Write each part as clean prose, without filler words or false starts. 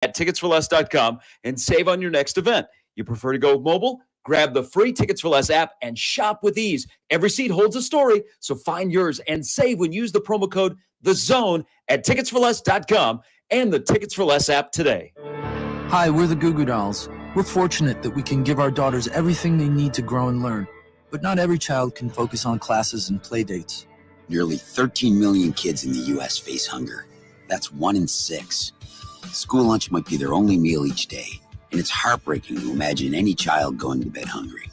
at ticketsforless.com and save on your next event. You prefer to go mobile? Grab the free Tickets for Less app and shop with ease. Every seat holds a story, so find yours and save when you use the promo code THEZONE at ticketsforless.com and the Tickets for Less app today. Hi, we're the Goo Goo Dolls. We're fortunate that we can give our daughters everything they need to grow and learn, but not every child can focus on classes and play dates. Nearly 13 million kids in the U.S. face hunger. That's 1 in 6. School lunch might be their only meal each day, and it's heartbreaking to imagine any child going to bed hungry.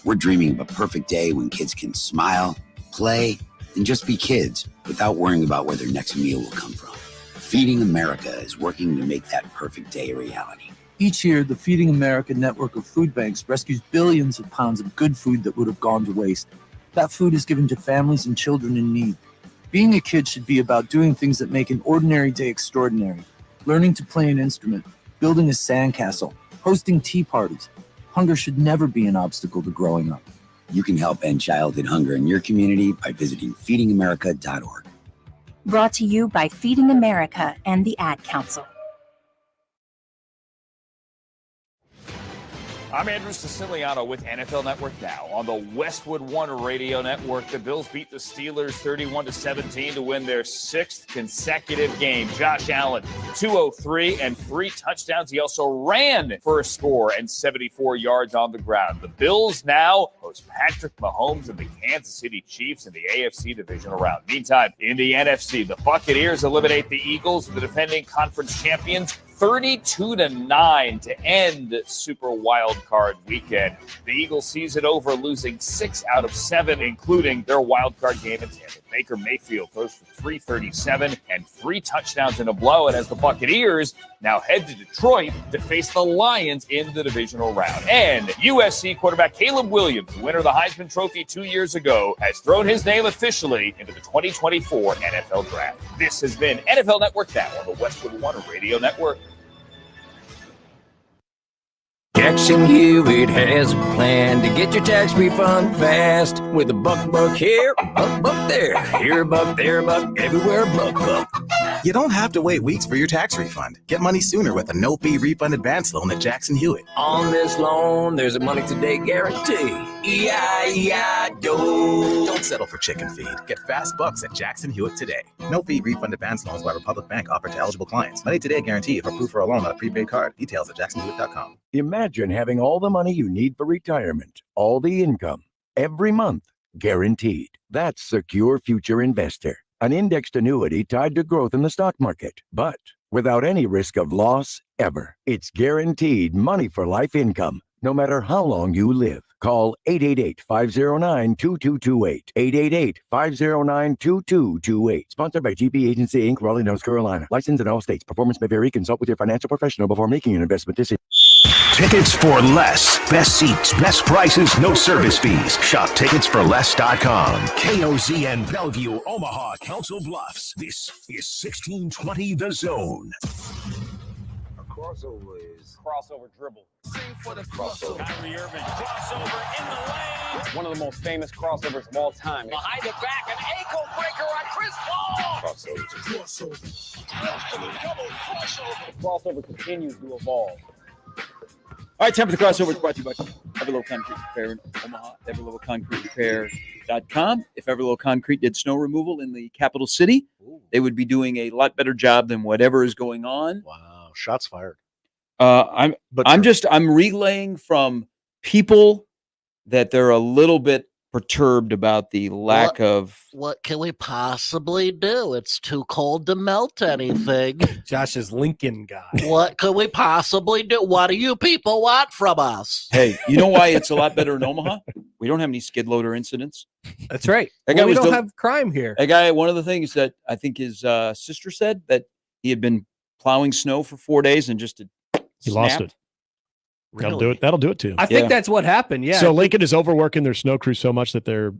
We're dreaming of a perfect day when kids can smile, play, and just be kids without worrying about where their next meal will come from. Feeding America is working to make that perfect day a reality. Each year, the Feeding America network of food banks rescues billions of pounds of good food that would have gone to waste. That food is given to families and children in need. Being a kid should be about doing things that make an ordinary day extraordinary. Learning to play an instrument, building a sandcastle, hosting tea parties. Hunger should never be an obstacle to growing up. You can help end childhood hunger in your community by visiting feedingamerica.org. Brought to you by Feeding America and the Ad Council. I'm Andrew Siciliano with NFL Network Now. On the Westwood One Radio Network, the Bills beat the Steelers 31-17 to win their 6th consecutive game. Josh Allen, 203 and 3 touchdowns. He also ran for a score and 74 yards on the ground. The Bills now host Patrick Mahomes and the Kansas City Chiefs in the AFC Divisional Round. Meantime, in the NFC, the Buccaneers eliminate the Eagles, the defending conference champions, 32-9 to end Super Wild Card Weekend. The Eagles season over, losing 6 out of 7, including their wild card game in Tampa. Baker Mayfield throws for 337 and 3 touchdowns in a blowout as the Buccaneers now head to Detroit to face the Lions in the divisional round. And USC quarterback Caleb Williams, winner of the Heisman Trophy 2 years ago, has thrown his name officially into the 2024 NFL Draft. This has been NFL Network Now on the Westwood One Radio Network. Jackson Hewitt has a plan to get your tax refund fast. With a buck here, buck there. Here a buck, there a buck, everywhere a buck. You don't have to wait weeks for your tax refund. Get money sooner with a no-fee refund advance loan at Jackson Hewitt. On this loan, there's a money today guarantee. E-I-E-I-Do. Don't settle for chicken feed. Get fast bucks at Jackson Hewitt today. No-fee refund advance loans by Republic Bank offered to eligible clients. Money today guarantee if approved for a loan on a prepaid card. Details at jacksonhewitt.com. Imagine having all the money you need for retirement, all the income, every month, guaranteed. That's Secure Future Investor, an indexed annuity tied to growth in the stock market, but without any risk of loss ever. It's guaranteed money for life income, no matter how long you live. Call 888-509-2228. 888-509-2228. Sponsored by GP Agency, Inc., Raleigh, North Carolina. Licensed in all states. Performance may vary. Consult with your financial professional before making an investment decision. Tickets for Less. Best seats, best prices, no service fees. Shop ticketsforless.com. KOZ and Bellevue, Omaha, Council Bluffs. This is 1620 The Zone. Crossover dribble. Sing for the crossover. Kyrie Irving, crossover in the lane. One of the most famous crossovers of all time. Behind the back, an ankle breaker on Chris Paul. Crossover. Crossover continues to evolve. All right, time for the crossover. It's brought to you by Everlow Concrete Repair in Omaha, everlowconcreterepair.com. If Everlow Concrete did snow removal in the capital city, they would be doing a lot better job than whatever is going on. Wow, shots fired. I'm relaying from people that they're a little bit perturbed about the lack of. What can we possibly do? It's too cold to melt anything. Josh's Lincoln guy. What could we possibly do? What do you people want from us? Hey, you know why it's a lot better in Omaha? We don't have any skid loader incidents. That's right. We don't have crime here. A guy, one of the things that I think his sister said, that he had been plowing snow for 4 days and just he lost it. Really? That'll do it too. I think that's what happened. Yeah. So Lincoln is overworking their snow crew so much that their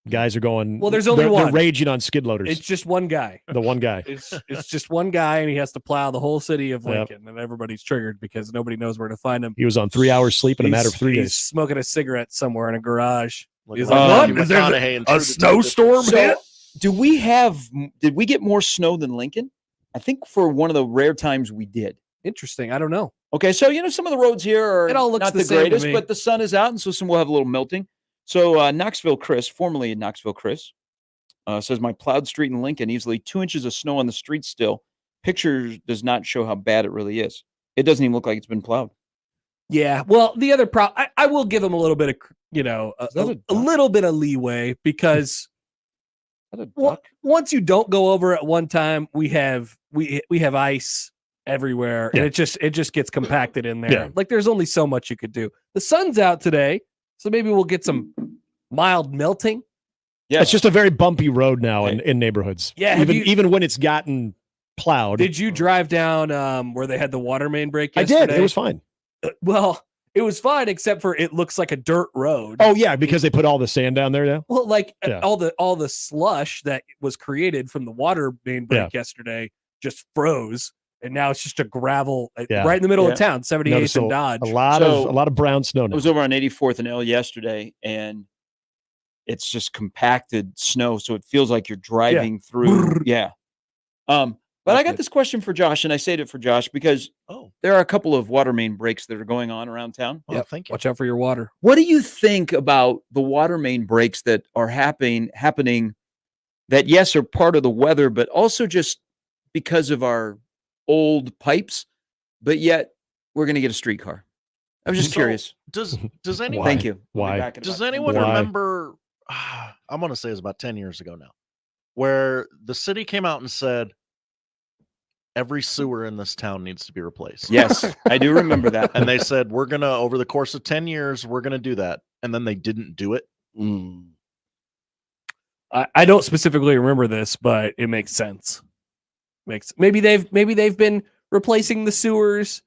guys are going. Well, there's only one. They're raging on skid loaders. It's just one guy. The one guy. It's just one guy, and he has to plow the whole city of Lincoln, and everybody's triggered because nobody knows where to find him. He was on 3 hours sleep in a matter of 3 days. He's smoking a cigarette somewhere in a garage. He's like, what? Is there a snowstorm hit? Did we get more snow than Lincoln? I think for one of the rare times we did. Interesting. I don't know. Okay, so some of the roads here are It all looks not the the same to greatest, me. but the sun is out, and so some will have a little melting. So Knoxville Chris, formerly Knoxville Chris, says my plowed street in Lincoln, easily 2 inches of snow on the street still. Picture does not show how bad it really is. It doesn't even look like it's been plowed. Yeah. Well, the other problem, I will give them a little bit of, a little bit of leeway because once you don't go over at one time, we have ice everywhere, and it just gets compacted in there. Yeah. Like there's only so much you could do. The sun's out today, so maybe we'll get some mild melting. Yeah, it's just a very bumpy road now in neighborhoods. Yeah, even when it's gotten plowed. Did you drive down where they had the water main break I yesterday? did. It was fine. Well, it was fine except for it looks like a dirt road. Oh yeah, because they put all the sand down there now. Well, all the slush that was created from the water main break yesterday just froze, and now it's just a gravel right in the middle of town, 78th and Dodge. A lot of brown snow now. I was over on 84th and L yesterday, and it's just compacted snow, so it feels like you're driving through. Yeah. But I got this question for Josh, and I saved it for Josh because there are a couple of water main breaks that are going on around town. Yeah, thank you. Watch out for your water. What do you think about the water main breaks that are happening that, yes, are part of the weather, but also just because of our old pipes, but yet we're going to get a streetcar? I was just curious. Does anyone? Thank you. Why? Does anyone remember? I'm going to say it was about 10 years ago now, where the city came out and said, every sewer in this town needs to be replaced. Yes, I do remember that. And they said, we're going to, over the course of 10 years, we're going to do that. And then they didn't do it. I don't specifically remember this, but it makes sense. Maybe they've been replacing the sewers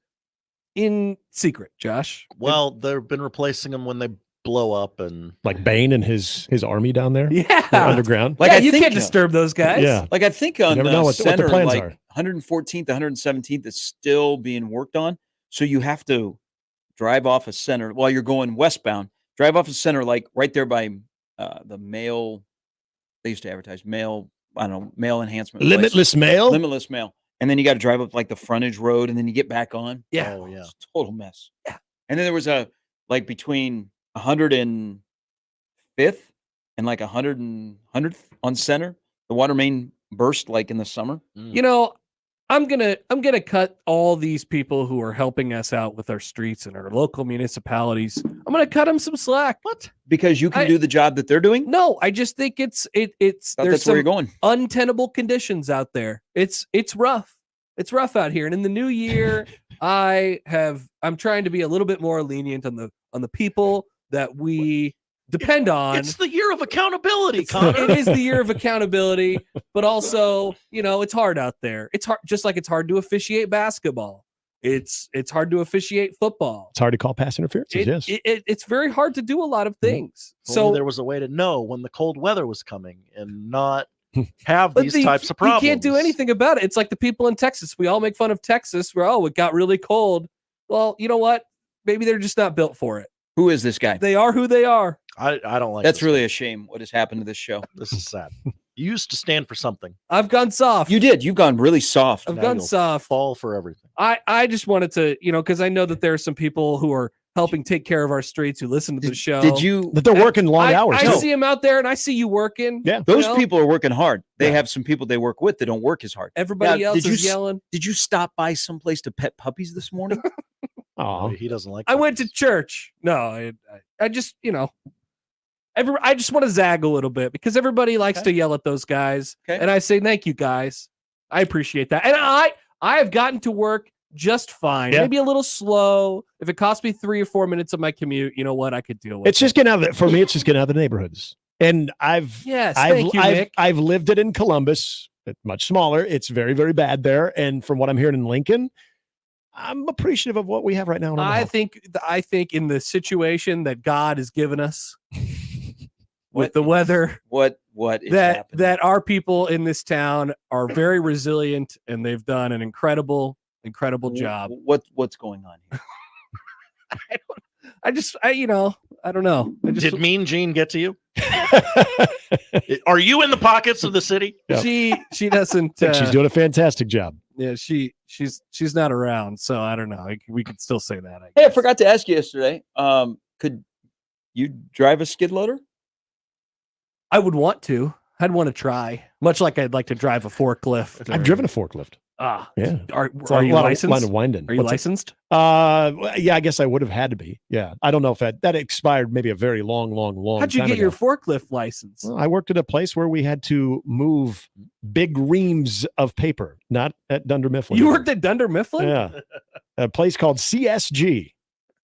in secret, Josh. Well, they've been replacing them when they blow up, and like Bane and his army down there. Yeah. Underground. Like you can't disturb those guys. Yeah. Like I think on never know what center, the plans like are. 114th, 117th is still being worked on. So you have to drive off a center while you're going westbound. Drive off a center, like right there by the mail. They used to advertise mail. I don't know, mail enhancement. Limitless mail. Limitless mail. And then you got to drive up like the frontage road, and then you get back on. Yeah. Oh yeah. It's a total mess. Yeah. And then there was between 105th and like 100th on center. The water main burst like in the summer. You know, I'm gonna cut all these people who are helping us out with our streets and our local municipalities. I'm gonna cut them some slack. What? Because you can do the job that they're doing? No, I just think it's there's that's where you're going. Untenable conditions out there. It's rough. It's rough out here. And in the new year, I'm trying to be a little bit more lenient on the people that we depend on. It's the year of accountability, Connor. It is the year of accountability, but also, it's hard out there. It's hard, just like it's hard to officiate basketball. It's hard to officiate football. It's hard to call pass interferences. Yes. It's very hard to do a lot of things. So there was a way to know when the cold weather was coming and not have these types of problems. You can't do anything about it. It's like the people in Texas. We all make fun of Texas where, it got really cold. Well, you know what? Maybe they're just not built for it. Who is this guy? They are who they are. I don't like That's really a shame what has happened to this show. This is sad. You used to stand for something. I've gone soft. You did. You've gone really soft. I've gone soft. Fall for everything. I just wanted to, because I know that there are some people who are helping take care of our streets who listen to the show. That they're working long hours. I see them out there and I see you working. Yeah. Those people are working hard. They have some people they work with that don't work as hard. Everybody else is yelling. Did you stop by someplace to pet puppies this morning? Oh, he doesn't like I went to church. No, I just, I just want to zag a little bit because everybody likes to yell at those guys. Okay. And I say, thank you guys. I appreciate that. And I have gotten to work just fine. Yeah. Maybe a little slow. If it cost me 3 or 4 minutes of my commute, you know what? I could deal with It's just getting out of for me. It's just getting out of the neighborhoods. And I've lived it in Columbus. It's much smaller. It's very, very bad there. And from what I'm hearing in Lincoln, I'm appreciative of what we have right now. I think in the situation that God has given us with the weather, what is happening? that our people in this town are very resilient and they've done an incredible job. What's going on here? I don't know. Did Mean Gene get to you? Are you in the pockets of the city? Yeah. She doesn't. She's doing a fantastic job. Yeah, she's not around, so I don't know. We could still say that. Hey, I forgot to ask you yesterday. Could you drive a skid loader? I would want to. I'd want to try, much like I'd like to drive a forklift. I've driven a forklift. Yeah. Are line you licensed? Of winding. Are you licensed? Yeah, I guess I would have had to be. Yeah. I don't know if that expired maybe a very long How'd you time get ago. your forklift license? Well, I worked at a place where we had to move big reams of paper, not at Dunder Mifflin. You worked at Dunder Mifflin? Yeah. A place called CSG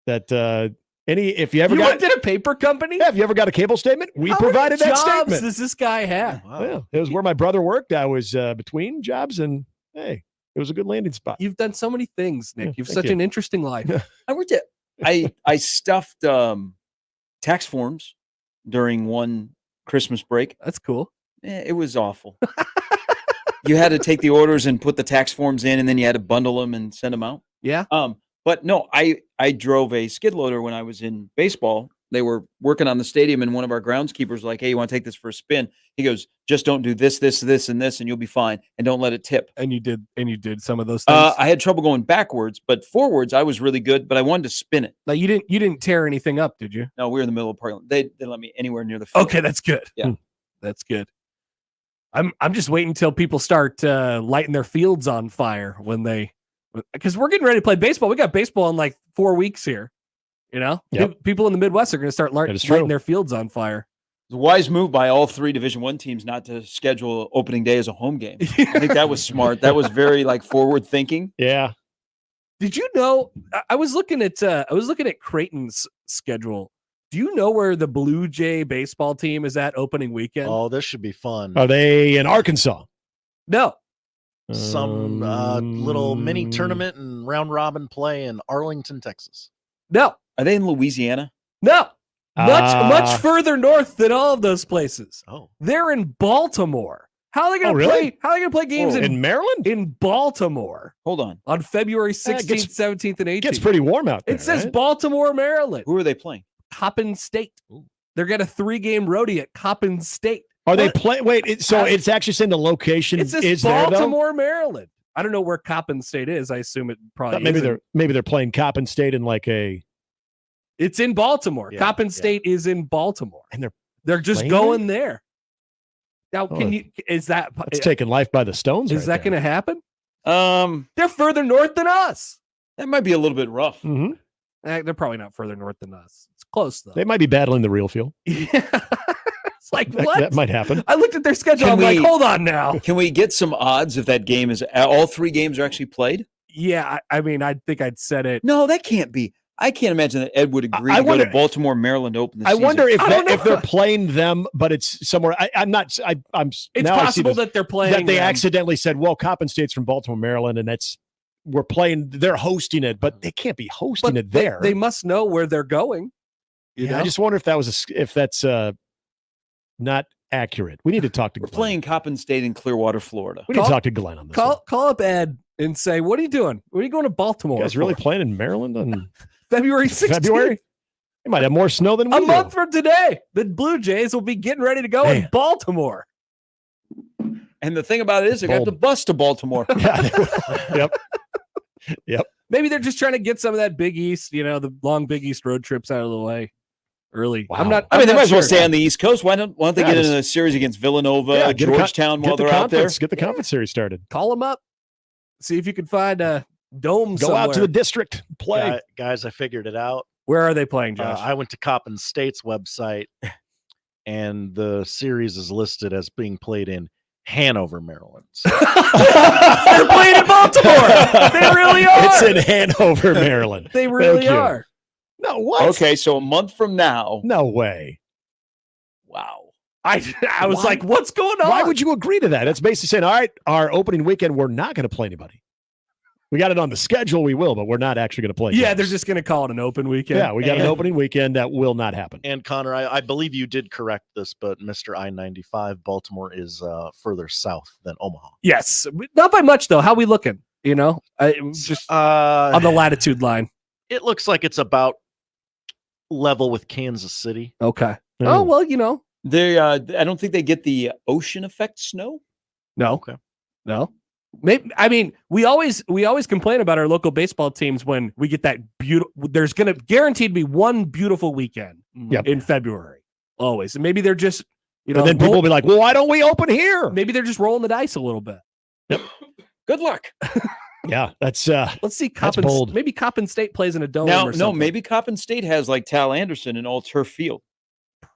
that if you ever worked at a paper company? Yeah, if you ever got a cable statement, we How provided many that jobs statement. does this guy have? Wow. Well, it was where my brother worked. I was between jobs, and hey, it was a good landing spot. You've done so many things, Nick. Yeah, You've thank such you. an interesting life. I worked at I stuffed tax forms during one Christmas break. That's cool. It was awful. You had to take the orders and put the tax forms in, and then you had to bundle them and send them out. Yeah. But no, I drove a skid loader when I was in baseball. They were working on the stadium, and one of our groundskeepers was like, "Hey, you want to take this for a spin?" He goes, "Just don't do this, this, this, and this, and you'll be fine. And don't let it tip." And you did some of those things. I had trouble going backwards, but forwards I was really good. But I wanted to spin it. Like you didn't tear anything up, did you? No, we were in the middle of Parkland. They let me anywhere near the field. Okay, that's good. Yeah, that's good. I'm just waiting until people start lighting their fields on fire because we're getting ready to play baseball. We got baseball in like 4 weeks here. You know, people in the Midwest are going to start lighting their fields on fire. It's a wise move by all three Division I teams not to schedule opening day as a home game. I think that was smart. That was very forward thinking. Yeah. Did you know? I was looking at Creighton's schedule. Do you know where the Blue Jay baseball team is at opening weekend? Oh, this should be fun. Are they in Arkansas? No. Some little mini tournament and round robin play in Arlington, Texas. No. Are they in Louisiana? No. Much further north than all of those places. Oh. They're in Baltimore. How are they going to play? How are they going to play games in Maryland? In Baltimore. Hold on February 16th, 17th, and 18th. Gets pretty warm out there. It says right? Baltimore, Maryland. Who are they playing? Coppin State. Ooh. They're getting a 3-game roadie at Coppin State. Are they playing? Wait, it's actually saying the location it says is Baltimore, there, Maryland. I don't know where Coppin State is. I assume it probably maybe they're playing Coppin State in like a. It's in Baltimore. Yeah, Coppin State is in Baltimore, and they're just going there. Now, is that it's taking life by the stones? Is that going to happen? They're further north than us. That might be a little bit rough. Mm-hmm. They're probably not further north than us. It's close though. They might be battling the real field. It's like what? That might happen. I looked at their schedule. I'm like, hold on now. Can we get some odds if that game is all 3 games are actually played? Yeah, I mean, I think I'd said it. No, that can't be. I can't imagine that Ed would agree to go to Baltimore, Maryland to open the season. I wonder if they're playing them, but it's somewhere. I'm. It's possible that they're playing that they them. accidentally said, "Well, Coppin State's from Baltimore, Maryland, and we're playing. They're hosting it, but they can't be hosting it there. They must know where they're going. You know? I just wonder if that's not accurate. We need to talk to. We're playing Coppin State in Clearwater, Florida. We need to talk to Glenn on this. Call up Ed and say, "What are you doing? What are you going to Baltimore? You guys really playing in Maryland on February 16th? February? They might have more snow than we do. A month from today, the Blue Jays will be getting ready to go in Baltimore." And the thing about it is, they got the bus to Baltimore. Yep. Maybe they're just trying to get some of that Big East, the long Big East road trips out of the way early. Wow. They might as well stay on the East Coast. Why don't they get into a series against Villanova, Georgetown while they're out there? Get the conference series started. Call them up. See if you can find a dome Go somewhere. out to the district. Play. Guys, I figured it out. Where are they playing, Josh? I went to Coppin State's website, and the series is listed as being played in Hanover, Maryland. So. They're playing in Baltimore. They really are. It's in Hanover, Maryland. They really are. No, what? Okay, so a month from now. No way. Wow. I was like, what's going on? Why would you agree to that? It's basically saying, all right, our opening weekend, we're not going to play anybody. We got it on the schedule, we will, but we're not actually going to play. Yeah, games. they're just going to call it an open weekend. Yeah, we got an opening weekend that will not happen. And Connor, I believe you did correct this, but Mr. I-95, Baltimore is further south than Omaha. Yes, not by much though. How we looking? Just on the latitude line. It looks like it's about level with Kansas City. Okay. Oh well, they. I don't think they get the ocean effect snow. No. Okay. No. Maybe, I mean, we always complain about our local baseball teams when we get that beautiful. There's going to guaranteed be one beautiful weekend in February, always. And maybe they're just, and then people will be like, "Well, why don't we open here?" Maybe they're just rolling the dice a little bit. Yep. Good luck. Yeah, that's let's see. bold. Maybe Coppin State plays in a dome. Now, or something. maybe Coppin State has like Tal Anderson in all turf field.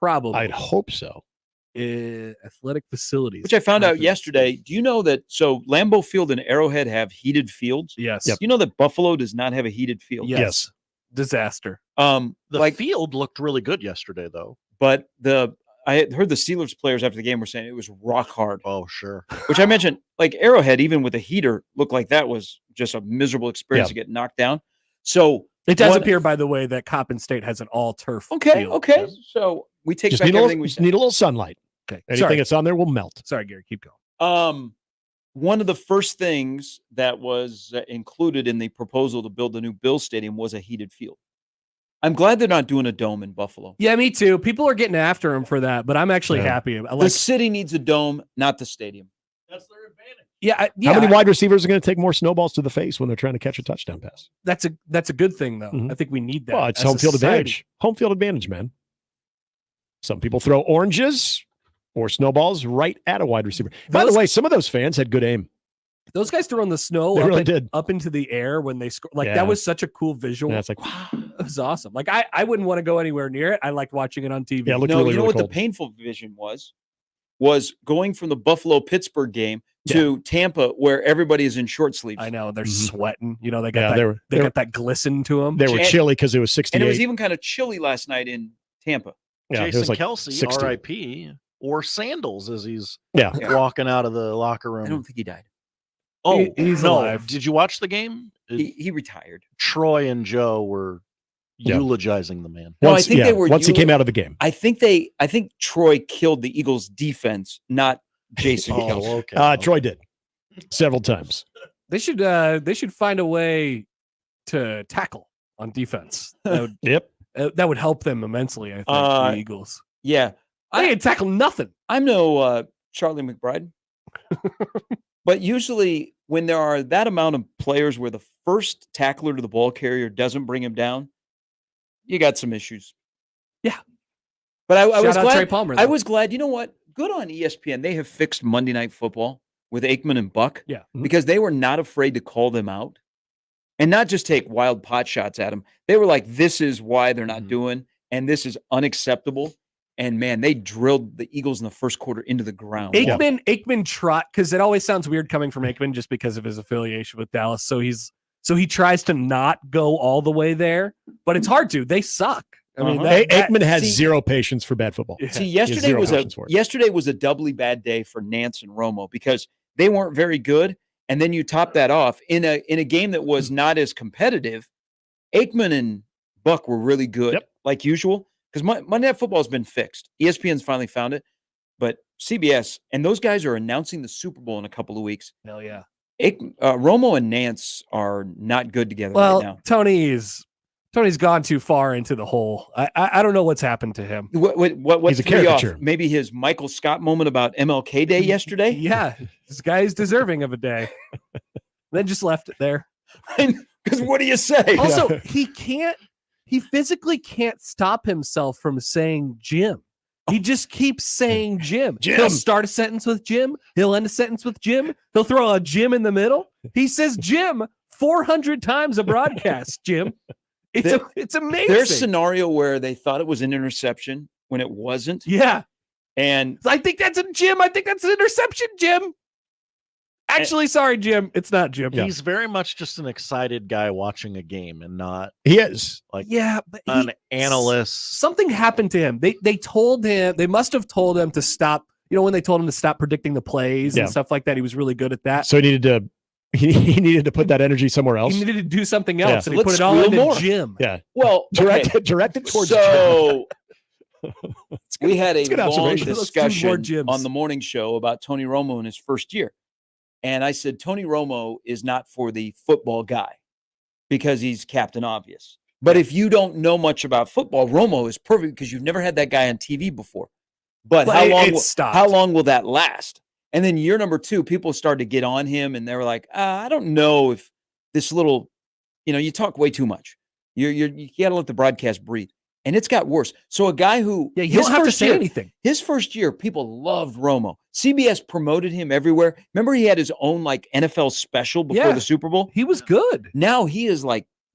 Probably. I'd hope so. Athletic facilities, which I found out yesterday. Do you know that? So Lambeau Field and Arrowhead have heated fields. Yes. Yep. You know that Buffalo does not have a heated field. Yes. Disaster. The field looked really good yesterday, though. But I had heard the Steelers players after the game were saying it was rock hard. Oh, sure. Which I mentioned, like Arrowhead, even with a heater, looked like that was just a miserable experience to get knocked down. So it does appear, by the way, that Coppin State has an all turf. Okay. field. Okay. So we take Just back need everything we said. need a little sunlight. Okay. Anything that's on there will melt. Sorry, Gary. Keep going. One of the first things that was included in the proposal to build the new Bill Stadium was a heated field. I'm glad they're not doing a dome in Buffalo. Yeah, me too. People are getting after him for that, but I'm actually happy. The city needs a dome, not the stadium. That's their advantage. Yeah. How many wide receivers are going to take more snowballs to the face when they're trying to catch a touchdown pass? That's a good thing, though. I think we need that. Well, it's as home a field society. advantage. Home field advantage, man. Some people throw oranges or snowballs right at a wide receiver. By the way, some of those fans had good aim. Those guys throwing the snow They really did. up into the air when they score. Like that was such a cool visual. Yeah, it's like, wow. It was awesome. Like I wouldn't want to go anywhere near it. I liked watching it on TV. Yeah, it looked No, really, you know really what cold. the painful vision was going from the Buffalo-Pittsburgh game to Tampa, where everybody is in short sleeves. I know they're sweating. You know, they got they got that glisten to them. They were chilly because it was 68. And it was even kind of chilly last night in Tampa. Yeah, it Jason was like Kelce, 60. R.I.P., wore sandals as he's Yeah. walking out of the locker room. I don't think he died. Oh, he's no. alive. Did you watch the game? He retired. Troy and Joe were eulogizing the man. No, I think they were. Once he came out of the game. I think Troy killed the Eagles' defense, not Jason Kelce. Okay. Troy did several times. They should find a way to tackle on defense. That would, Yep. That would help them immensely. I think the Eagles. Yeah, They ain't tackle nothing. I'm no Charlie McBride, but usually when there are that amount of players where the first tackler to the ball carrier doesn't bring him down, you got some issues. Yeah, but I was Shout out glad. Trey Palmer, I though. was glad. You know what? Good on ESPN. They have fixed Monday Night Football with Aikman and Buck. Yeah, because they were not afraid to call them out and not just take wild pot shots at them. They were like, "This is why they're not doing, and this is unacceptable." And man, they drilled the Eagles in the first quarter into the ground. Aikman tried, because it always sounds weird coming from Aikman just because of his affiliation with Dallas. So he tries to not go all the way there, but it's hard to. They suck. I mean, Aikman has zero patience for bad football. See, yesterday was a doubly bad day for Nance and Romo because they weren't very good, and then you top that off in a game that was not as competitive. Aikman and Buck were really good, like usual. Because Monday Night Football has been fixed. ESPN's finally found it, but CBS and those guys are announcing the Super Bowl in a couple of weeks. Hell yeah! Romo and Nance are not good together right now. Tony's gone too far into the hole. I don't know what's happened to him. What's a caricature? Maybe his Michael Scott moment about MLK Day yesterday. Yeah, this guy is deserving of a day. Then just left it there. Because what do you say? Also, he physically can't stop himself from saying Jim. He just keeps saying Jim. He'll start a sentence with Jim. He'll end a sentence with Jim. He'll throw a Jim in the middle. He says Jim 400 times a broadcast, Jim. It's amazing. There's a scenario where they thought it was an interception when it wasn't. Yeah. And I think that's a Jim. I think that's an interception, Jim. Actually, sorry, Jim. It's not Jim. He's very much just an excited guy watching a game and not. He is like but an analyst. Something happened to him. They told him. They must have told him to stop. You know, when they told him to stop predicting the plays and stuff like that, he was really good at that. So he needed to put that energy somewhere else. He needed to do something else, and he Let's put it all into more. Jim. Yeah. Well, directed towards so. We had a good long observation. discussion on the morning show about Tony Romo in his first year. And I said, Tony Romo is not for the football guy because he's Captain Obvious. But if you don't know much about football, Romo is perfect because you've never had that guy on TV before. But how long will that last? And then year number 2, people started to get on him, and they were like, I don't know if this little, you talk way too much. You got to let the broadcast breathe. And it's got worse. So a guy who you don't have to say anything. His first year, people loved Romo. CBS promoted him everywhere. Remember, he had his own NFL special before the Super Bowl. He was good. Now he is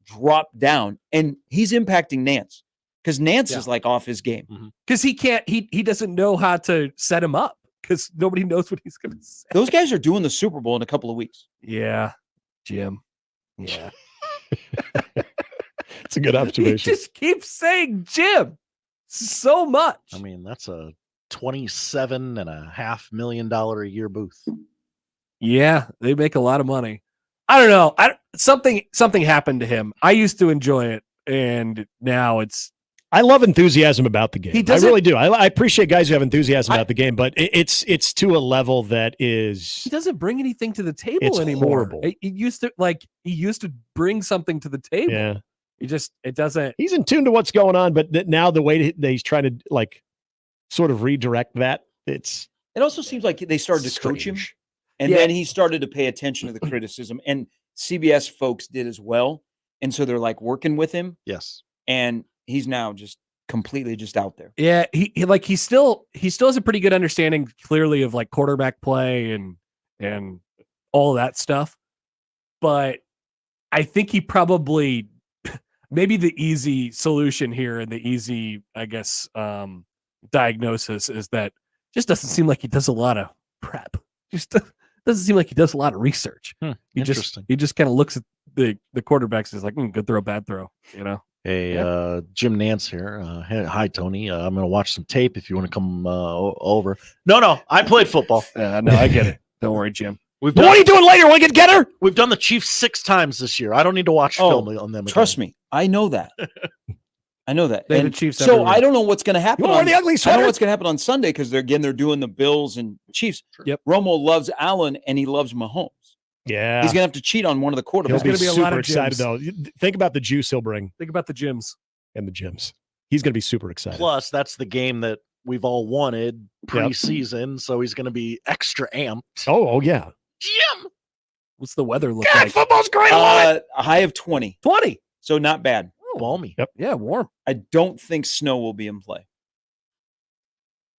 dropped down, and he's impacting Nance because Nance is off his game because he can't. He doesn't know how to set him up because nobody knows what he's going to say. Those guys are doing the Super Bowl in a couple of weeks. Yeah, Jim. Yeah. It's a good observation. He just keeps saying Jim so much. I mean, that's a $27.5 million a year booth. Yeah, they make a lot of money. I don't know. Something happened to him. I used to enjoy it, and now it's. I love enthusiasm about the game. I really do. I appreciate guys who have enthusiasm about the game, but it's to a level that is. He doesn't bring anything to the table anymore. Horrible. He used to bring something to the table. Yeah. It doesn't. He's in tune to what's going on, but now the way that he's trying to sort of redirect that, it also seems like they started to coach him, and then he started to pay attention to the criticism, and CBS folks did as well, and so they're working with him. Yes, and he's now just completely just out there. Yeah, he still has a pretty good understanding, clearly, of quarterback play and all of that stuff, but I think he probably. Maybe the easy solution here and the easy, I guess, diagnosis is that just doesn't seem like he does a lot of prep. Just doesn't seem like he does a lot of research. He just kind of looks at the quarterbacks and is like, good throw, bad throw, Hey, Jim Nance here. Hi, Tony. I'm going to watch some tape if you want to come over. No, I played football. No, I get it. Don't worry, Jim. What are you doing later? Want to get Getter? We've done the Chiefs 6 times this year. I don't need to watch film on them. Trust me, I know that. I know that. They And the Chiefs so everywhere. I don't know what's going to happen. You want the ugly I don't sweater? know what's going to happen on Sunday because they're doing the Bills and Chiefs. Yep. Romo loves Allen and he loves Mahomes. Yeah, He's going to have to cheat on one of the quarterbacks. He'll be gonna be a lot super of excited gyms. though. Think about the juice he'll bring Think about the gyms. and the gyms. He's going to be super excited. Plus, that's the game that we've all wanted preseason, so he's going to be extra amped. Oh yeah. Jim! What's the weather look God, like? football's great. I love it. A high of 20. 20. So not bad. Balmy. Yep. Yeah, warm. I don't think snow will be in play.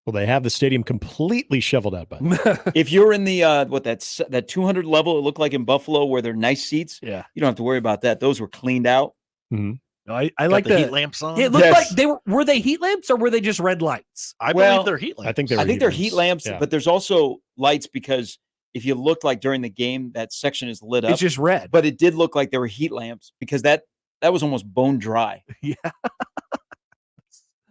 Well, they have the stadium completely shoveled out by now. If you're in the that 200 level, it looked like in Buffalo where they're nice seats. Yeah. You don't have to worry about that. Those were cleaned out. Mm-hmm. No, I Got like the heat lamps on. It looked Yes. like they were they heat lamps or were they just red lights? I Well, believe they're heat lamps. I think they're heat lamps, Yeah. but there's also lights because if you looked during the game, that section is lit up. It's just red. But it did look like there were heat lamps because that was almost bone dry. Yeah.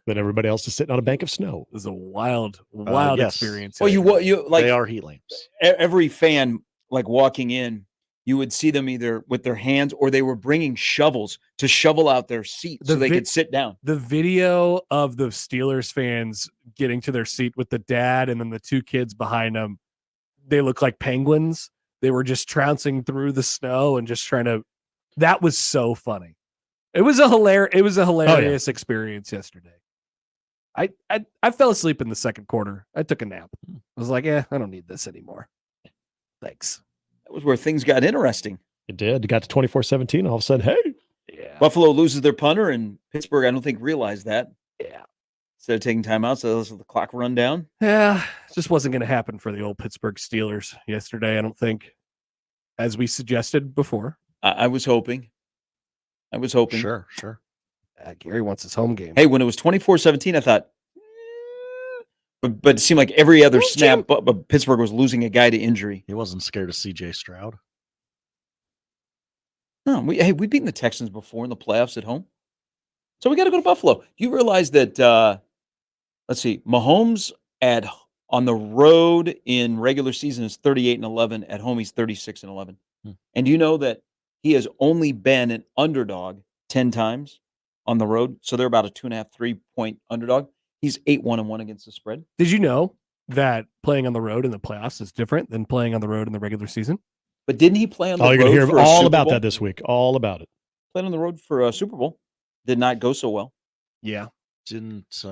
Then everybody else is sitting on a bank of snow. It was a wild yes. experience. Well, you They are heat lamps. every fan walking in, you would see them either with their hands or they were bringing shovels to shovel out their seats so they could sit down. The video of the Steelers fans getting to their seat with the dad and then the 2 kids behind them, they look like penguins. They were just trouncing through the snow and just trying to. That was so funny. It was a hilarious experience yesterday. I fell asleep in the second quarter. I took a nap. I was like, I don't need this anymore. Thanks. That was where things got interesting. It did. It got to 24-17. All of a sudden, hey. Yeah. Buffalo loses their punter, and Pittsburgh, I don't think, realized that. Yeah. Instead of taking timeouts, so let the clock run down. Yeah. It just wasn't going to happen for the old Pittsburgh Steelers yesterday, I don't think, as we suggested before. I was hoping. Sure. Gary wants his home game. Hey, when it was 24-17, I thought, but it seemed like every other snap, but Pittsburgh was losing a guy to injury. He wasn't scared of C.J. Stroud. No, we've beaten the Texans before in the playoffs at home. So we got to go to Buffalo. Do you realize that, let's see, Mahomes on the road in regular season is 38-11. At home, he's 36-11. And do you know that he has only been an underdog 10 times on the road? So they're about a 2.5, 3-point underdog. He's 8-1-1 against the spread. Did you know that playing on the road in the playoffs is different than playing on the road in the regular season? But didn't he play on the road? You're going to hear for a all Super about Bowl? that this week. All about it. Played on the road for a Super Bowl. Did not go so well. Yeah. Didn't, if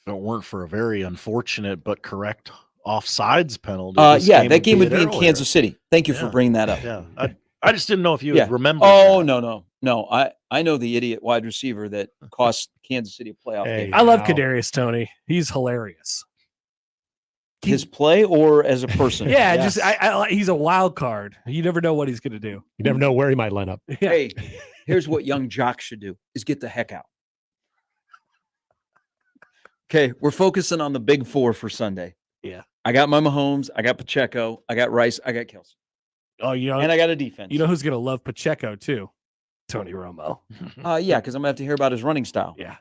it weren't for a very unfortunate but correct offsides penalty. That game would be in Kansas City. Thank you for bringing that up. Yeah, I just didn't know if you remember. Oh, no. I know the idiot wide receiver that cost Kansas City a playoff game. I love Kadarius Toney. He's hilarious. His play or as a person? Just he's a wild card. You never know what he's going to do. You never know where he might line up. Yeah. Hey, here's what young jocks should do: is get the heck out. Okay, we're focusing on the big four for Sunday. Yeah, I got my Mahomes, I got Pacheco, I got Rice, I got Kelce. Oh, and I got a defense. You know who's going to love Pacheco too? Tony Romo. Yeah, because I'm gonna have to hear about his running style. Yeah,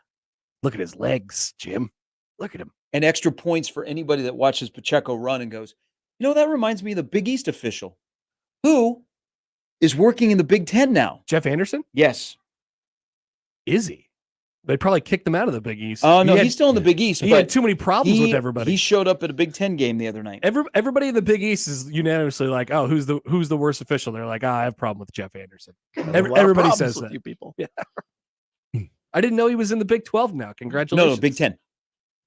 look at his legs, Jim. Look at him. And extra points for anybody that watches Pacheco run and goes, that reminds me of the Big East official who is working in the Big Ten now. Jeff Anderson? Yes. Is he? They probably kicked him out of the Big East. Oh, no, he's still in the Big East. He had too many problems with everybody. He showed up at a Big Ten game the other night. Everybody in the Big East is unanimously like, oh, who's the worst official? They're like, I have a problem with Jeff Anderson. Everybody says that. You people. Yeah. I didn't know he was in the Big 12 now. Congratulations. No, Big 10.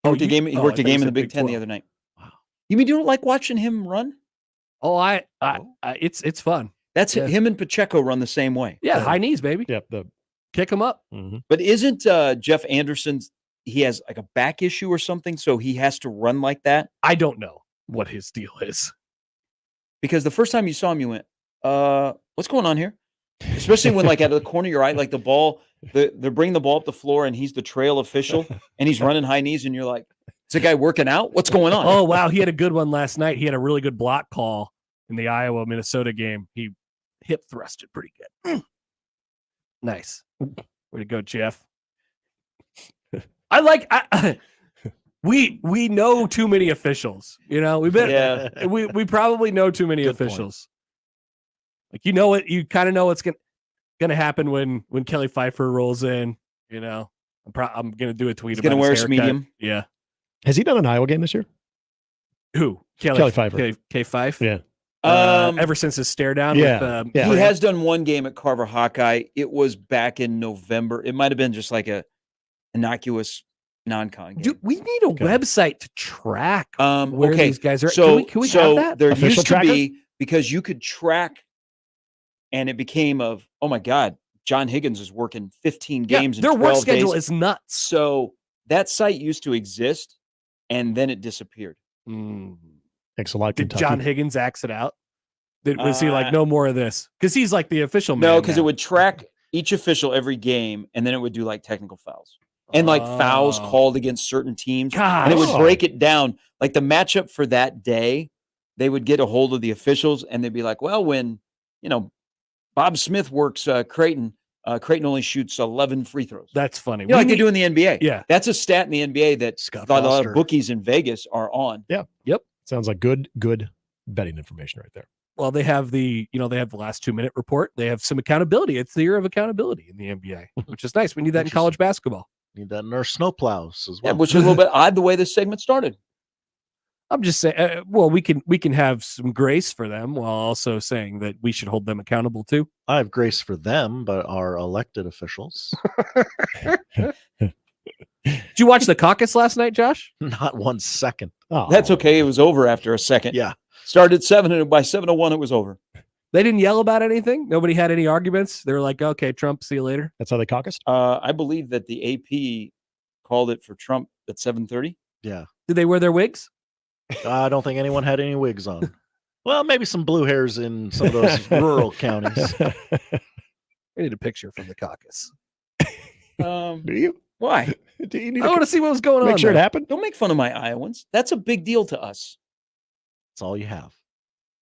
He worked a game in the Big 10 the other night. Wow. You mean you don't like watching him run? Oh, it's fun. That's him and Pacheco run the same way. Yeah, high knees, baby. Yep. Kick him up. Mm-hmm. But isn't Jeff Anderson's, he has like a back issue or something, so he has to run like that? I don't know what his deal is. Because the first time you saw him, you went, what's going on here? Especially when, like, out of the corner of your eye, like the ball, they're bringing the ball up the floor and he's the trail official and he's running high knees and you're like, is the guy working out? What's going on? Oh, wow. He had a good one last night. He had a really good block call in the Iowa-Minnesota game. He hip thrusted pretty good. Nice. Way to go, Jeff. We know too many officials. We probably know too many officials. Like, you kind of know what's gonna happen when Kelly Pfeiffer rolls in. I'm gonna do a tweet. He's gonna wear a medium. Yeah. Has he done an Iowa game this year? Who? Kelly Pfeiffer. K Fife. Yeah. Ever since his stare down. He has done one game at Carver Hawkeye. It was back in November. It might have been just like a innocuous non-con game. Dude, we need a website to track where these guys are. So, can we have that? There Official used to tracker? be, because you could track, and it became oh my God, John Higgins is working 15 games in 12 days. Their work schedule is nuts. So that site used to exist, and then it disappeared. Thanks a lot, Did Kentucky. John Higgins axe it out? Was he like, no more of this? Because he's like the official man. No, because it would track each official every game, and then it would do like technical fouls. And like fouls called against certain teams. And it would break it down. Like the matchup for that day, they would get a hold of the officials, and they'd be like, well, when, Bob Smith works Creighton, Creighton only shoots 11 free throws. That's funny. Like they do in the NBA. Yeah. That's a stat in the NBA that a lot of bookies in Vegas are on. Yeah. Yep. Sounds like good betting information right there. Well, they have the last 2-minute report. They have some accountability. It's the year of accountability in the NBA, which is nice. We need that in college basketball. Need that in our snowplows as well. Yeah, which is a little bit odd the way this segment started. I'm just saying, we can have some grace for them while also saying that we should hold them accountable too. I have grace for them, but our elected officials. Did you watch the caucus last night, Josh? Not 1 second. Oh, that's okay. It was over after a second. Yeah. Started at 7, and by 7:01, it was over. They didn't yell about anything. Nobody had any arguments. They were like, okay, Trump, see you later. That's how they caucused? I believe that the AP called it for Trump at 7:30. Yeah. Did they wear their wigs? I don't think anyone had any wigs on. Well, maybe some blue hairs in some of those rural counties. I need a picture from the caucus. Do you? Why? Do you need I want to see what was going on. Make sure it happened? Don't make fun of my Iowans. That's a big deal to us. That's all you have.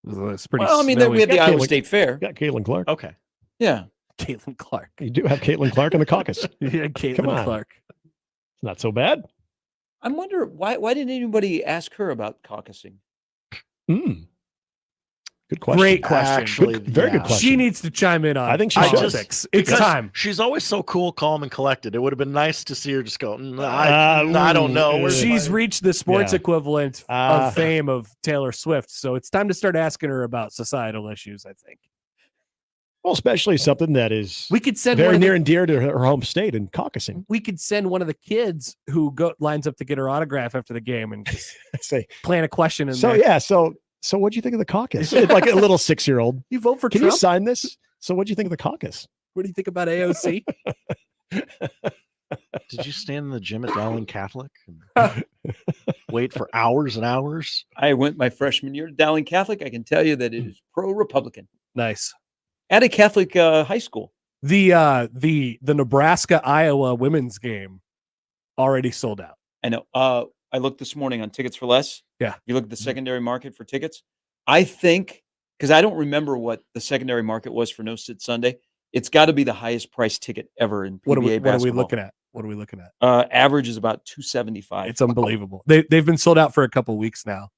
It's pretty. Well, I mean, we had the Iowa State Fair. Got Caitlin Clark. Okay. Yeah. Caitlin Clark. You do have Caitlin Clark in the caucus. Yeah, Caitlin Clark. It's not so bad. I wonder why didn't anybody ask her about caucusing? Good question. Great question. Actually, very good question. She needs to chime in on. I think she should. It's time. She's always so cool, calm, and collected. It would have been nice to see her just go, I don't know. She's reached the sports equivalent of fame of Taylor Swift, so it's time to start asking her about societal issues, I think. Well, especially something that is we could send very near and dear to her home state and caucusing. We could send one of the kids who lines up to get her autograph after the game and just say plant a question in so, there. Yeah, so what'd you think of the caucus? Like a little 6-year-old. You vote for Can Trump? you sign this? So what'd you think of the caucus? What do you think about AOC? Did you stand in the gym at Dowling Catholic and wait for hours and hours? I went my freshman year to Dowling Catholic. I can tell you that it is pro-Republican. Nice. At a Catholic high school. The Nebraska Iowa women's game already sold out. I know. I looked this morning on Tickets for Less. Yeah. You look at the secondary market for tickets. I think, because I don't remember what the secondary market was for No Sit Sunday. It's got to be the highest price ticket ever in PBA What are we basketball. looking at? Average is about $275. It's unbelievable. They've been sold out for a couple weeks now,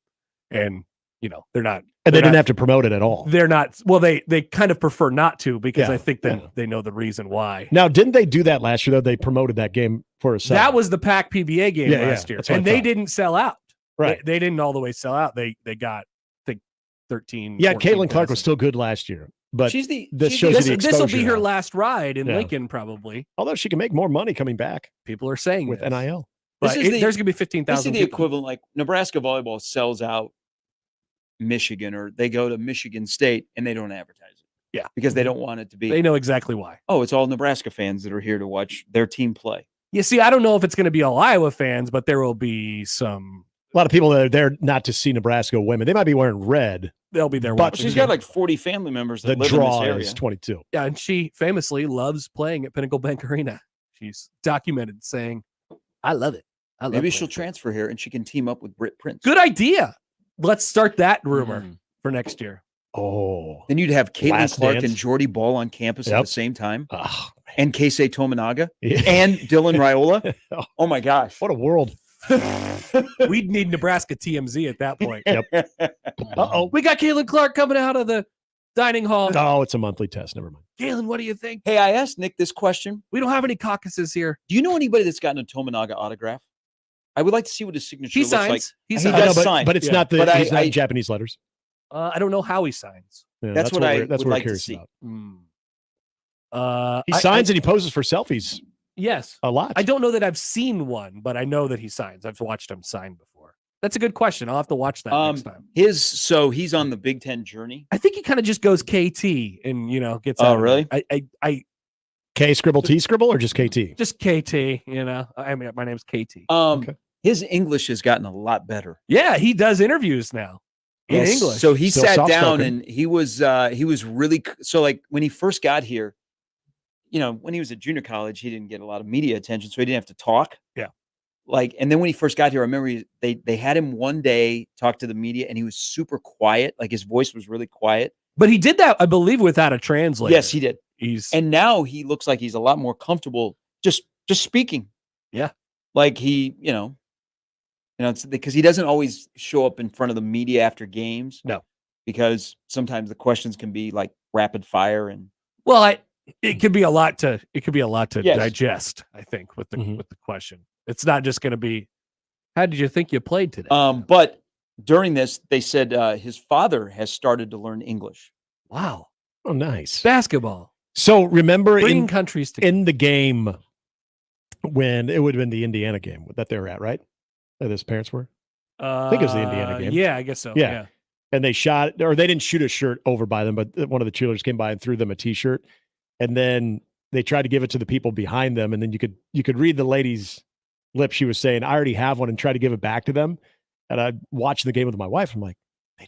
and they're not. And they didn't have to promote it at all. They're not. Well, they kind of prefer not to because Yeah, I think they know the reason why. Now, didn't they do that last year, though? They promoted that game for a second. That was the Pac PBA game Yeah, last year, that's what I and they thought. didn't sell out. Right. They didn't all the way sell out. They got, I think, 13. Yeah, 14 Caitlin Clark was passes. still good last year. But She's the- this she's shows the- you the This will exposure be her now. last ride in Yeah. Lincoln, probably. Although she can make more money coming back People are saying with this. NIL. But This is there's going to be 15,000 This is the people. equivalent, like Nebraska volleyball sells out Michigan, or they go to Michigan State and they don't advertise it. Yeah. Because they don't want it to be. They know exactly why. Oh, it's all Nebraska fans that are here to watch their team play. You see, I don't know if it's going to be all Iowa fans, but there will be some. A lot of people that are there not to see Nebraska women. They might be wearing red. They'll be there But watching. She's got like 40 family members The that live in this draw area. is 22. Yeah, and she famously loves playing at Pinnacle Bank Arena. She's documented saying, "I love it. I love Maybe playing." she'll transfer here and she can team up with Britt Prince. Good idea. Let's start that rumor for next year. Oh, Then you'd have Caitlin Last Clark Dance. and Jordy Ball on campus at Yep. the same time, oh, and Keisei Tominaga Yeah. and Dylan Raiola. Oh my gosh! what a world. We'd need Nebraska TMZ at that point. Yep. Uh-oh. We got Caitlin Clark coming out of the dining hall. Oh, it's a monthly test. Never mind. Caitlin, what do you think? Hey, I asked Nick this question. We don't have any caucuses here. Do you know anybody that's gotten a Tominaga autograph? I would like to see what his signature He looks signs. like. He He signs. I know, does but, sign. but it's Yeah. not the But he's not I- in Japanese letters. I don't know how he signs. Yeah, That's what I that's would what we're like to curious see. about. He signs and he poses for selfies Yes. a lot. I don't know that I've seen one, but I know that he signs. I've watched him sign before. That's a good question. I'll have to watch that next time. He's on the Big Ten journey. I think he kind of just goes KT and gets. Oh, out of really? it. I K scribble T scribble or just KT? just KT. I mean, my name's KT. Okay. His English has gotten a lot better Yeah, he does interviews now in Yes. English. So he Still sat down soft-spoken. and he was really so like when he first got here, when he was at junior college, he didn't get a lot of media attention, so he didn't have to talk. Yeah. And then when he first got here, I remember they had him one day talk to the media, and he was super quiet. Like his voice was really quiet. But he did that, I believe, without a translator. Yes, he did. And now he looks like he's a lot more comfortable just speaking. Yeah. Like it's because he doesn't always show up in front of the media after games. No. Because sometimes the questions can be like rapid fire and it could be a lot to Yes. digest. I think with the question, it's not just going to be, "How did you think you played today?" But during this, they said his father has started to learn English. Wow, Oh, nice. basketball So remember bringing countries together. in the game when it would have been the Indiana game that they were at, right? That his parents were. I think it was the Indiana game. Yeah, I guess so. Yeah. Yeah. And they shot, or they didn't shoot a shirt over by them, but one of the cheerleaders came by and threw them a T-shirt, and then they tried to give it to the people behind them, and then you could read the lady's lips. She was saying, "I already have one," and try to give it back to them. And I watched the game with my wife. I'm like, I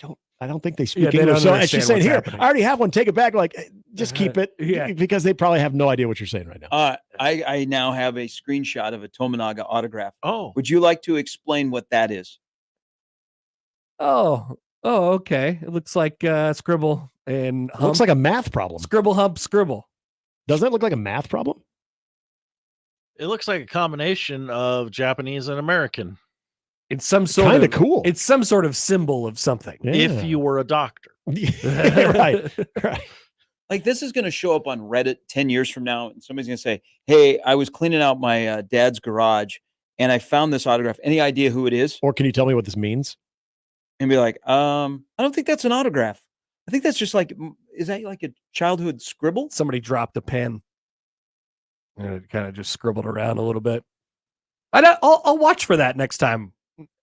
don't think they speak they don't English. So and she's understand saying, what's "Here, happening." I already have one. Take it back." Like, just keep it, Yeah. because they probably have no idea what you're saying right now. I now have a screenshot of a Tominaga autograph. Oh, Would you like to explain what that is? Oh, okay. It looks like scribble and hump. Looks like a math problem. Scribble, hump, scribble. Doesn't it look like a math problem? it looks like a combination of Japanese and American. It's some sort Kind of of cool. It's some sort of symbol of something. If you were a doctor. right. Like this is going to show up on Reddit 10 years from now, and somebody's going to say, "Hey, I was cleaning out my dad's garage, and I found this autograph. Any idea who it is?" Or can you tell me what this means? And be like, I don't think that's an autograph. I think that's just like, is that like a childhood scribble? Somebody dropped a pen. And it kind of just scribbled around a little bit. I'll watch for that next time.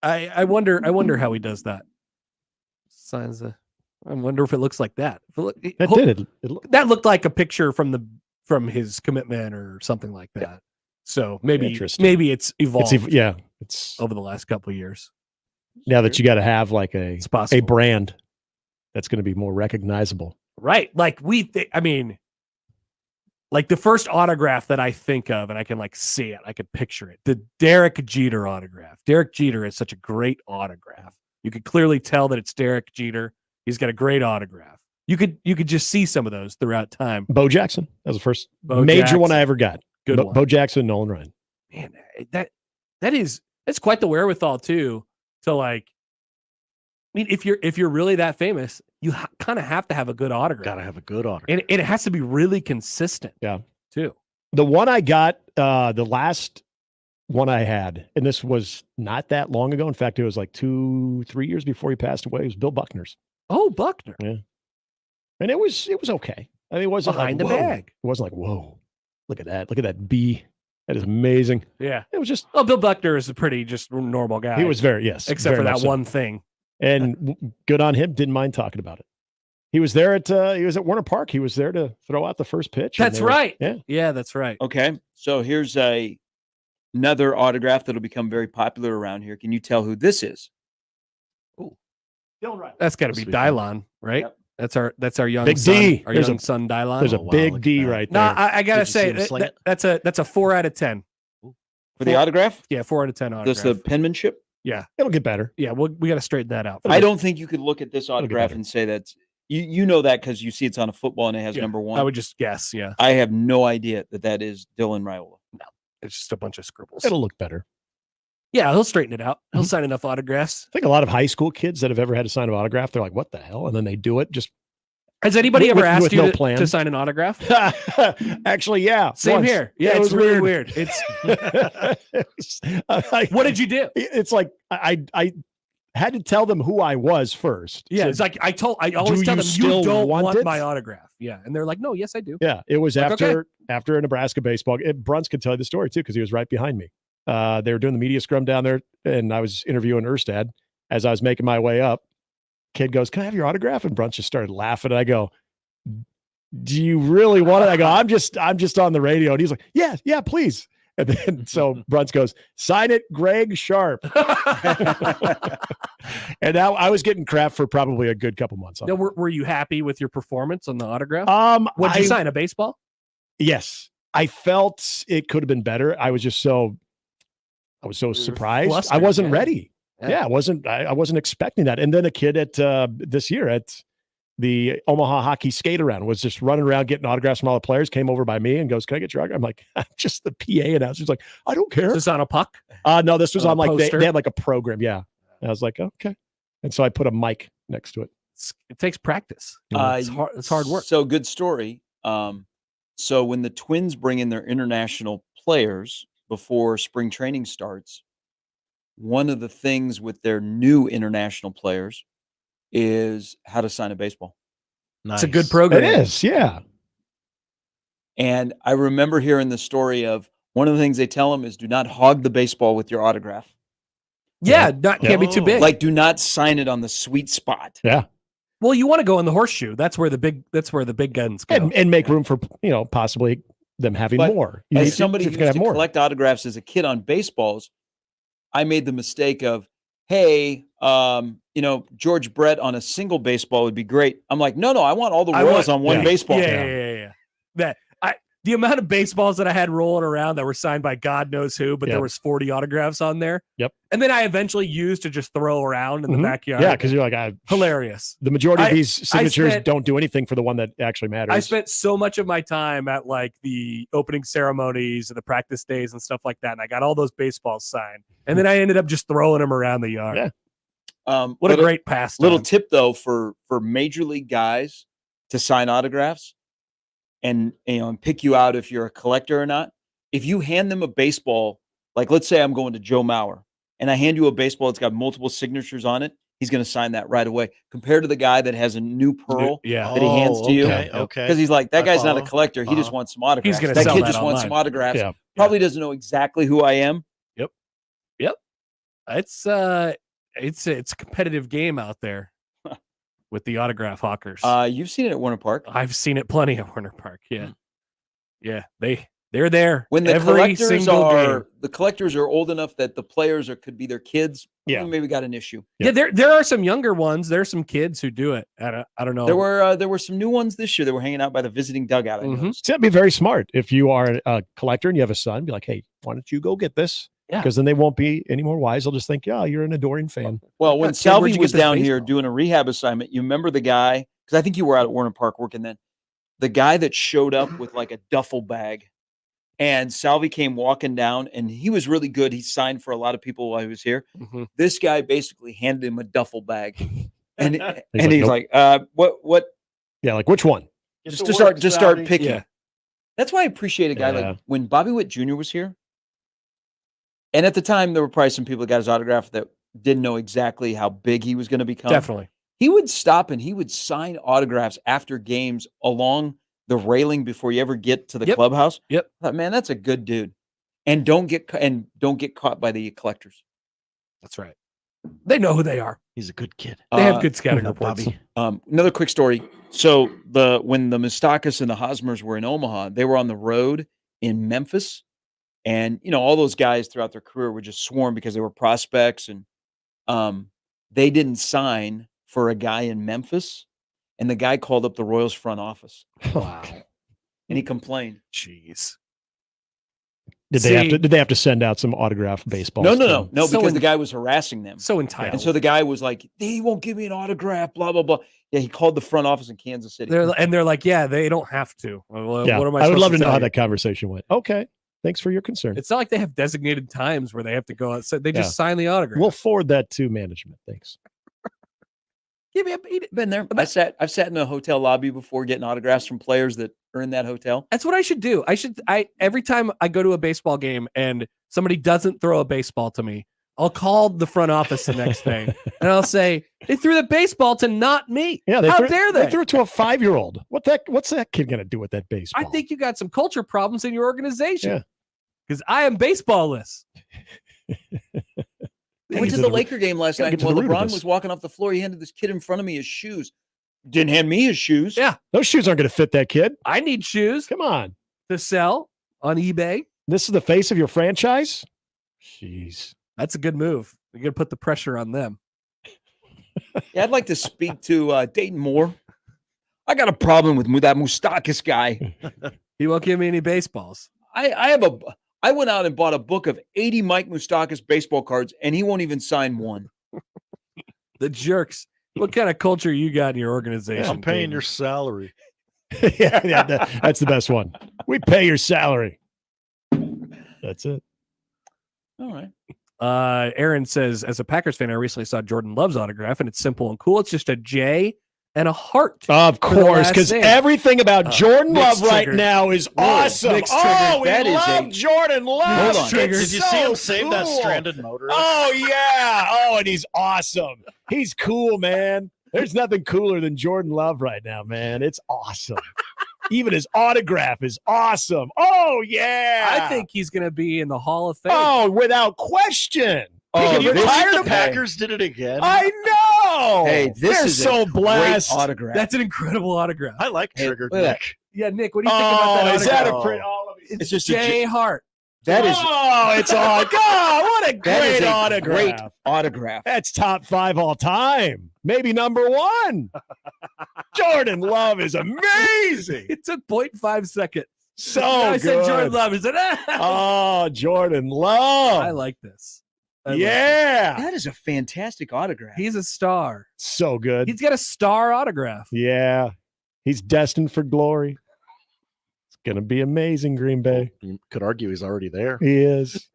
I wonder how he does that. Signs of. I wonder if it looks like that. That looked like a picture from his commitment or something like that. Yeah. So maybe it's evolved. It's over the last couple of years. Now that you got to have like a brand that's going to be more recognizable, right? Like like the first autograph that I think of, and I can like see it, I could picture it. The Derek Jeter autograph. Derek Jeter is such a great autograph. You could clearly tell that it's Derek Jeter. He's got a great autograph. You could just see some of those throughout time. Bo Jackson. That was the first major one I ever got. Good one. Bo Jackson, Nolan Ryan. Man, that's quite the wherewithal too. To like, I mean, if you're really that famous, you kind of have to have a good autograph. Got to have a good autograph, and it has to be really consistent. Yeah, too. The one I got, the last one I had, and this was not that long ago. In fact, it was like 2-3 years before he passed away. It was Bill Buckner's. Oh, Buckner. Yeah, and it was okay. I mean, it wasn't behind like, the whoa. bag. It wasn't like, whoa, look at that. Look at that B. That is amazing. Yeah. It was just. Well, Bill Buckner is a pretty just normal guy. He was except very for that so. one thing. And good on him. Didn't mind talking about it. He was there at Warner Park. He was there to throw out the first pitch. That's right. Yeah, that's right. Okay. So here's another autograph that'll become very popular around here. Can you tell who this is? Oh, that's got to be Dylan, right? Yep. That's our young big son, D. our young son Dylan. There's a big D right there. No, I gotta say that's a 4 out of 10 for the autograph. Yeah, 4 out of 10 autograph. Just the penmanship. Yeah, it'll get better. Yeah, we got to straighten that out. I don't think you could look at this autograph and say that you know that because you see it's on a football and it has number 1. I would just guess. Yeah, I have no idea that is Dylan Raiola. No, it's just a bunch of scribbles. It'll look better. Yeah, he'll straighten it out. He'll sign enough autographs. I think a lot of high school kids that have ever had to sign an autograph, they're like, "What the hell?" And then they do it. Just has anybody ever asked you to sign an autograph? Actually, yeah. Same once. here. Yeah, it's really weird. It's what did you do? It's like I had to tell them who I was first. Yeah, So, it's like I always tell them still you don't want want it? my autograph. Yeah, and they're like, no, yes, I do. Yeah, it was Like, after a Nebraska baseball. Bruns could tell you the story too because he was right behind me. They were doing the media scrum down there, and I was interviewing Erstad as I was making my way up. Kid goes, "Can I have your autograph?" And Bruns just started laughing. And I go, "Do you really want it?" I go, I'm just on the radio." And he's like, yeah, please. And then so Bruns goes, "Sign it, Greg Sharp." And now I was getting crap for probably a good couple months. Now, were you happy with your performance on the autograph? What did you sign, a baseball? Yes. I felt it could have been better. I was so surprised. Flustered, I wasn't yeah. ready. Yeah, I wasn't expecting that. And then a kid at this year at the Omaha Hockey Skate Around was just running around getting autographs from all the players, came over by me and goes, "Can I get your autograph?" I'm like, "I'm just the PA announcer." He's like, "I don't care." Is this on a puck? No, this was on like they poster? had like a program. Yeah. And I was like, "Okay." And so I put a mic next to it. It takes practice. It's hard work. So good story. So when the Twins bring in their international players before spring training starts, one of the things with their new international players is how to sign a baseball. Nice. It's a good program. It is, yeah. And I remember hearing the story of one of the things they tell them is do not hog the baseball with your autograph. Yeah, can't be too big. Like, do not sign it on the sweet spot. Yeah. Well, you want to go in the horseshoe. That's where the big guns go. And make room for, possibly them having more. As somebody who used to collect autographs as a kid on baseballs, I made the mistake of, hey, George Brett on a single baseball would be great. I'm like, no, I want all the Royals on one baseball. Yeah. The amount of baseballs that I had rolling around that were signed by God knows who, but there was 40 autographs on there. Yep. And then I eventually used to just throw around in the backyard. Yeah, because you're like, hilarious. The majority of these signatures don't do anything for the one that actually matters. I spent so much of my time at like the opening ceremonies and the practice days and stuff like that, and I got all those baseballs signed. And then I ended up just throwing them around the yard. Yeah. What a great pastime. Little tip though for major league guys to sign autographs and pick you out if you're a collector or not. If you hand them a baseball, like let's say I'm going to Joe Mauer and I hand you a baseball that's got multiple signatures on it, he's going to sign that right away. Compared to the guy that has a new pearl that he hands to you. Okay. Because he's like, that guy's not a collector. He just wants some autographs. He's gonna that sell kid that just wants online. some autographs. Probably doesn't know exactly who I am. Yep. It's a competitive game out there with the autograph hawkers. You've seen it at Warner Park. I've seen it plenty at Warner Park. Yeah. Yeah. They're there. When the every collectors single game. the collectors are old enough that the players could be their kids. Yeah. Maybe got an issue. Yeah, there are some younger ones. There's some kids who do it. I don't know. There were some new ones this year that were hanging out by the visiting dugout. So that'd be very smart. If you are a collector and you have a son, be like, hey, why don't you go get this? Yeah. Because then they won't be any more wise. They'll just think, yeah, you're an adoring fan. Well, when where'd Salvi you was get this down here baseball? doing a rehab assignment, you remember the guy? Because I think you were out at Warner Park working then. The guy that showed up with like a duffel bag, and Salvi came walking down, and he was really good. He signed for a lot of people while he was here. This guy basically handed him a duffel bag, and he's like, what? Yeah, like which one? Just start picking. Yeah. That's why I appreciate a guy like when Bobby Witt Jr. was here. And at the time, there were probably some people that got his autograph that didn't know exactly how big he was going to become. Definitely. He would stop and he would sign autographs after games along the railing before you ever get to the clubhouse. Yep. I thought, man, that's a good dude. And don't get caught by the collectors. That's right. They know who they are. He's a good kid. They have good scouting reports. Another quick story. So when the Mustakas and the Hosmers were in Omaha, they were on the road in Memphis. And, all those guys throughout their career were just swarmed because they were prospects. And they didn't sign for a guy in Memphis. And the guy called up the Royals front office. Wow. And he complained. Jeez. Did they have to send out some autographed baseballs? No, because the guy was harassing them. So entitled. And so the guy was like, he won't give me an autograph, blah, blah, blah. Yeah, he called the front office in Kansas City. They're like, yeah, they don't have to. Well, Yeah. what am I would love to know how you? that conversation went. Okay. Thanks for your concern. It's not like they have designated times where they have to go out. So they just sign the autograph. We'll forward that to management. Thanks. Give me a beat. Been there. I've sat in a hotel lobby before getting autographs from players that are in that hotel. That's what I should do. Every time I go to a baseball game and somebody doesn't throw a baseball to me, I'll call the front office the next day and I'll say, they threw the baseball to not me. Yeah, How dare they? They threw it to a 5-year-old. What's that kid going to do with that baseball? I think you got some culture problems in your organization. Yeah. Because I am baseballless. I went to the Laker game last night. While LeBron was walking off the floor, he handed this kid in front of me his shoes. Didn't hand me his shoes. Yeah. Those shoes aren't going to fit that kid. I need shoes. Come on. To sell on eBay. This is the face of your franchise? Jeez. That's a good move. You're going to put the pressure on them. Yeah, I'd like to speak to Dayton Moore. I got a problem with that Mustakas guy. He won't give me any baseballs. I went out and bought a book of 80 Mike Mustakas baseball cards, and he won't even sign one. The jerks. What kind of culture you got in your organization? I'm paying your salary. That's the best one. We pay your salary. That's it. All right. Aaron says, as a Packers fan, I recently saw Jordan Love's autograph, and it's simple and cool. It's just a J and a heart. Of course, because everything about Jordan Love right now is awesome. We love Jordan Love. Hold on. Did you see him save that stranded motor? Oh, yeah. Oh, and he's awesome. He's cool, man. There's nothing cooler than Jordan Love right now, man. It's awesome. Even his autograph is awesome. Oh, yeah. I think he's going to be in the Hall of Fame. Oh, without question. The Packers did it again. I know. Hey, They're so blessed. Autograph. That's an incredible autograph. I like Trigger. Yeah, Nick, what do you think about that? Is that a autograph? It's just J. Hart. That is. Oh, it's all. God, what a great autograph. Great autograph. That's top 5 all time. Maybe number 1. Jordan Love is amazing. It took 0.5 seconds. So I good. said Jordan Love. He said, Oh, Jordan Love. I like this. That is a fantastic autograph. He's a star. So good. He's got a star autograph. Yeah. He's destined for glory. It's going to be amazing, Green Bay. You could argue he's already there. He is.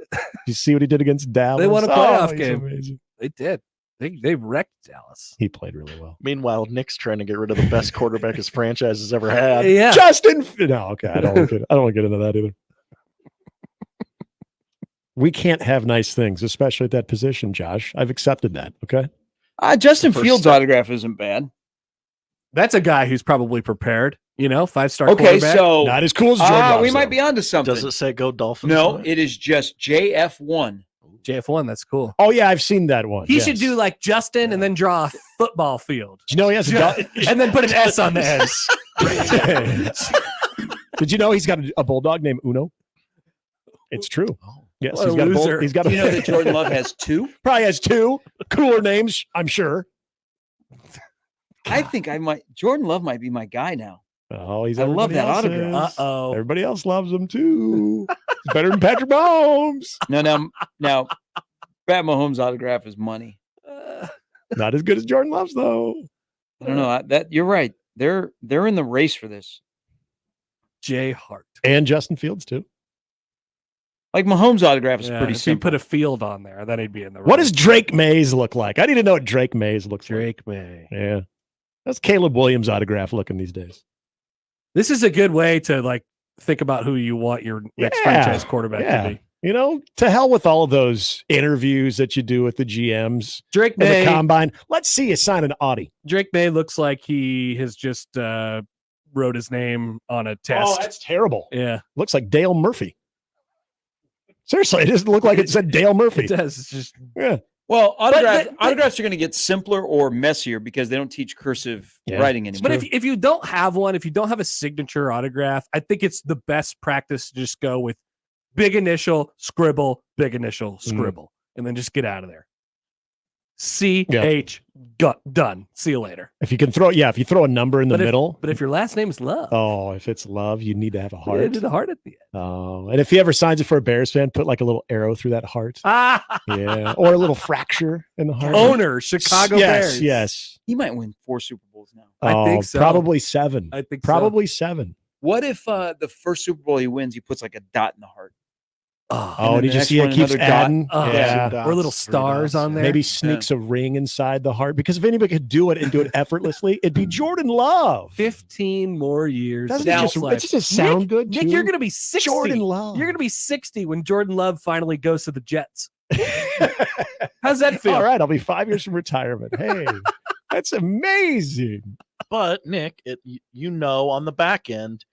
You see what he did against Dallas? They won a playoff he's game. amazing. They did. They wrecked Dallas. He played really well. Meanwhile, Nick's trying to get rid of the best quarterback his franchise has ever had. Yeah. Justin. No, okay. I don't want to get into that either. We can't have nice things, especially at that position, Josh. I've accepted that. Okay. Justin Fields' autograph isn't bad. That's a guy who's probably prepared. 5-star. Okay, quarterback. so not as cool as Jordan Love. We might be onto something. Does it say go Dolphins? No, it is just JF1. JF1, that's cool. Oh yeah, I've seen that one. He should do like Justin and then draw a football field. Did you know he has and then put an S on the S. Did you know he's got a bulldog named Uno? It's true. Yes, he's got a he's got. Do you know that Jordan Love has 2? Probably has 2 cooler names. I'm sure. I think Jordan Love might be my guy now. Oh, I love that autograph. Uh-oh. Everybody else loves him too. He's better than Patrick Mahomes. Now, Pat Mahomes' autograph is money. Not as good as Jordan Love's though. I don't know. That you're right. They're in the race for this. Jay Hart and Justin Fields too. Like Mahomes' autograph is pretty if simple. you put a field on there, then he'd be in the race. What does Drake Mays look like? I need to know what Drake Mays looks like. Drake May. Yeah. That's Caleb Williams' autograph looking these days. This is a good way to think about who you want your next franchise quarterback to be. To hell with all of those interviews that you do with the GMs. Drake and May, the combine. Let's see you sign an Audi. Drake May looks like he has just wrote his name on a test. Oh, that's terrible. Yeah. Looks like Dale Murphy. Seriously, it doesn't look like it said Dale Murphy. It does. It's just Well, autographs are going to get simpler or messier because they don't teach cursive writing anymore. But if you don't have one, if you don't have a signature autograph, I think it's the best practice to just go with big initial, scribble, big initial, scribble, and then just get out of there. CH done. See you later. If you can throw, if you throw a number in the middle. But if your last name is Love. Oh, if it's Love, you need to have a heart. Yeah, do the heart at the end. Oh, and if he ever signs it for a Bears fan, put like a little arrow through that heart. Yeah, or a little fracture in the heart. Owner, Chicago Bears. Yes. He might win 4 Super Bowls now. I think so. Probably 7. I think probably 7. What if the first Super Bowl he wins, he puts like a dot in the heart? Oh, and he just keeps adding, or little stars on there. Maybe sneaks a ring inside the heart, because if anybody could do it and do it effortlessly, it'd be Jordan Love. 15 more years. Doesn't it just sound good? Nick, you're going to be 60. Jordan Love. You're going to be 60 when Jordan Love finally goes to the Jets. How's that feel? All right, I'll be 5 years from retirement. Hey, that's amazing. But Nick, on the back end,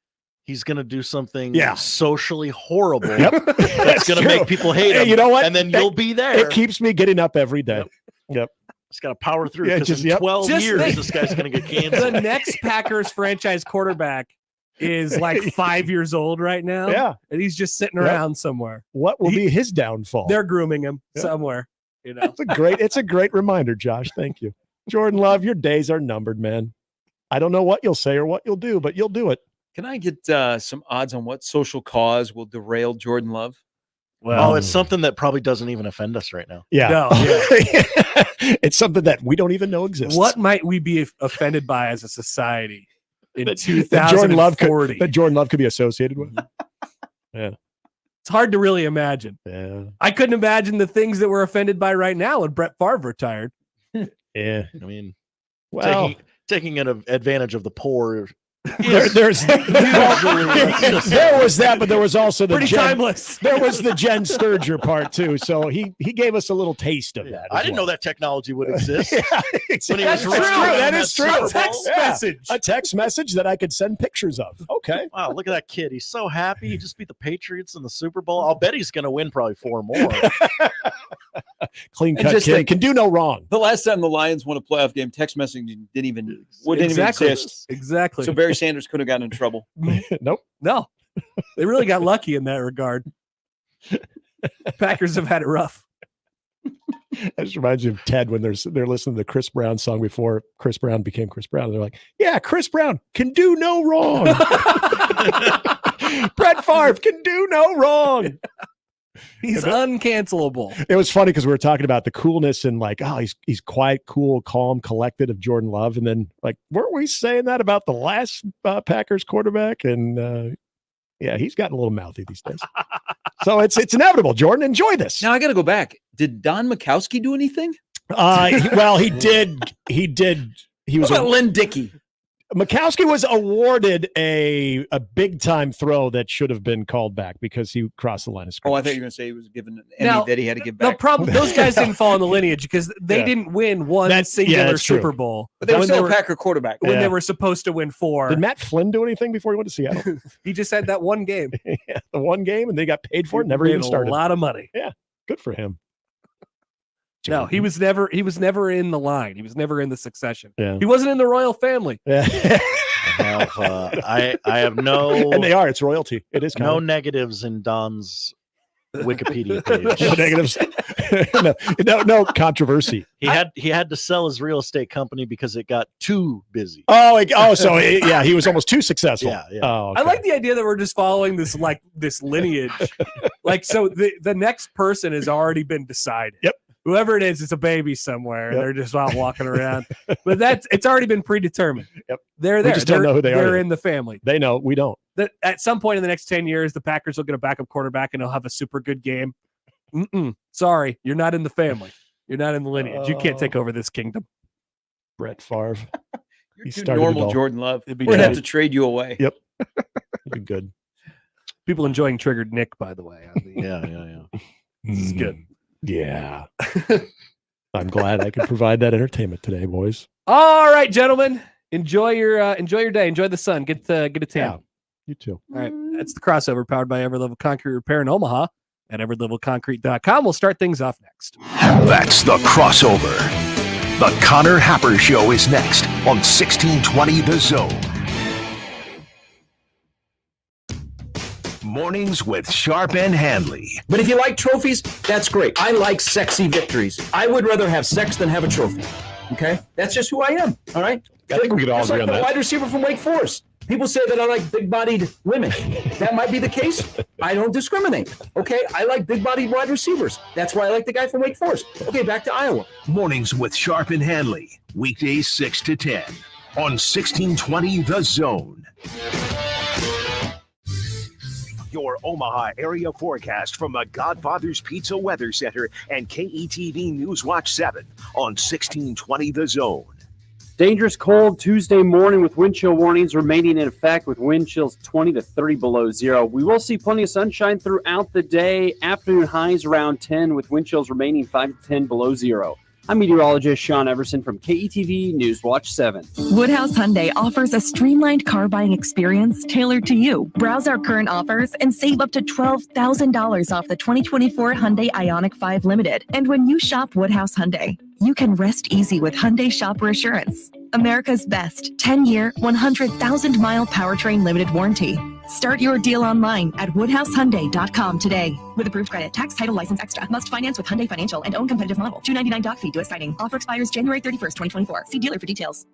he's going to do something socially horrible. That's going to make people hate him. You know what? And then you'll be there. It keeps me getting up every day. Yep. Just got to power through, because in 12 years, this guy's going to get canceled. The next Packers franchise quarterback is like 5 years old right now. Yeah. And he's just sitting around somewhere. What will be his downfall? They're grooming him somewhere. It's a great reminder, Josh. Thank you. Jordan Love, your days are numbered, man. I don't know what you'll say or what you'll do, but you'll do it. Can I get some odds on what social cause will derail Jordan Love? Well, it's something that probably doesn't even offend us right now. Yeah. No, It's something that we don't even know exists. What might we be offended by as a society in that 2040? That Jordan Love could be associated with? Yeah. It's hard to really imagine. Yeah. I couldn't imagine the things that we're offended by right now when Brett Favre retired. Yeah. I mean, well, taking advantage of the poor. There was that, but there was also the timeless. There was the Jen Sturger part too. So he gave us a little taste of that. I didn't know that technology would exist. Exactly. That's true. That is true. A text message. A text message that I could send pictures of. Okay. Wow, look at that kid. He's so happy. He just beat the Patriots in the Super Bowl. I'll bet he's going to win probably 4 more. Clean cut kid. Can do no wrong. The last time the Lions won a playoff game, text messaging didn't even exist. Exactly. So Barry Sanders could have gotten in trouble. Nope. No. They really got lucky in that regard. Packers have had it rough. That just reminds me of Ted when they're listening to the Chris Brown song before Chris Brown became Chris Brown. They're like, yeah, Chris Brown can do no wrong. Brett Favre can do no wrong. He's uncancelable. It was funny because we were talking about the coolness and like, oh, he's quiet, cool, calm, collected of Jordan Love. And then like, weren't we saying that about the last Packers quarterback? And he's gotten a little mouthy these days. So it's inevitable. Jordan, enjoy this. Now I got to go back. Did Don Mikowski do anything? He did. He was about Lynn Dickey. Mikowski was awarded a big time throw that should have been called back because he crossed the line of scrimmage. Oh, I thought you were going to say he was given an Emmy that he had to give back. The problem, those guys didn't fall in the lineage because they didn't win one singular Super Bowl. But they were still a Packer quarterback. When they were supposed to win 4. Did Matt Flynn do anything before he went to Seattle? He just had that one game. The one game, and they got paid for it. Never even started. A lot of money. Yeah, good for him. No, he was never in the line. He was never in the succession. Yeah. He wasn't in the royal family. Yeah. I have no, and they are. It's royalty. It is no negatives in Don's Wikipedia page. No negatives. no controversy. He had to sell his real estate company because it got too busy. So he was almost too successful. Yeah. Oh, okay. I like the idea that we're just following this lineage. So the next person has already been decided. Yep. Whoever it is, it's a baby somewhere. Yep. They're just out walking around. But it's already been predetermined. Yep. They're there. We just don't know who they are. They're in the family. They know. We don't. At some point in the next 10 years, the Packers will get a backup quarterback and he'll have a super good game. Sorry, you're not in the family. You're not in the lineage. You can't take over this kingdom. Brett Favre. You're too normal, Jordan Love. We're going to have to trade you away. Yep. Be good. People enjoying Triggered Nick, by the way. Yeah. This is good. Yeah. I'm glad I could provide that entertainment today, boys. All right, gentlemen. Enjoy your day. Enjoy the sun. Get a tan. Yeah, you too. All right. That's the crossover powered by Every Level Concrete Repair in Omaha at everylevelconcrete.com. We'll start things off next. That's the crossover. The Connor Happer Show is next on 1620 The Zone. Mornings with Sharp and Handley. But if you like trophies, that's great. I like sexy victories. I would rather have sex than have a trophy. Okay? That's just who I am. All right? I think we could all agree on that. The wide receiver from Wake Forest. People say that I like big-bodied women. That might be the case. I don't discriminate. Okay? I like big-bodied wide receivers. That's why I like the guy from Wake Forest. Okay, back to Iowa. Mornings with Sharp and Handley. Weekdays 6 to 10 on 1620 The Zone. Your Omaha area forecast from the Godfather's Pizza Weather Center and KETV News Watch 7 on 1620 The Zone. Dangerous cold Tuesday morning with wind chill warnings remaining in effect with wind chills 20 to 30 below zero. We will see plenty of sunshine throughout the day. Afternoon highs around 10 with wind chills remaining 5 to 10 below zero. I'm meteorologist Sean Everson from KETV News Watch 7. Woodhouse Hyundai offers a streamlined car buying experience tailored to you. Browse our current offers and save up to $12,000 off the 2024 Hyundai Ioniq 5 Limited. And when you shop Woodhouse Hyundai, you can rest easy with Hyundai Shopper Assurance, America's best 10-year, 100,000-mile powertrain limited warranty. Start your deal online at woodhousehyundai.com today. With approved credit, tax, title, license extra. Must finance with Hyundai Financial and own competitive model. $299 doc fee due at signing. Offer expires January 31st, 2024. See dealer for details.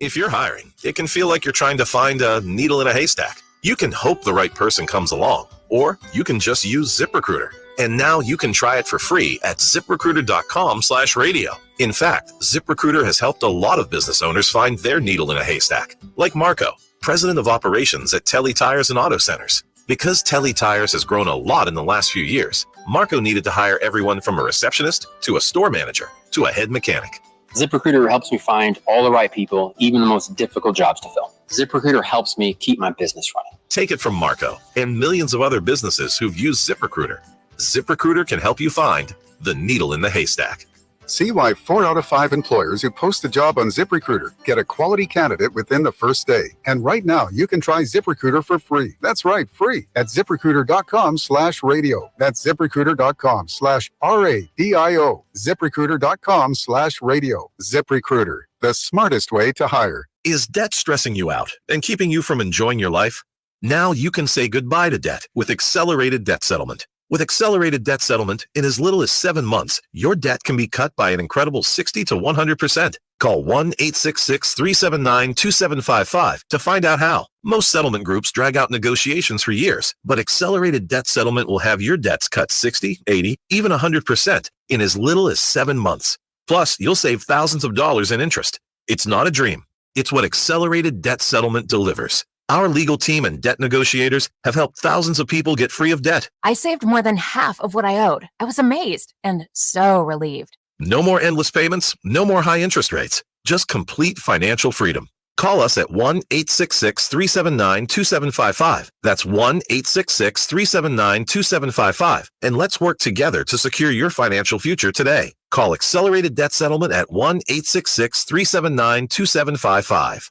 If you're hiring, it can feel like you're trying to find a needle in a haystack. You can hope the right person comes along, or you can just use ZipRecruiter. And now you can try it for free at ZipRecruiter.com/radio. In fact, ZipRecruiter has helped a lot of business owners find their needle in a haystack, like Marco, president of operations at Telly Tires and Auto Centers. Because Telly Tires has grown a lot in the last few years, Marco needed to hire everyone from a receptionist to a store manager to a head mechanic. ZipRecruiter helps me find all the right people, even the most difficult jobs to fill. ZipRecruiter helps me keep my business running. Take it from Marco and millions of other businesses who've used ZipRecruiter. ZipRecruiter can help you find the needle in the haystack. See why 4 out of 5 employers who post a job on ZipRecruiter get a quality candidate within the first day. And right now, you can try ZipRecruiter for free. That's right, free at ZipRecruiter.com/radio. That's ZipRecruiter.com/RADIO. ZipRecruiter.com/radio. ZipRecruiter, the smartest way to hire. Is debt stressing you out and keeping you from enjoying your life? Now you can say goodbye to debt with accelerated debt settlement. With accelerated debt settlement, in as little as 7 months, your debt can be cut by an incredible 60 to 100%. Call 1-866-379-2755 to find out how. Most settlement groups drag out negotiations for years, but accelerated debt settlement will have your debts cut 60, 80, even 100% in as little as 7 months. Plus, you'll save thousands of dollars in interest. It's not a dream. It's what accelerated debt settlement delivers. Our legal team and debt negotiators have helped thousands of people get free of debt. I saved more than half of what I owed. I was amazed and so relieved. No more endless payments, no more high interest rates, just complete financial freedom. Call us at 1-866-379-2755. That's 1-866-379-2755. And let's work together to secure your financial future today. Call Accelerated Debt Settlement at 1-866-379-2755.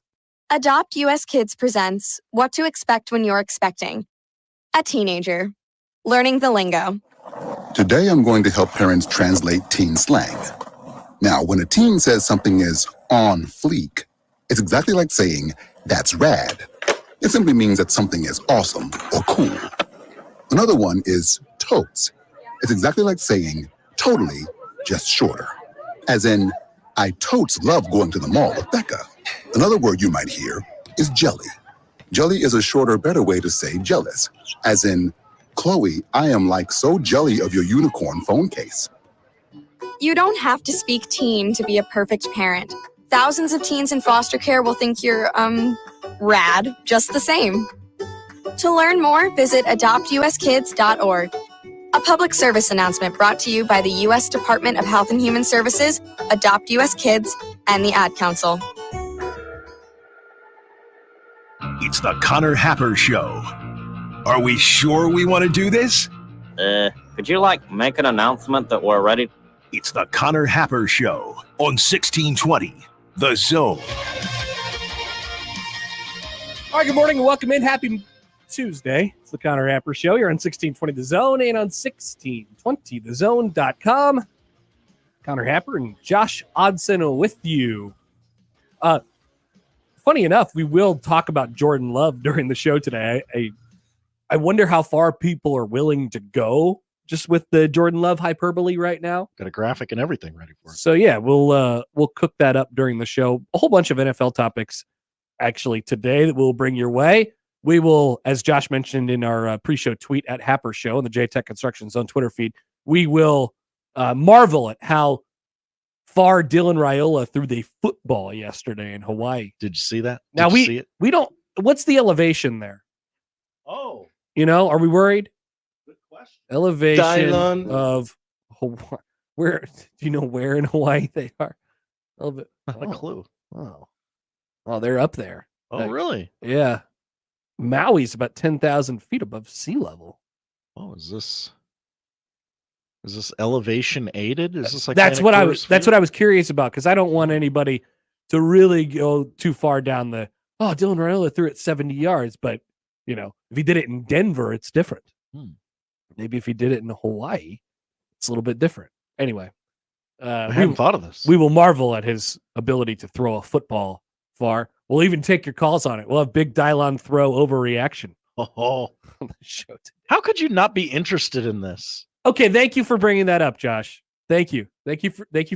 Adopt US Kids presents What to Expect When You're Expecting. A teenager. Learning the lingo. Today I'm going to help parents translate teen slang. Now, when a teen says something is on fleek, it's exactly like saying, that's rad. It simply means that something is awesome or cool. Another one is totes. It's exactly like saying, totally, just shorter. As in, I totes love going to the mall with Becca. Another word you might hear is jelly. Jelly is a shorter, better way to say jealous. As in, Chloe, I am like so jelly of your unicorn phone case. You don't have to speak teen to be a perfect parent. Thousands of teens in foster care will think you're, rad just the same. To learn more, visit adoptuskids.org. A public service announcement brought to you by the U.S. Department of Health and Human Services, Adopt U.S. Kids, and the Ad Council. It's the Connor Happer Show. Are we sure we want to do this? Could you, make an announcement that we're ready? It's the Connor Happer Show on 1620, The Zone. All right, good morning and welcome in. Happy Tuesday. It's the Connor Happer Show. You're on 1620 The Zone and on 1620thezone.com. Connor Happer and Josh Odson with you. Funny enough, we will talk about Jordan Love during the show today. I wonder how far people are willing to go just with the Jordan Love hyperbole right now. Got a graphic and everything ready for it. So yeah, we'll cook that up during the show. A whole bunch of NFL topics actually today that we'll bring your way. We will, as Josh mentioned in our pre-show tweet at Happer Show on the JTech Construction Zone Twitter feed, we will marvel at how far Dylan Raiola threw the football yesterday in Hawaii. Did you see that? Now we don't. What's the elevation there? Oh, are we worried? Good question. Elevation Dylan. of Hawaii. Where do you know where in Hawaii they are? Not a clue. Oh, they're up there. Oh, really? Yeah. Maui's about 10,000 feet above sea level. Oh, is this elevation aided? Is this that's what I was curious about, because I don't want anybody to really go too far down the Dylan Raiola threw it 70 yards, but if he did it in Denver, it's different. Maybe if he did it in Hawaii, it's a little bit different. Anyway, I hadn't thought of this. We will marvel at his ability to throw a football far. We'll even take your calls on it. We'll have big Dylan throw overreaction. Oh, on the show today. How could you not be interested in this? Okay, thank you for bringing that up, Josh. Thank you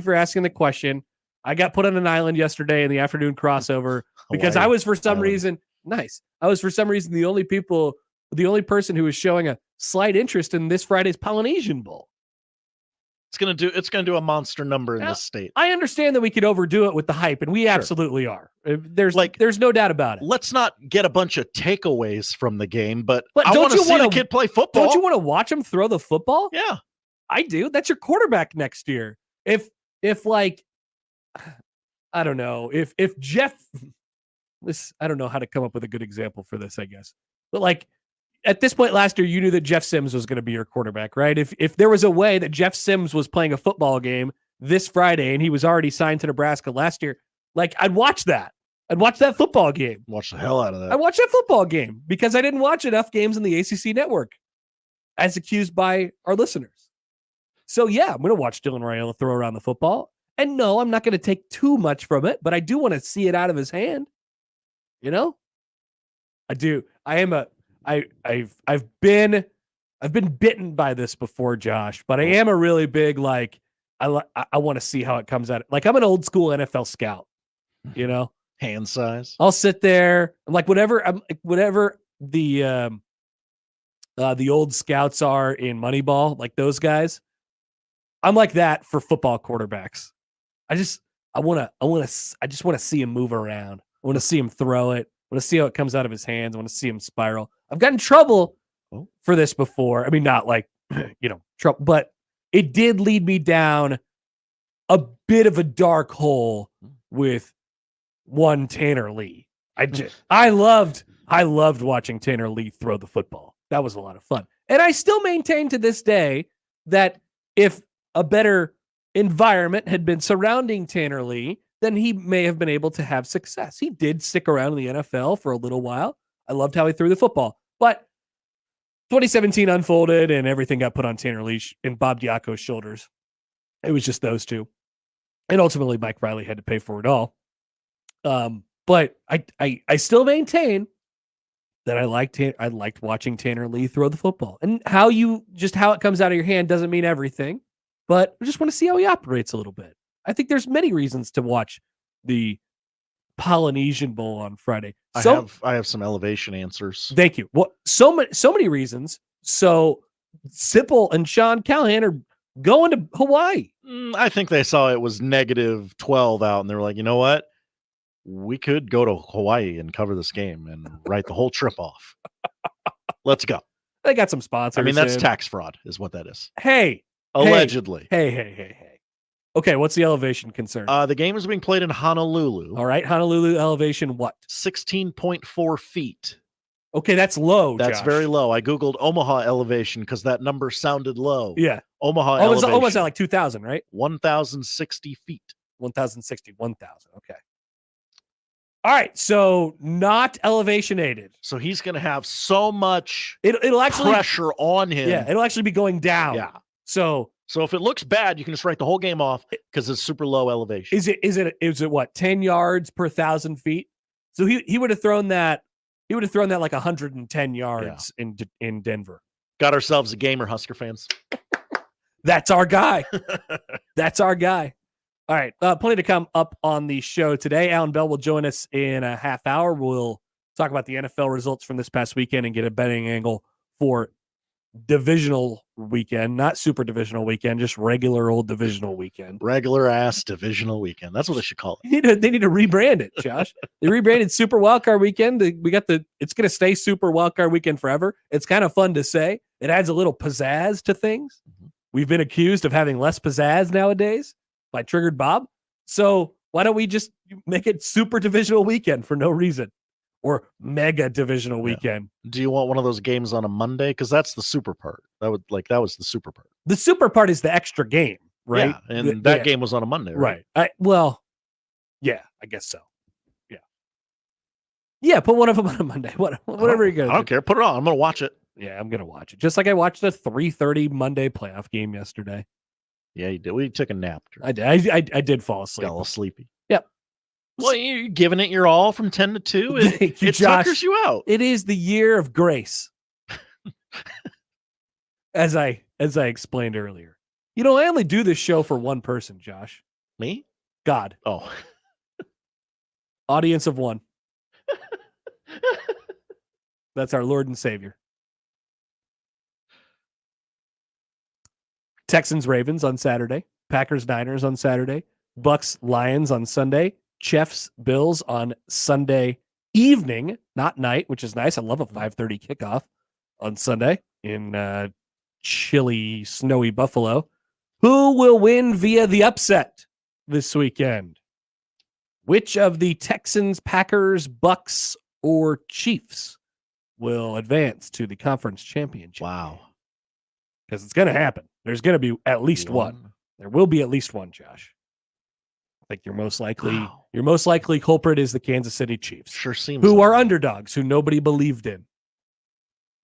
for asking the question. I got put on an island yesterday in the afternoon crossover because I was for some reason the only person who was showing a slight interest in this Friday's Polynesian Bowl. It's gonna do a monster number in this state. I understand that we could overdo it with the hype, and we absolutely are. There's no doubt about it. Let's not get a bunch of takeaways from the game, but I want to see the kid play football. Don't you want to watch him throw the football? Yeah, I do. That's your quarterback next year. If I don't know, if Jeff, I don't know how to come up with a good example for this, I guess, but at this point last year, you knew that Jeff Sims was going to be your quarterback, right? If there was a way that Jeff Sims was playing a football game this Friday and he was already signed to Nebraska last year, I'd watch that. I'd watch that football game. Watch the hell out of that. I'd watch that football game because I didn't watch enough games in the ACC network, as accused by our listeners. So yeah, I'm going to watch Dylan Raiola throw around the football. And no, I'm not going to take too much from it, but I do want to see it out of his hand. I do. I've been bitten by this before, Josh, but I am a really big, I want to see how it comes out. I'm an old school NFL scout, hand size. I'll sit there. I'm whatever the old scouts are in Moneyball, those guys. I'm like that for football quarterbacks. I just want to see him move around. I want to see him throw it. I want to see how it comes out of his hands. I want to see him spiral. I've gotten in trouble for this before. I mean, not trouble, but it did lead me down a bit of a dark hole with one Tanner Lee. I loved watching Tanner Lee throw the football. That was a lot of fun. And I still maintain to this day that if a better environment had been surrounding Tanner Lee, then he may have been able to have success. He did stick around in the NFL for a little while. I loved how he threw the football. But 2017 unfolded and everything got put on Tanner Lee and Bob Diaco's shoulders. It was just those two. And ultimately, Mike Riley had to pay for it all. But I still maintain that I liked watching Tanner Lee throw the football. And how it comes out of your hand doesn't mean everything, but I just want to see how he operates a little bit. I think there's many reasons to watch the Polynesian Bowl on Friday. I have some elevation answers. Thank you. Well, so many reasons. So Sipple and Sean Callahan are going to Hawaii. I think they saw it was -12 out, and they were like, you know what? We could go to Hawaii and cover this game and write the whole trip off. Let's go. They got some sponsors. I mean, that's tax fraud is what that is. Hey. Allegedly. Hey. Okay, what's the elevation concern? The game is being played in Honolulu. All right, Honolulu elevation what? 16.4 feet. Okay, that's low, That's Josh. very low. I Googled Omaha elevation because that number sounded low. Yeah. Omaha it's elevation. almost at like 2,000, right? 1,060 feet. 1,060, 1,000. Okay. All right, so not elevation aided. So he's going to have so much it'll actually pressure on him. Yeah, it'll actually be going down. Yeah. So if it looks bad, you can just write the whole game off because it's super low elevation. Is it what, 10 yards per 1,000 feet? So he would have thrown that. He would have thrown that like 110 yards in Denver. Got ourselves a gamer, Husker fans. That's our guy. That's our guy. All right, plenty to come up on the show today. Allan Bell will join us in a half hour. We'll talk about the NFL results from this past weekend and get a betting angle for divisional weekend, not super divisional weekend, just regular old divisional weekend. Regular ass divisional weekend. That's what they should call it. They need to rebrand it, Josh. They rebranded Super Wildcard Weekend. It's going to stay Super Wildcard Weekend forever. It's kind of fun to say. It adds a little pizzazz to things. Mm-hmm. We've been accused of having less pizzazz nowadays by Triggered Bob. So why don't we just make it Super Divisional Weekend for no reason? Or Mega Divisional Weekend. Do you want one of those games on a Monday? Because that's the super part. That was the super part. The super part is the extra game, right? Yeah, and that game was on a Monday, right? I guess so. Yeah, put one of them on a Monday. Whatever you're gonna I don't care. Put it on. I'm gonna watch it. Yeah, I'm gonna watch it. Just like I watched the 3:30 Monday playoff game yesterday. Yeah, you did. We took a nap. I did. I did fall asleep. Got a little sleepy. Yep. Well, you're giving it your all from 10 to 2. It tuckers you out. It is the year of grace. as I explained earlier. I only do this show for one person, Josh. Me? God. Oh. Audience of one. That's our Lord and Savior. Texans Ravens on Saturday. Packers Niners on Saturday. Bucks Lions on Sunday. Chiefs Bills on Sunday evening, not night, which is nice. I love a 5:30 kickoff on Sunday in chilly, snowy Buffalo. Who will win via the upset this weekend? Which of the Texans, Packers, Bucks, or Chiefs will advance to the conference championship? Wow. Because it's going to happen. There's going to be at least one. There will be at least one, Josh. I think your most likely culprit is the Kansas City Chiefs. Sure seems who like are underdogs, who nobody believed in.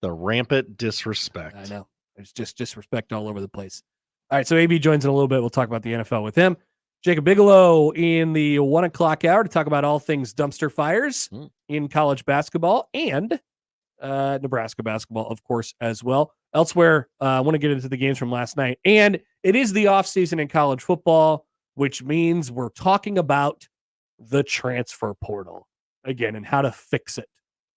The rampant disrespect. I know. There's just disrespect all over the place. All right, so AB joins in a little bit. We'll talk about the NFL with him. Jacob Bigelow in the 1 o'clock hour to talk about all things dumpster fires in college basketball and Nebraska basketball, of course, as well. Elsewhere, I want to get into the games from last night. And it is the offseason in college football, which means we're talking about the transfer portal again and how to fix it.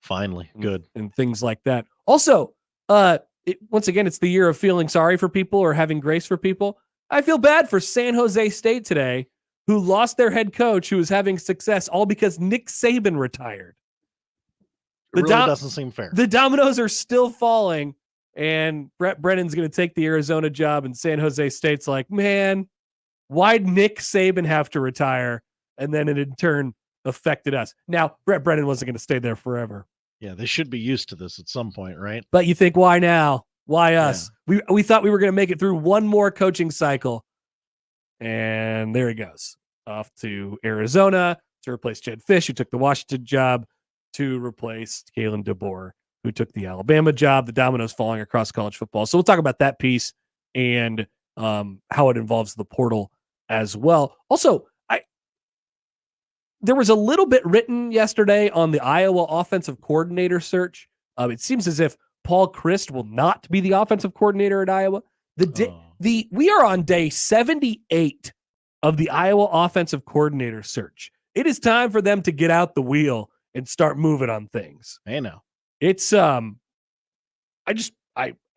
Finally, good. And things like that. Also, once again, it's the year of feeling sorry for people or having grace for people. I feel bad for San Jose State today, who lost their head coach who was having success all because Nick Saban retired. It really doesn't seem fair. The dominoes are still falling, and Brett Brennan's going to take the Arizona job, and San Jose State's like, man, why'd Nick Saban have to retire? And then in turn, affected us. Now, Brett Brennan wasn't going to stay there forever. Yeah, they should be used to this at some point, right? But you think, why now? Why us? Yeah. We thought we were going to make it through one more coaching cycle. And there he goes. Off to Arizona to replace Jed Fish, who took the Washington job, to replace Kalen DeBoer, who took the Alabama job. The dominoes falling across college football. So we'll talk about that piece and how it involves the portal as well. Also, there was a little bit written yesterday on the Iowa offensive coordinator search. It seems as if Paul Chryst will not be the offensive coordinator at Iowa. We are on day 78 of the Iowa offensive coordinator search. It is time for them to get out the wheel and start moving on things. Hey, now it's I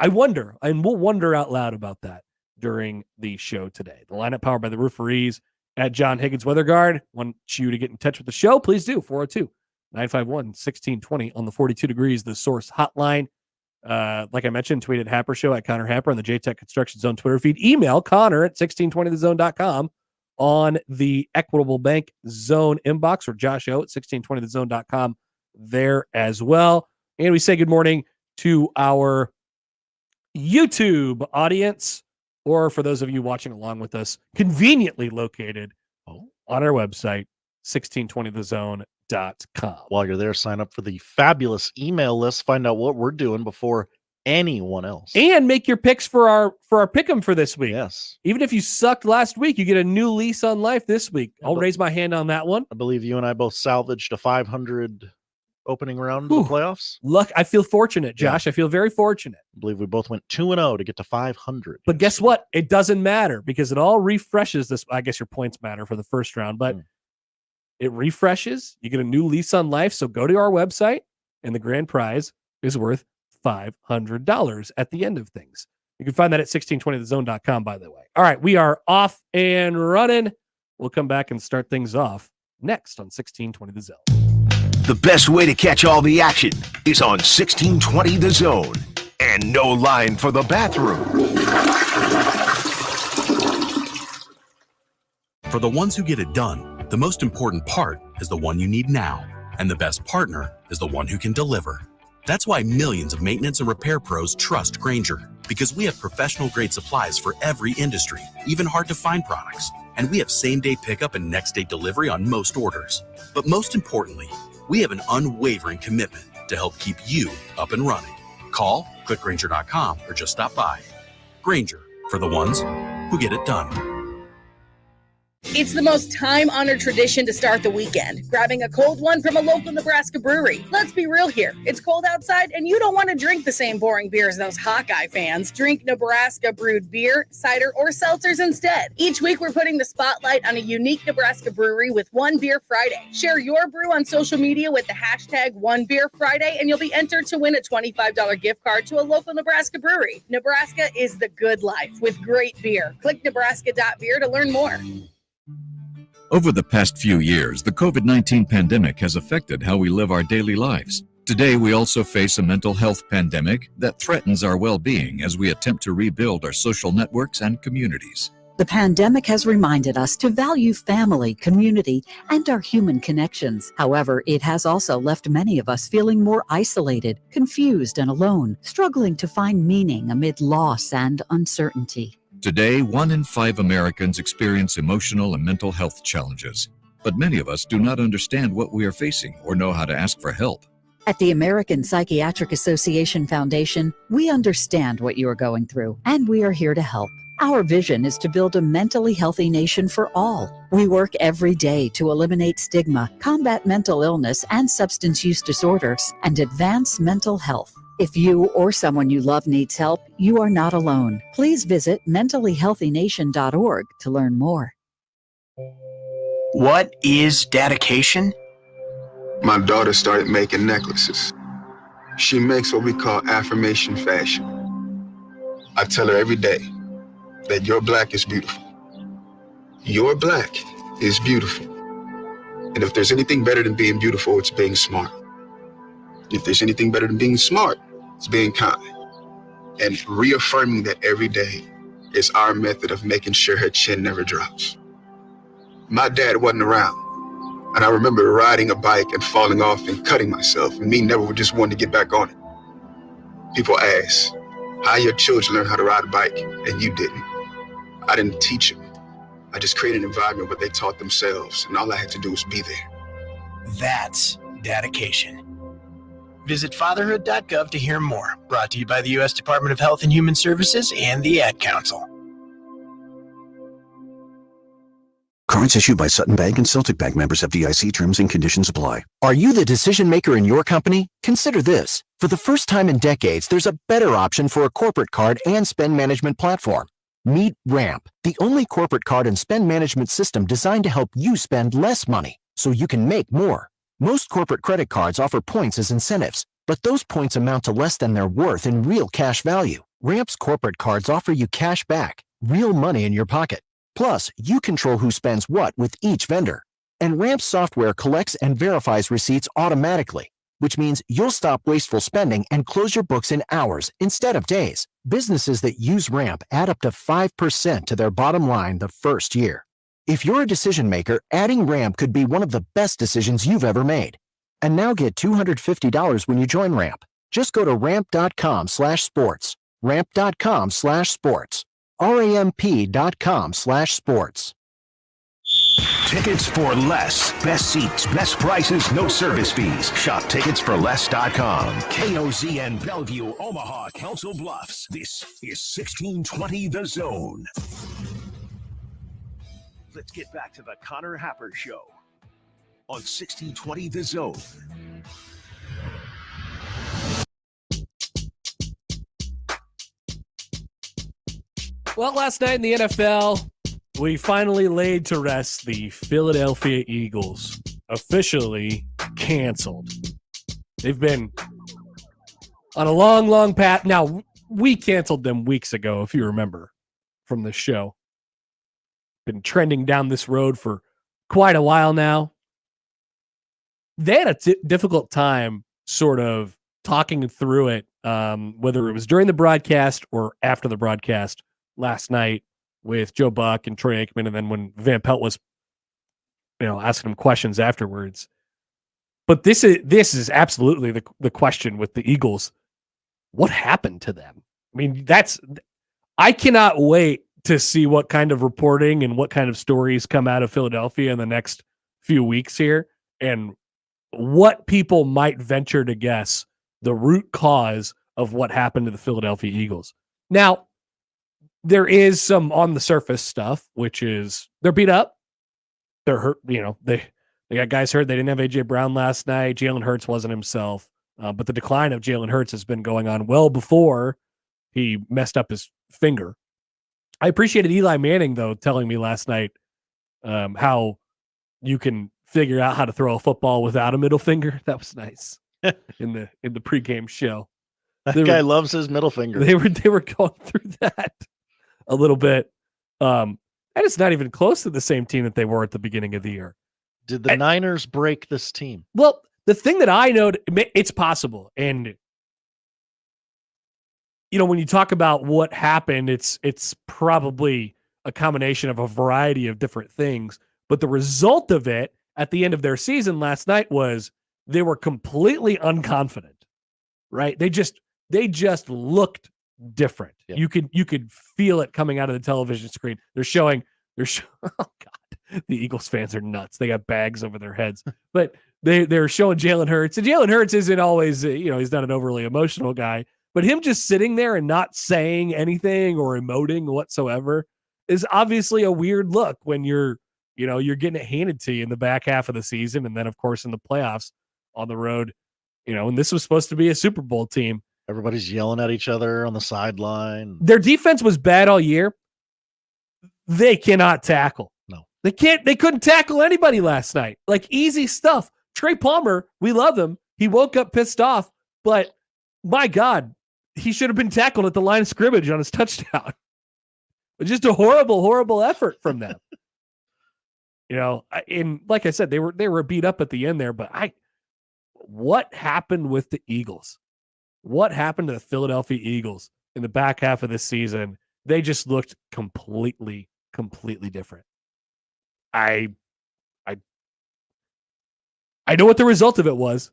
wonder, and we'll wonder out loud about that during the show today. The lineup powered by the Rooferees at John Higgins Weather Guard. Want you to get in touch with the show? Please do. 402-951-1620 on the 42 Degrees The Source hotline. Like I mentioned, tweet at Happer Show, at Connor Happer on the JTech Construction Zone Twitter feed. Email Connor at 1620thezone.com on the Equitable Bank Zone inbox, or Josh O at 1620thezone.com there as well. And we say good morning to our YouTube audience, or for those of you watching along with us, conveniently located on our website, 1620thezone.com. While you're there, sign up for the fabulous email list. Find out what we're doing before anyone else. And make your picks for our pick'em for this week. Yes. Even if you sucked last week, you get a new lease on life this week. I'll raise my hand on that one. I believe you and I both salvaged a 500 opening round of the playoffs. Look, I feel fortunate, Josh. Yeah. I feel very fortunate. I believe we both went 2-0 to get to 500. But guess what? It doesn't matter because it all refreshes this. I guess your points matter for the first round, but it refreshes. You get a new lease on life. So go to our website, and the grand prize is worth $500 at the end of things. You can find that at 1620thezone.com, by the way. All right, we are off and running. We'll come back and start things off next on 1620 The Zone. The best way to catch all the action is on 1620 The Zone. And no line for the bathroom. For the ones who get it done, the most important part is the one you need now. And the best partner is the one who can deliver. That's why millions of maintenance and repair pros trust Grainger. Because we have professional-grade supplies for every industry, even hard-to-find products. And we have same-day pickup and next-day delivery on most orders. But most importantly, we have an unwavering commitment to help keep you up and running. Call, click Grainger.com, or just stop by. Grainger, for the ones who get it done. It's the most time-honored tradition to start the weekend, grabbing a cold one from a local Nebraska brewery. Let's be real here. It's cold outside, and you don't want to drink the same boring beer as those Hawkeye fans. Drink Nebraska brewed beer, cider, or seltzers instead. Each week, we're putting the spotlight on a unique Nebraska brewery with One Beer Friday. Share your brew on social media with the hashtag One Beer Friday, and you'll be entered to win a $25 gift card to a local Nebraska brewery. Nebraska is the good life with great beer. Click nebraska.beer to learn more. Over the past few years, the COVID-19 pandemic has affected how we live our daily lives. Today, we also face a mental health pandemic that threatens our well-being as we attempt to rebuild our social networks and communities. The pandemic has reminded us to value family, community, and our human connections. However, it has also left many of us feeling more isolated, confused, and alone, struggling to find meaning amid loss and uncertainty. Today, 1 in 5 Americans experience emotional and mental health challenges, but many of us do not understand what we are facing or know how to ask for help. At the American Psychiatric Association Foundation, we understand what you are going through, and we are here to help. Our vision is to build a mentally healthy nation for all. We work every day to eliminate stigma, combat mental illness and substance use disorders, and advance mental health. If you or someone you love needs help, you are not alone. Please visit mentallyhealthynation.org to learn more. What is dedication? My daughter started making necklaces. She makes what we call affirmation fashion. I tell her every day that your black is beautiful. Your black is beautiful. And if there's anything better than being beautiful, it's being smart. If there's anything better than being smart, it's being kind. And reaffirming that every day is our method of making sure her chin never drops. My dad wasn't around. And I remember riding a bike and falling off and cutting myself, and me never just wanting to get back on it. People ask, how your children learn how to ride a bike, and you didn't. I didn't teach them. I just created an environment where they taught themselves, and all I had to do was be there. That's dedication. Visit fatherhood.gov to hear more. Brought to you by the U.S. Department of Health and Human Services and the Ad Council. Cards issued by Sutton Bank and Celtic Bank, members of FDIC. Terms and conditions apply. Are you the decision maker in your company? Consider this. For the first time in decades, there's a better option for a corporate card and spend management platform. Meet Ramp, the only corporate card and spend management system designed to help you spend less money so you can make more. Most corporate credit cards offer points as incentives, but those points amount to less than their worth in real cash value. Ramp's corporate cards offer you cash back, real money in your pocket. Plus, you control who spends what with each vendor. And Ramp's software collects and verifies receipts automatically, which means you'll stop wasteful spending and close your books in hours instead of days. Businesses that use Ramp add up to 5% to their bottom line the first year. If you're a decision maker, adding Ramp could be one of the best decisions you've ever made. And now get $250 when you join Ramp. Just go to ramp.com/sports. Ramp.com/sports. ramp.com/sports. Tickets for less. Best seats, best prices, no service fees. Shop ticketsforless.com. KOZN Bellevue, Omaha, Council Bluffs. This is 1620 The Zone. Let's get back to the Connor Happer Show on 1620 The Zone. Well, last night in the NFL, we finally laid to rest the Philadelphia Eagles, officially canceled. They've been on a long, long path. Now, we canceled them weeks ago, if you remember, from the show. Been trending down this road for quite a while now. They had a difficult time sort of talking through it, whether it was during the broadcast or after the broadcast last night with Joe Buck and Troy Aikman, and then when Van Pelt was, asking him questions afterwards. But this is absolutely the question with the Eagles. What happened to them? I mean, I cannot wait to see what kind of reporting and what kind of stories come out of Philadelphia in the next few weeks here, and what people might venture to guess the root cause of what happened to the Philadelphia Eagles. Now, there is some on the surface stuff, which is they're beat up. They're hurt. They got guys hurt. They didn't have A.J. Brown last night. Jalen Hurts wasn't himself. But the decline of Jalen Hurts has been going on well before he messed up his finger. I appreciated Eli Manning, though, telling me last night how you can figure out how to throw a football without a middle finger. That was nice in the pregame show. That guy loves his middle finger. They were going through that a little bit. And it's not even close to the same team that they were at the beginning of the year. Did the Niners break this team? Well, the thing that I know, it's possible. And, when you talk about what happened, it's probably a combination of a variety of different things. But the result of it at the end of their season last night was they were completely unconfident, right? They just looked different. Yeah. You could feel it coming out of the television screen. They're showing oh God, the Eagles fans are nuts. They got bags over their heads. But they're showing Jalen Hurts. And Jalen Hurts isn't always, he's not an overly emotional guy, but him just sitting there and not saying anything or emoting whatsoever is obviously a weird look when you're getting it handed to you in the back half of the season. And then of course in the playoffs on the road, and this was supposed to be a Super Bowl team. Everybody's yelling at each other on the sideline. Their defense was bad all year. They cannot tackle. No. They couldn't tackle anybody last night. Like easy stuff. Trey Palmer, we love him. He woke up pissed off, but my God, he should have been tackled at the line of scrimmage on his touchdown. But just a horrible, horrible effort from them. And like I said, they were beat up at the end there, but what happened with the Eagles? What happened to the Philadelphia Eagles in the back half of this season? They just looked completely, completely different. I know what the result of it was,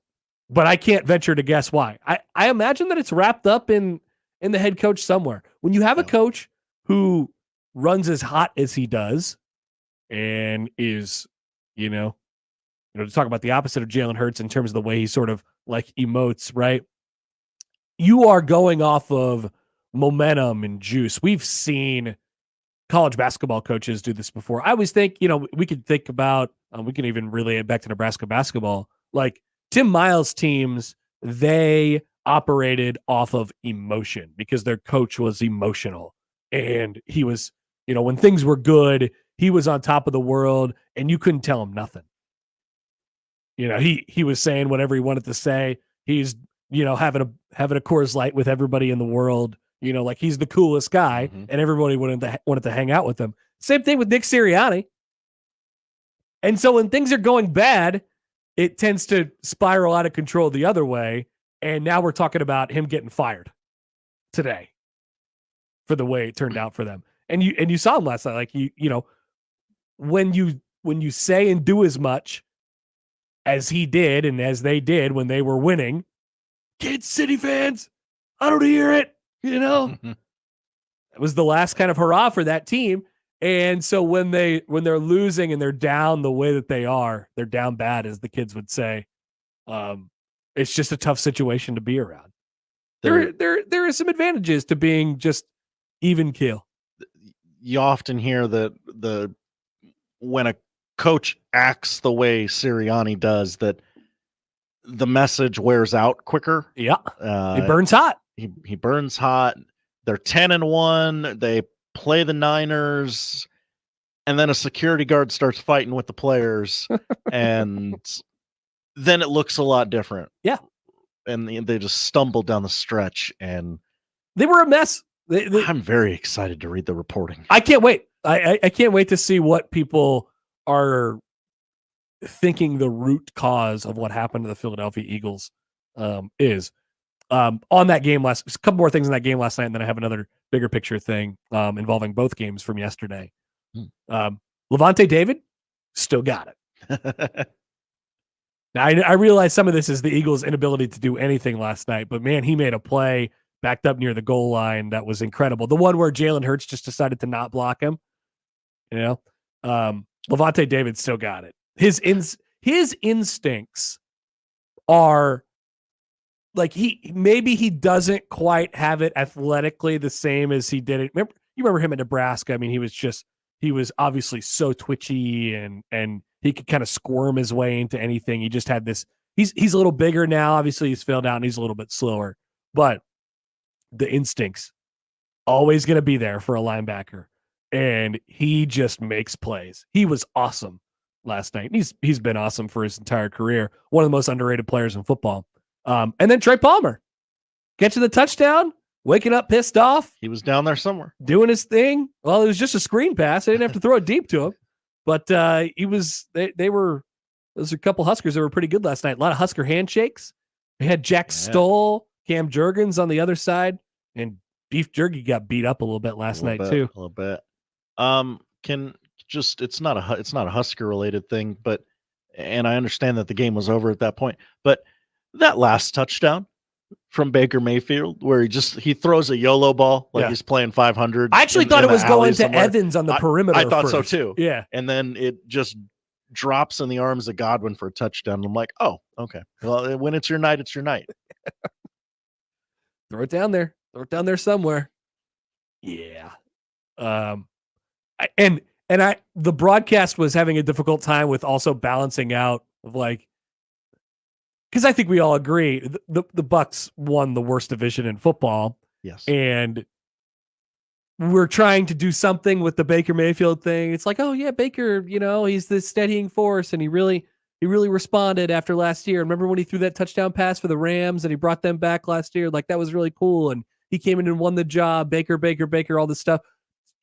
but I can't venture to guess why. I imagine that it's wrapped up in the head coach somewhere. When you have a coach who runs as hot as he does and is, to talk about the opposite of Jalen Hurts in terms of the way he sort of like emotes, right? You are going off of momentum and juice. We've seen college basketball coaches do this before. I always think, we could think about, we can even relay it back to Nebraska basketball. Like Tim Miles teams, they operated off of emotion because their coach was emotional. And he was, when things were good, he was on top of the world and you couldn't tell him nothing. He was saying whatever he wanted to say. He's, having a Coors Light with everybody in the world, like he's the coolest guy and everybody wanted to hang out with him. Same thing with Nick Sirianni. And so when things are going bad, it tends to spiral out of control the other way. And now we're talking about him getting fired today for the way it turned out for them. And you saw him last night. Like when you say and do as much as he did and as they did when they were winning, Kansas City fans, I don't hear it. It was the last kind of hurrah for that team. And so when they're losing and they're down the way that they're down bad, as the kids would say. It's just a tough situation to be around. There are some advantages to being just even keel. You often hear that when a coach acts the way Sirianni does, that the message wears out quicker. Yeah, he burns hot. He burns hot. They're 10-1. They play the Niners, and then a security guard starts fighting with the players, and then it looks a lot different. Yeah, and they just stumbled down the stretch, and they were a mess. I'm very excited to read the reporting. I can't wait. I can't wait to see what people are thinking the root cause of what happened to the Philadelphia Eagles is. On that game a couple more things in that game last night, and then I have another bigger picture thing involving both games from yesterday. Levante David still got it. Now, I realize some of this is the Eagles' inability to do anything last night, but man, he made a play backed up near the goal line that was incredible. The one where Jalen Hurts just decided to not block him. Levante David still got it. His instincts are like he doesn't quite have it athletically the same as he did it. You remember him at Nebraska? I mean, he was obviously so twitchy and he could kind of squirm his way into anything. He just had this. He's a little bigger now. Obviously, he's filled out and he's a little bit slower, but the instincts always going to be there for a linebacker, and he just makes plays. He was awesome last night. He's been awesome for his entire career. One of the most underrated players in football. And then Trey Palmer catching the touchdown, waking up pissed off. He was down there somewhere doing his thing. Well, it was just a screen pass. They didn't have to throw it deep to him, but those are a couple Huskers that were pretty good last night. A lot of Husker handshakes. They had Jack Stoll, Cam Jurgens on the other side, and Beef Jerky got beat up a little bit last night too. A little bit. It's not a Husker related thing, and I understand that the game was over at that point, but that last touchdown from Baker Mayfield, where he throws a YOLO ball like he's playing 500. I actually thought it was going to Evans on the perimeter. I thought first. so too. Yeah, and then it just drops in the arms of Godwin for a touchdown. I'm like, oh, okay. Well, when it's your night, it's your night. Throw it down there. Throw it down there somewhere. Yeah. The broadcast was having a difficult time with also balancing out of because I think we all agree the Bucks won the worst division in football. Yes. And we're trying to do something with the Baker Mayfield thing. It's like, oh yeah, Baker, he's this steadying force, and he really responded after last year. Remember when he threw that touchdown pass for the Rams and he brought them back last year? Like, that was really cool. And he came in and won the job. Baker, all this stuff.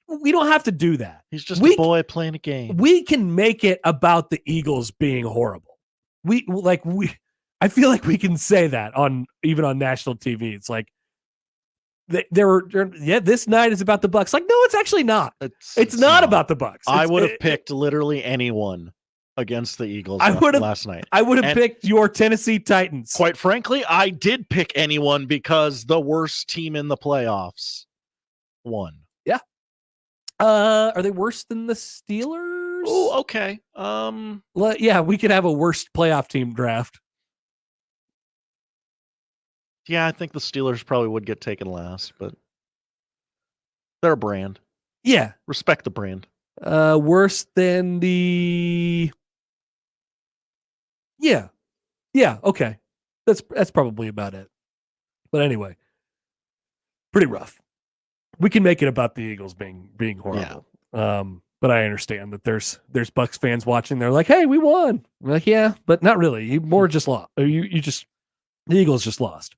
We don't have to do that. He's just a boy playing a game. We can make it about the Eagles being horrible. I feel like we can say that even on national TV. It's like this night is about the Bucks. Like, no, it's actually not. It's not about the Bucks. I would have picked literally anyone against the Eagles last night. I would have picked your Tennessee Titans. Quite frankly, I did pick anyone because the worst team in the playoffs won. Yeah. Are they worse than the Steelers? Oh, okay. Yeah, we could have a worst playoff team draft. Yeah, I think the Steelers probably would get taken last, but they're a brand. Yeah. Respect the brand. Worse than the... Yeah. Yeah, okay. That's probably about it. But anyway, pretty rough. We can make it about the Eagles being horrible. Yeah. But I understand that there's Bucs fans watching. They're like, "Hey, we won." We're like, "Yeah, but not really. You more just lost. The Eagles just lost."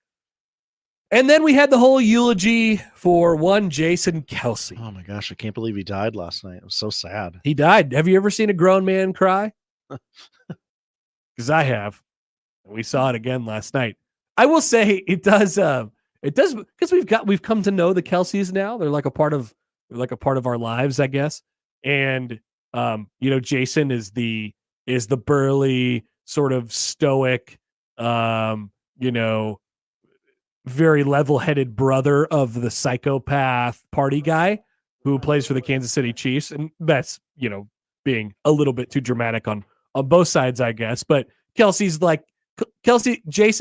And then we had the whole eulogy for one Jason Kelce. Oh my gosh, I can't believe he died last night. It was so sad. He died. Have you ever seen a grown man cry? Because I have. We saw it again last night. I will say it does because we've come to know the Kelces now. They're like a part of our lives, I guess. And Jason is the burly, sort of stoic, very level-headed brother of the psychopath party guy who plays for the Kansas City Chiefs. And that's, being a little bit too dramatic on both sides, I guess. But Jason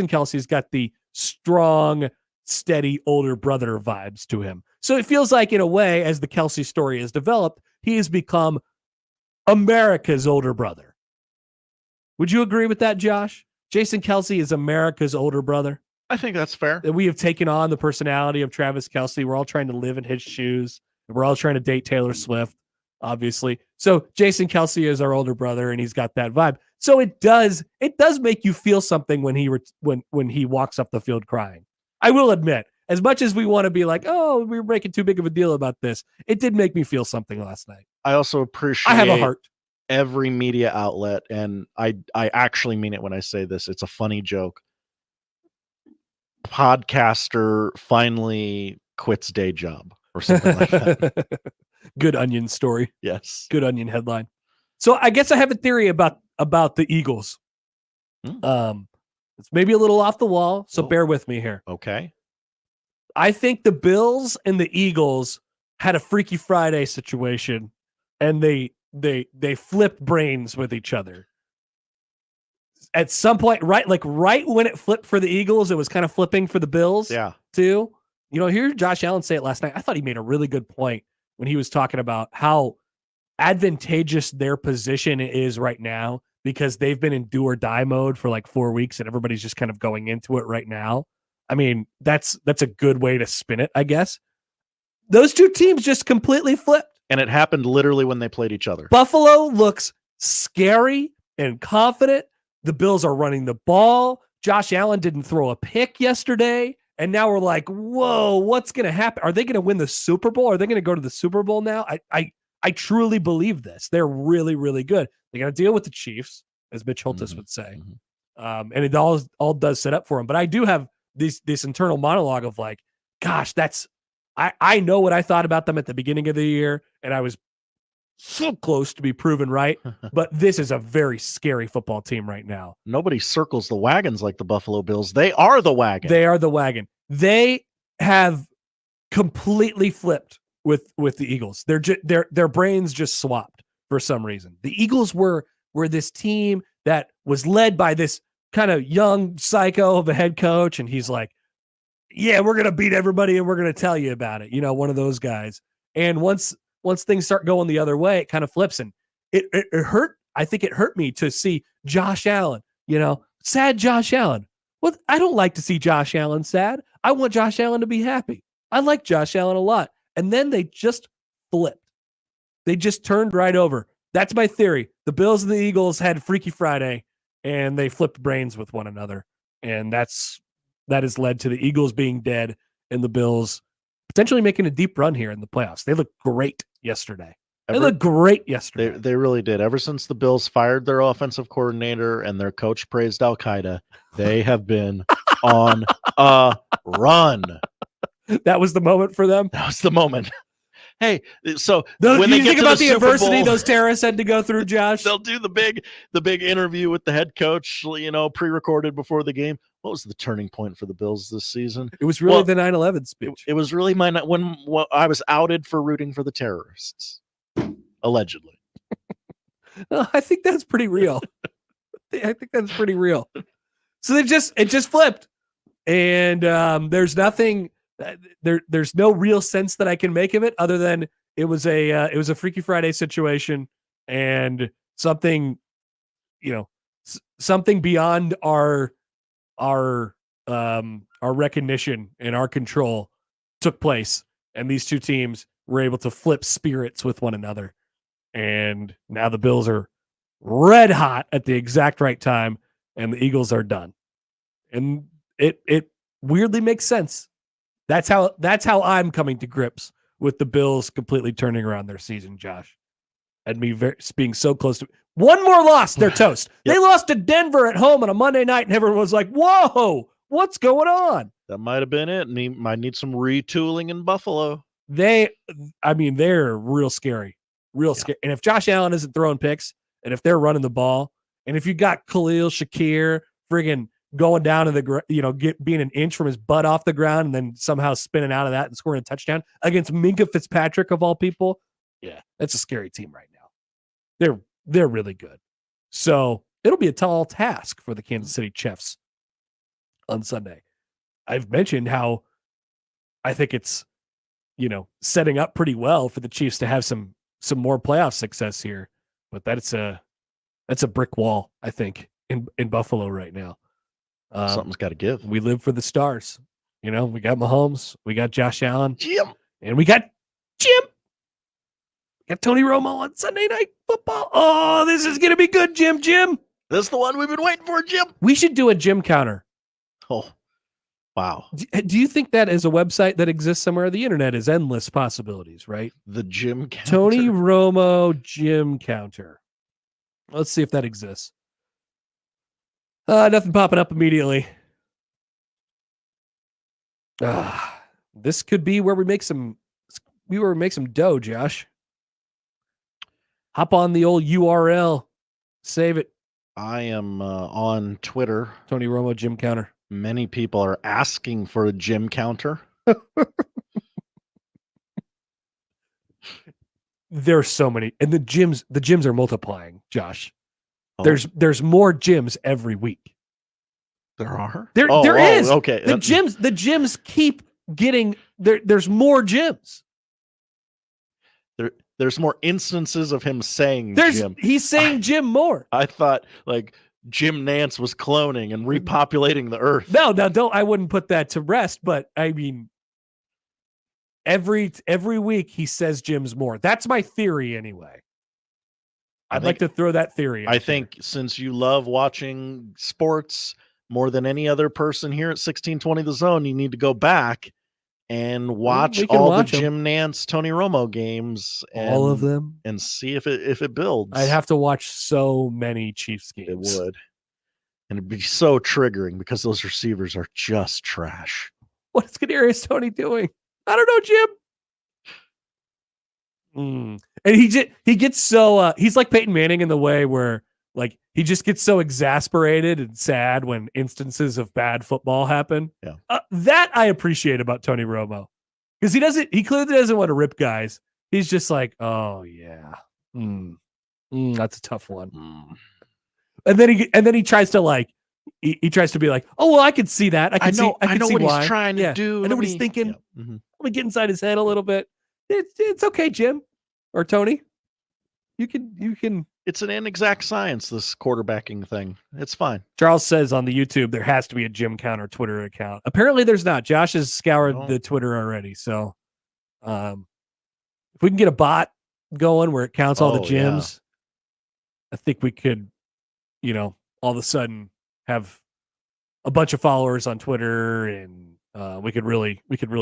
Kelce's got the strong, steady older brother vibes to him. So it feels like, in a way, as the Kelce story has developed, he has become America's older brother. Would you agree with that, Josh? Jason Kelce is America's older brother. I think that's fair. That we have taken on the personality of Travis Kelce. We're all trying to live in his shoes. We're all trying to date Taylor Swift, obviously. So Jason Kelce is our older brother, and he's got that vibe. So it does make you feel something when he walks up the field crying. I will admit, as much as we want to be like, oh, we're making too big of a deal about this, it did make me feel something last night. I also appreciate I have a heart. Every media outlet, and I actually mean it when I say this. It's a funny joke. Podcaster finally quits day job or something like that. Good Onion story. Yes. Good Onion headline. So I guess I have a theory about the Eagles. It's maybe a little off the wall, so bear with me here. Okay. I think the Bills and the Eagles had a Freaky Friday situation, and they flipped brains with each other. At some point, right when it flipped for the Eagles, it was kind of flipping for the Bills. Yeah. Too. Hear Josh Allen say it last night. I thought he made a really good point when he was talking about how advantageous their position is right now because they've been in do or die mode for like 4 weeks and everybody's just kind of going into it right now. I mean, that's a good way to spin it, I guess. Those two teams just completely flipped. And it happened literally when they played each other. Buffalo looks scary and confident. The Bills are running the ball. Josh Allen didn't throw a pick yesterday. And now we're like, whoa, what's going to happen? Are they going to win the Super Bowl? Are they going to go to the Super Bowl now? I truly believe this. They're really, really good. They got to deal with the Chiefs, as Mitch Holthus would say. And it all does set up for them. But I do have this internal monologue of like, gosh, I know what I thought about them at the beginning of the year. And I was so close to be proven right. But this is a very scary football team right now. Nobody circles the wagons like the Buffalo Bills. They are the wagon. They are the wagon. They have completely flipped with the Eagles. Their brains just swapped for some reason. The Eagles were this team that was led by this kind of young psycho of a head coach. And he's like, yeah, we're going to beat everybody and we're going to tell you about it. One of those guys. And once things start going the other way, it kind of flips. And it hurt. I think it hurt me to see Josh Allen, sad Josh Allen. Well, I don't like to see Josh Allen sad. I want Josh Allen to be happy. I like Josh Allen a lot. And then they just flipped. They just turned right over. That's my theory. The Bills and the Eagles had Freaky Friday and they flipped brains with one another. And that has led to the Eagles being dead and the Bills potentially making a deep run here in the playoffs. They looked great yesterday. They looked great yesterday. They really did. Ever since the Bills fired their offensive coordinator and their coach praised Al-Qaeda, they have been on a run. That was the moment for them? That was the moment. Hey, so when they you get think to about the the Super adversity Bowl, those terrorists had to go through, Josh, they'll do the big interview with the head coach, pre-recorded before the game. What was the turning point for the Bills this season? It was really the 9/11 speech. It was really when I was outed for rooting for the terrorists, allegedly. I think that's pretty real. I think that's pretty real. So it just flipped, and there's nothing. There's no real sense that I can make of it other than it was a Freaky Friday situation and something, something beyond our recognition and our control took place, and these two teams were able to flip spirits with one another, and now the Bills are red hot at the exact right time, and the Eagles are done, and it weirdly makes sense. That's how I'm coming to grips with the Bills completely turning around their season, Josh, and me being so close to one more loss. They're toast. Yep. They lost to Denver at home on a Monday night, and everyone was like, "Whoa, what's going on?" That might have been it, and he might need some retooling in Buffalo. They're real scary, scary. And if Josh Allen isn't throwing picks, and if they're running the ball, and if you got Khalil Shakir friggin' going down to the being an inch from his butt off the ground and then somehow spinning out of that and scoring a touchdown against Minkah Fitzpatrick of all people, that's a scary team right now. They're really good. So it'll be a tall task for the Kansas City Chiefs on Sunday. I've mentioned how I think it's setting up pretty well for the Chiefs to have some more playoff success here, but that's a brick wall, I think, in Buffalo right now. Something's got to give. We live for the stars. We got Mahomes, we got Josh Allen, Jim, and we got Jim. We got Tony Romo on Sunday Night Football. Oh, this is going to be good, Jim. This is the one we've been waiting for, Jim. We should do a Jim counter. Oh, wow. Do you think that is a website that exists somewhere? The internet is endless possibilities, right? The Jim counter. Tony Romo Jim counter. Let's see if that exists. Nothing popping up immediately. This could be where we make some dough, Josh. Hop on the old URL. Save it. I am on Twitter. Tony Romo Jim counter. Many people are asking for a Jim counter. There's so many. And the gyms are multiplying, Josh. There's more gyms every week. There are? There is. Okay. The gyms keep getting there's more gyms. There's more instances of him saying Jim. He's saying Jim more. I thought like Jim Nance was cloning and repopulating the earth. No, I wouldn't put that to rest, but I mean every week he says Jim's more. That's my theory anyway. I'd like to throw that theory. I think since you love watching sports more than any other person here at 1620 The Zone, you need to go back and watch the Jim Nance, Tony Romo games. All of them. And see if it builds. I'd have to watch so many Chiefs games. It would. And it'd be so triggering because those receivers are just trash. What's Kadarius Toney doing? I don't know, Jim. And he gets so he's like Peyton Manning in the way where like he just gets so exasperated and sad when instances of bad football happen. Yeah, that I appreciate about Tony Romo because he clearly doesn't want to rip guys. He's just like, oh yeah, that's a tough one. And then he tries to like he tries to be like, oh well, I could see that. I know see what why. He's trying to do. I know what he's thinking. Let me get inside his head a little bit. It's okay, Jim or Tony. You can. It's an inexact science, this quarterbacking thing. It's fine. Charles says on the YouTube there has to be a Jim counter Twitter account. Apparently there's not. Josh has scoured the Twitter already. So if we can get a bot going where it counts all the gyms, I think we could, all of a sudden have a bunch of followers on Twitter and we could really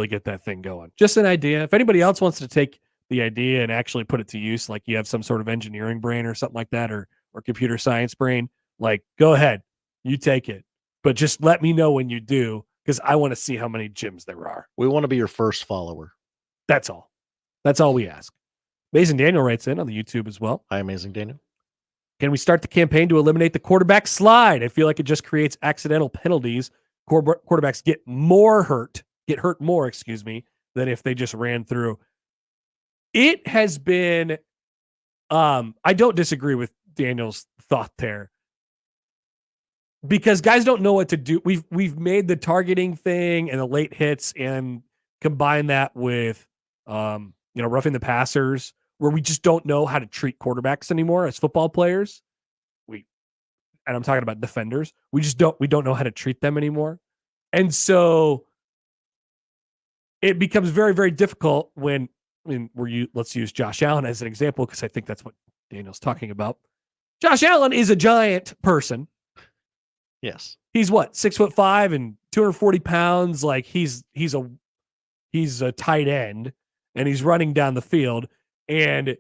get that thing going. Just an idea. If anybody else wants to take the idea and actually put it to use, like you have some sort of engineering brain or something like that, or computer science brain, like go ahead, you take it, but just let me know when you do, because I want to see how many gyms there are. We want to be your first follower. That's all. That's all we ask. Amazing Daniel writes in on the YouTube as well. Hi, Amazing Daniel. Can we start the campaign to eliminate the quarterback slide? I feel like it just creates accidental penalties. Quarterbacks get hurt more, than if they just ran through. It has been, I don't disagree with Daniel's thought there, because guys don't know what to do. We've made the targeting thing and the late hits and combine that with, roughing the passers, where we just don't know how to treat quarterbacks anymore as football players. And I'm talking about defenders. We don't know how to treat them anymore. And so it becomes very, very difficult let's use Josh Allen as an example, because I think that's what Daniel's talking about. Josh Allen is a giant person. Yes. He's 6'5" and 240 pounds. Like he's a tight end, and he's running down the field. And,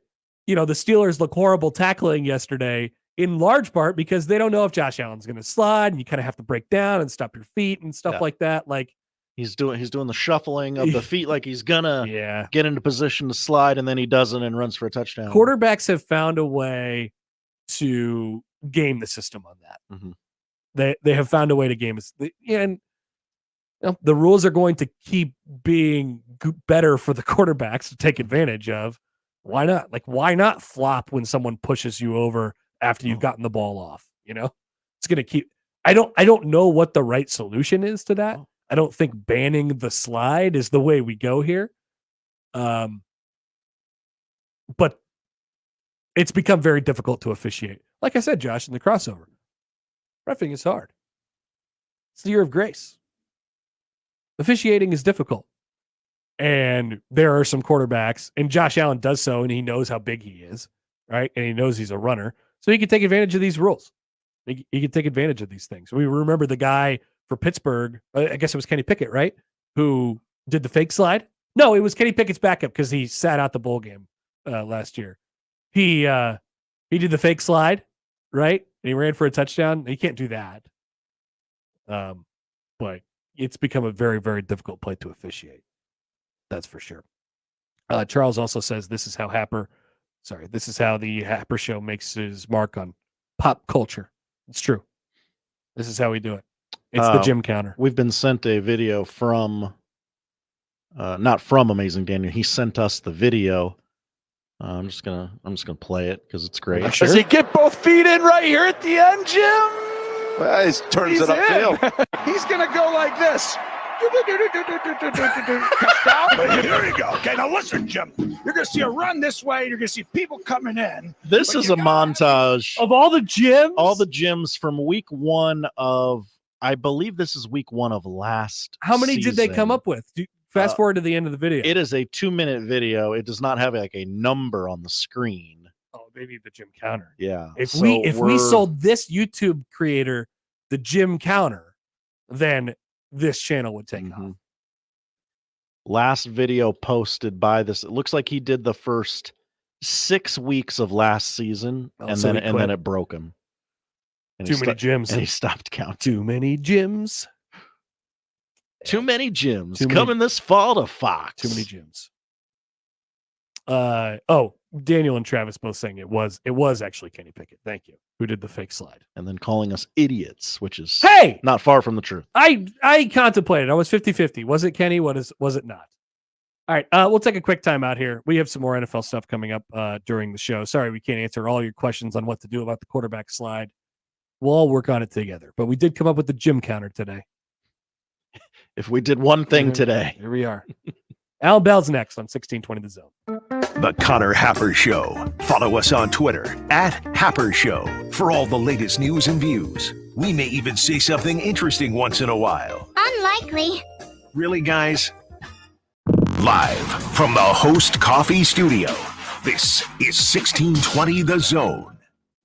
the Steelers look horrible tackling yesterday, in large part because they don't know if Josh Allen's going to slide, and you kind of have to break down and stop your feet and stuff like that. Like he's doing the shuffling of the feet, like he's gonna get into position to slide, and then he doesn't and runs for a touchdown. Quarterbacks have found a way to game the system on that. Mm-hmm. They have found a way to game it. And the rules are going to keep being better for the quarterbacks to take advantage of. Why not? Why not flop when someone pushes you over after you've gotten the ball off? It's going to keep. I don't know what the right solution is to that. I don't think banning the slide is the way we go here. But it's become very difficult to officiate. Like I said, Josh, in the crossover, reffing is hard. It's the year of grace. Officiating is difficult. And there are some quarterbacks, and Josh Allen does so, and he knows how big he is, right? And he knows he's a runner. So he can take advantage of these rules. He can take advantage of these things. We remember the guy for Pittsburgh, I guess it was Kenny Pickett, right? Who did the fake slide? No, it was Kenny Pickett's backup, because he sat out the bowl game last year. He did the fake slide, right? And he ran for a touchdown. You can't do that. But it's become a very, very difficult play to officiate. That's for sure. Charles also says this is how the Happer show makes his mark on pop culture. It's true. This is how we do it. It's the gym counter. We've been sent a video from, not from Amazing Daniel. He sent us the video. I'm just gonna play it because it's great. Does he get both feet in right here at the end, Jim? Well, he turns it upfield. He's gonna go like this. Here you go. Okay, now listen, Jim. You're going to see a run this way. You're going to see people coming in. This is a montage of all the gyms? All the gyms from week 1 of, I believe this is week 1 of last How many season. did they come up with? Fast forward to the end of the video. It is a 2-minute video. It does not have a number on the screen. Oh, they need the gym counter. Yeah. If we sold this YouTube creator the gym counter, then this channel would take off. Last video posted by this. It looks like he did the first 6 weeks of last season, and then it broke him. And Too many gyms. And he stopped counting. Too many gyms. Too many gyms coming this fall to Fox. Too many gyms. Daniel and Travis both saying it was actually Kenny Pickett. Thank you. Who did the fake slide. And then calling us idiots, which is not far from the truth. I contemplated. I was 50-50. Was it Kenny? Was it not? All right. We'll take a quick time out here. We have some more NFL stuff coming up during the show. Sorry, we can't answer all your questions on what to do about the quarterback slide. We'll all work on it together. But we did come up with the gym counter today. If we did one thing today. Here we are. Allan Bell's next on 1620 The Zone. The Connor Happer Show. Follow us on Twitter @Happer Show for all the latest news and views. We may even say something interesting once in a while. Unlikely. Really, guys? Live from the Host Coffee Studio, this is 1620 The Zone.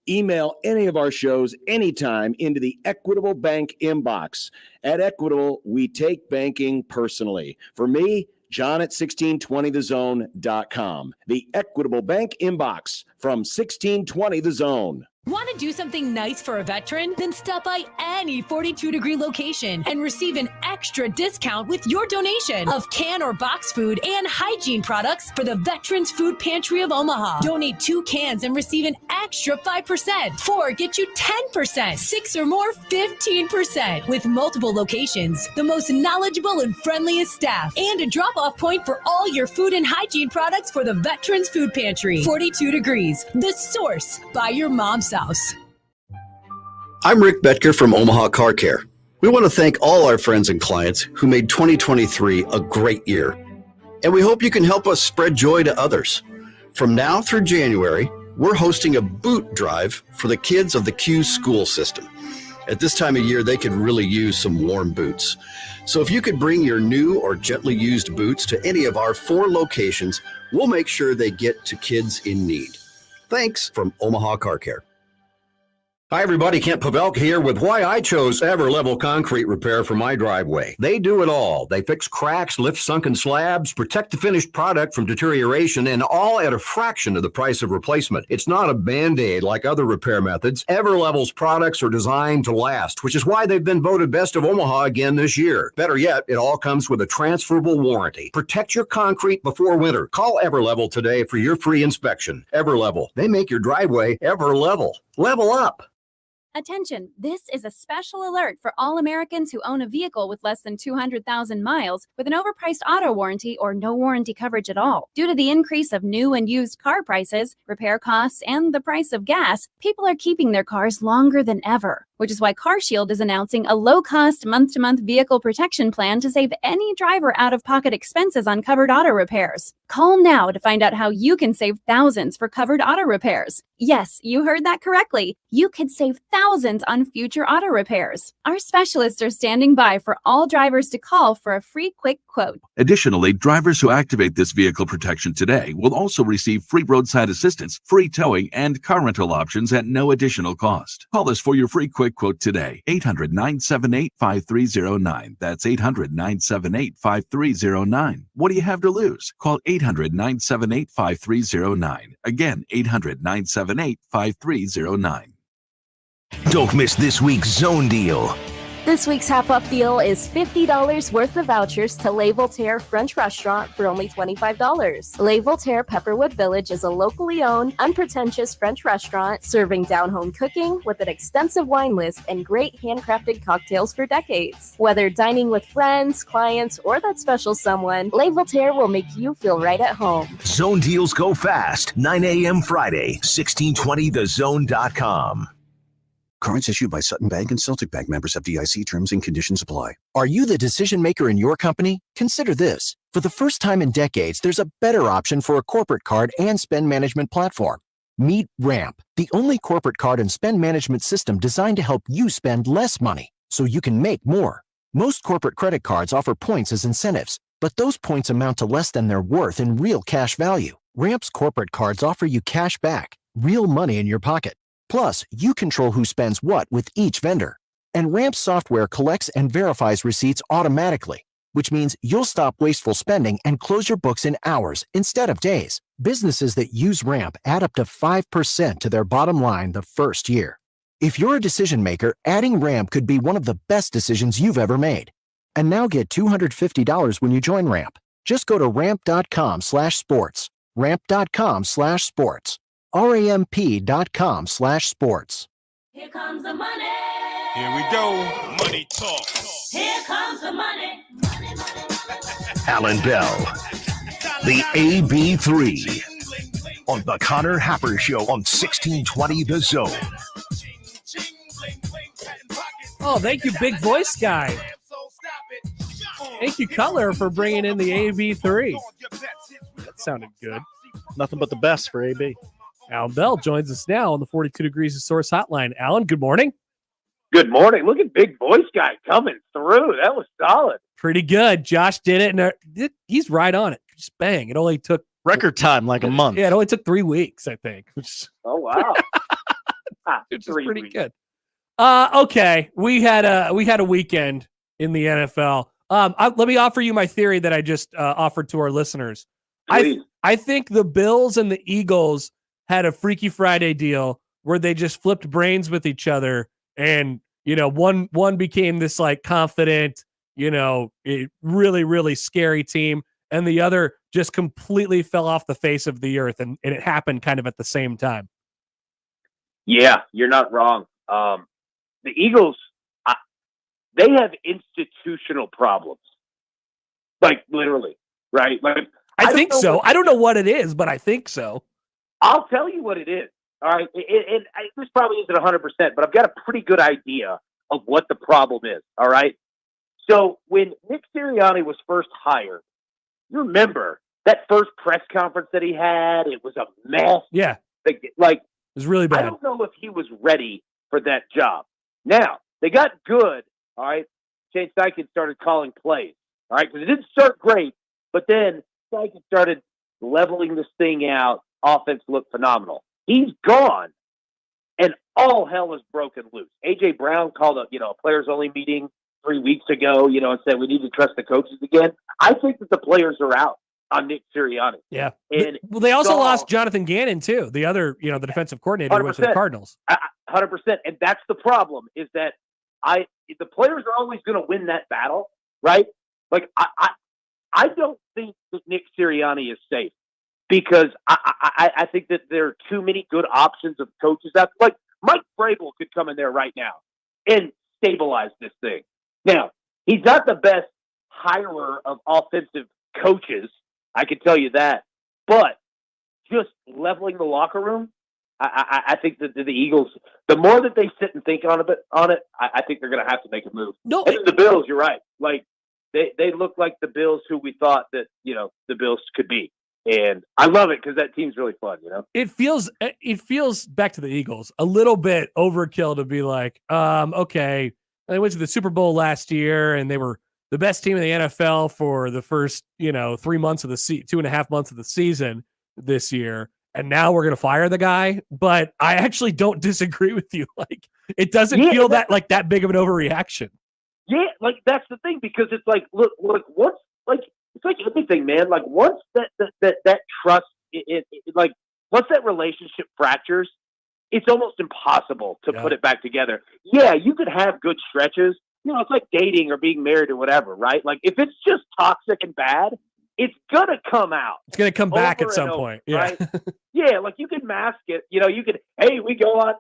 Email any of our shows anytime into the Equitable Bank inbox. At Equitable, we take banking personally. For me, John at 1620thezone.com. The Equitable Bank inbox from 1620 The Zone. Want to do something nice for a veteran? Then stop by any 42 Degree location and receive an extra discount with your donation of can or box food and hygiene products for the Veterans Food Pantry of Omaha. Donate 2 cans and receive an extra 5%. 4 get you 10%. 6 or more, 15%. With multiple locations, the most knowledgeable and friendliest staff, and a drop-off point for all your food and hygiene products for the Veterans Food Pantry. 42 Degrees, the source by your mom's house. I'm Rick Betker from Omaha Car Care. We want to thank all our friends and clients who made 2023 a great year. And we hope you can help us spread joy to others. From now through January, we're hosting a boot drive for the kids of the Q school system. At this time of year, they could really use some warm boots. So if you could bring your new or gently used boots to any of our 4 locations, we'll make sure they get to kids in need. Thanks from Omaha Car Care. Hi everybody, Kent Pavelka here with why I chose Everlevel Concrete Repair for my driveway. They do it all. They fix cracks, lift sunken slabs, protect the finished product from deterioration, and all at a fraction of the price of replacement. It's not a Band-Aid like other repair methods. Everlevel's products are designed to last, which is why they've been voted Best of Omaha again this year. Better yet, it all comes with a transferable warranty. Protect your concrete before winter. Call Everlevel today for your free inspection. Everlevel, they make your driveway Everlevel. Level up. Attention, this is a special alert for all Americans who own a vehicle with less than 200,000 miles with an overpriced auto warranty or no warranty coverage at all. Due to the increase of new and used car prices, repair costs, and the price of gas, people are keeping their cars longer than ever, which is why CarShield is announcing a low-cost month-to-month vehicle protection plan to save any driver out-of-pocket expenses on covered auto repairs. Call now to find out how you can save thousands for covered auto repairs. Yes, you heard that correctly. You could save thousands on future auto repairs. Our specialists are standing by for all drivers to call for a free quick quote. Additionally, drivers who activate this vehicle protection today will also receive free roadside assistance, free towing, and car rental options at no additional cost. Call us for your free quick quote today. 800-978-5309. That's 800-978-5309. What do you have to lose? Call 800-978-5309. Again, 800-978-5309. Don't miss this week's Zone Deal. This week's half-off deal is $50 worth of vouchers to Le Voltaire French Restaurant for only $25. Le Voltaire Pepperwood Village is a locally owned, unpretentious French restaurant serving down-home cooking with an extensive wine list and great handcrafted cocktails for decades. Whether dining with friends, clients, or that special someone, Le Voltaire will make you feel right at home. Zone deals go fast. 9 a.m. Friday, 1620thezone.com. Cards issued by Sutton Bank and Celtic Bank, members FDIC. Terms and conditions apply. Are you the decision maker in your company? Consider this. For the first time in decades, there's a better option for a corporate card and spend management platform. Meet Ramp, the only corporate card and spend management system designed to help you spend less money so you can make more. Most corporate credit cards offer points as incentives, but those points amount to less than their worth in real cash value. Ramp's corporate cards offer you cash back, real money in your pocket. Plus, you control who spends what with each vendor. And Ramp software collects and verifies receipts automatically, which means you'll stop wasteful spending and close your books in hours instead of days. Businesses that use Ramp add up to 5% to their bottom line the first year. If you're a decision maker, adding Ramp could be one of the best decisions you've ever made. And now get $250 when you join Ramp. Just go to ramp.com/sports. Ramp.com/sports. ramp.com/sports. Here comes the money. Here we go. Money talk. Here comes the money. Allan Bell, the AB3, on the Connor Happer Show on 1620 The Zone. Oh, thank you, big voice guy. Thank you, Cutler, for bringing in the AB3. That sounded good. Nothing but the best for AB. Allan Bell joins us now on the 42 Degrees of Source hotline. Allan, good morning. Good morning. Look at big voice guy coming through. That was solid. Pretty good. Josh did it, and he's right on it. Just bang. It only took record time, like a month. Yeah, it only took 3 weeks, I think. Oh wow, which is pretty good. Okay, we had a weekend in the NFL. Let me offer you my theory that I just offered to our listeners. I think the Bills and the Eagles had a Freaky Friday deal where they just flipped brains with each other, and one became this like confident, really, really scary team, and the other just completely fell off the face of the earth, and it happened kind of at the same time. Yeah, you're not wrong. The Eagles, they have institutional problems, like literally, right? Like I think so. I don't know what it is, but I think so. I'll tell you what it is. All right, this probably isn't 100%, but I've got a pretty good idea of what the problem is. All right. So when Nick Sirianni was first hired, you remember that first press conference that he had? It was a mess. Yeah. Like, it was really bad. I don't know if he was ready for that job. Now, they got good, all right? Shane Steichen started calling plays, all right? Because it didn't start great, but then Steichen started leveling this thing out. Offense looked phenomenal. He's gone, and all hell is broken loose. A.J. Brown called a players-only meeting 3 weeks ago, and said we need to trust the coaches again. I think that the players are out on Nick Sirianni. Yeah. And they also lost Jonathan Gannon, too. The other, the defensive coordinator who went to the Cardinals. 100%. And that's the problem, is that the players are always going to win that battle, right? Like, I don't think that Nick Sirianni is safe, because I think that there are too many good options of coaches. Like, Mike Vrabel could come in there right now and stabilize this thing. Now, he's not the best hirer of offensive coaches, I can tell you that. But just leveling the locker room, I think that the Eagles, the more that they sit and think on it, I think they're going to have to make a move. No, and the Bills, you're right. Like, they look like the Bills who we thought that, the Bills could be. And I love it because that team's really fun, It feels back to the Eagles a little bit overkill to be like, okay, they went to the Super Bowl last year and they were the best team in the NFL for the first, 3 months of the 2.5 months of the season this year. And now we're going to fire the guy. But I actually don't disagree with you. Like, it doesn't feel that big of an overreaction. Yeah. Like, that's the thing, because it's like, look, once, like, it's like anything, man. Like, once that trust, like, once that relationship fractures, it's almost impossible to put it back together. Yeah, you could have good stretches. It's like dating or being married or whatever, right? Like, if it's just toxic and bad, it's going to come out. It's going to come back at some point. Yeah. Right? Yeah, like, you can mask it. You can, hey, we go on,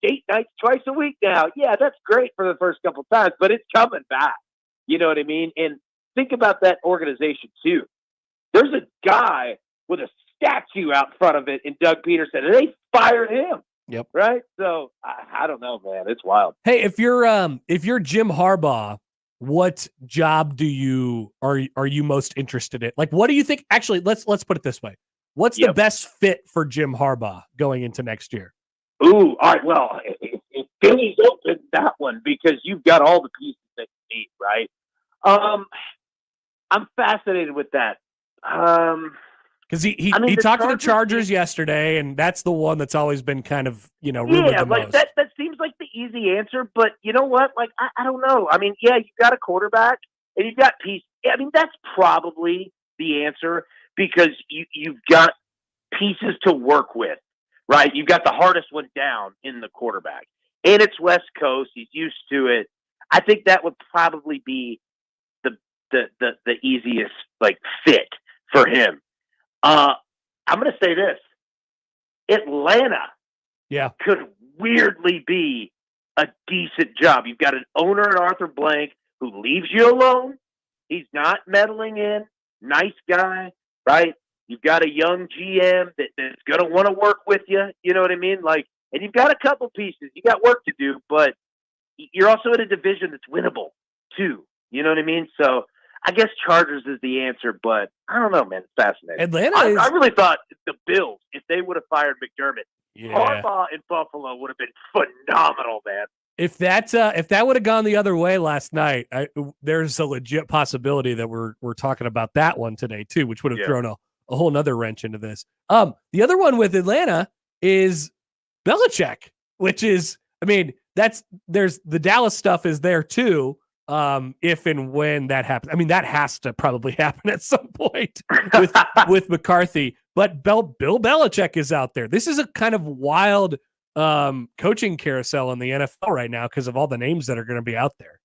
date nights twice a week now. Yeah, that's great for the first couple times, but it's coming back. You know what I mean? And think about that organization, too. There's a guy with a statue out front of it in Doug Peterson, and they fired him. Yep. Right? So, I don't know, man. It's wild. Hey, if you're Jim Harbaugh, what job are you most interested in? Like, what do you think? Actually, let's put it this way. What's the best fit for Jim Harbaugh going into next year? Ooh, all right. Well, if Philly's open, that one, because you've got all the pieces that you need, right? I'm fascinated with that. Because he talked to the Chargers yesterday, and that's the one that's always been kind of, rumored the most. That seems like the easy answer, but you know what? Like, I don't know. I mean, yeah, you've got a quarterback, and you've got pieces. I mean, that's probably the answer, because you've got pieces to work with, right? You've got the hardest one down in the quarterback, and it's West Coast. He's used to it. I think that would probably be the easiest, like, fit for him. I'm going to say this. Atlanta could weirdly be a decent job. You've got an owner in Arthur Blank who leaves you alone. He's not meddling in. Nice guy, right? You've got a young GM that's going to want to work with you. You know what I mean? Like, and you've got a couple pieces. You got work to do, but you're also in a division that's winnable too. You know what I mean? So I guess Chargers is the answer, but I don't know, man. It's fascinating. Atlanta I really thought the Bills, if they would have fired McDermott, Yeah. Harbaugh in Buffalo would have been phenomenal, man. If that would have gone the other way last night, there's a legit possibility that we're talking about that one today too, which would have thrown a whole nother wrench into this. The other one with Atlanta is Belichick, which is, I mean, there's the Dallas stuff is there too. If and when that happens, I mean, that has to probably happen at some point with McCarthy. But Bill Belichick is out there. This is a kind of wild coaching carousel in the NFL right now because of all the names that are going to be out there.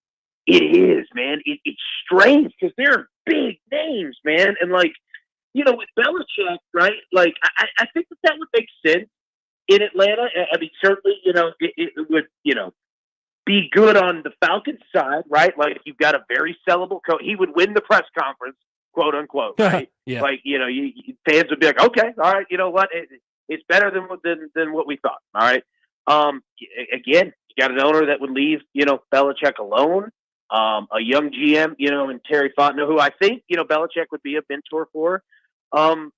It is, man. It's strange because they're big names, man. And with Belichick, right? I think that would make sense in Atlanta. I mean, certainly, it would, be good on the Falcons side, right? Like you've got a very sellable coach. He would win the press conference, quote unquote, right? Yeah. Fans would be like, okay, all right, you know what? It's better than what we thought. All right. Again, you got an owner that would leave, Belichick alone. A young GM, and Terry Fontenot, who I think, Belichick would be a mentor for. And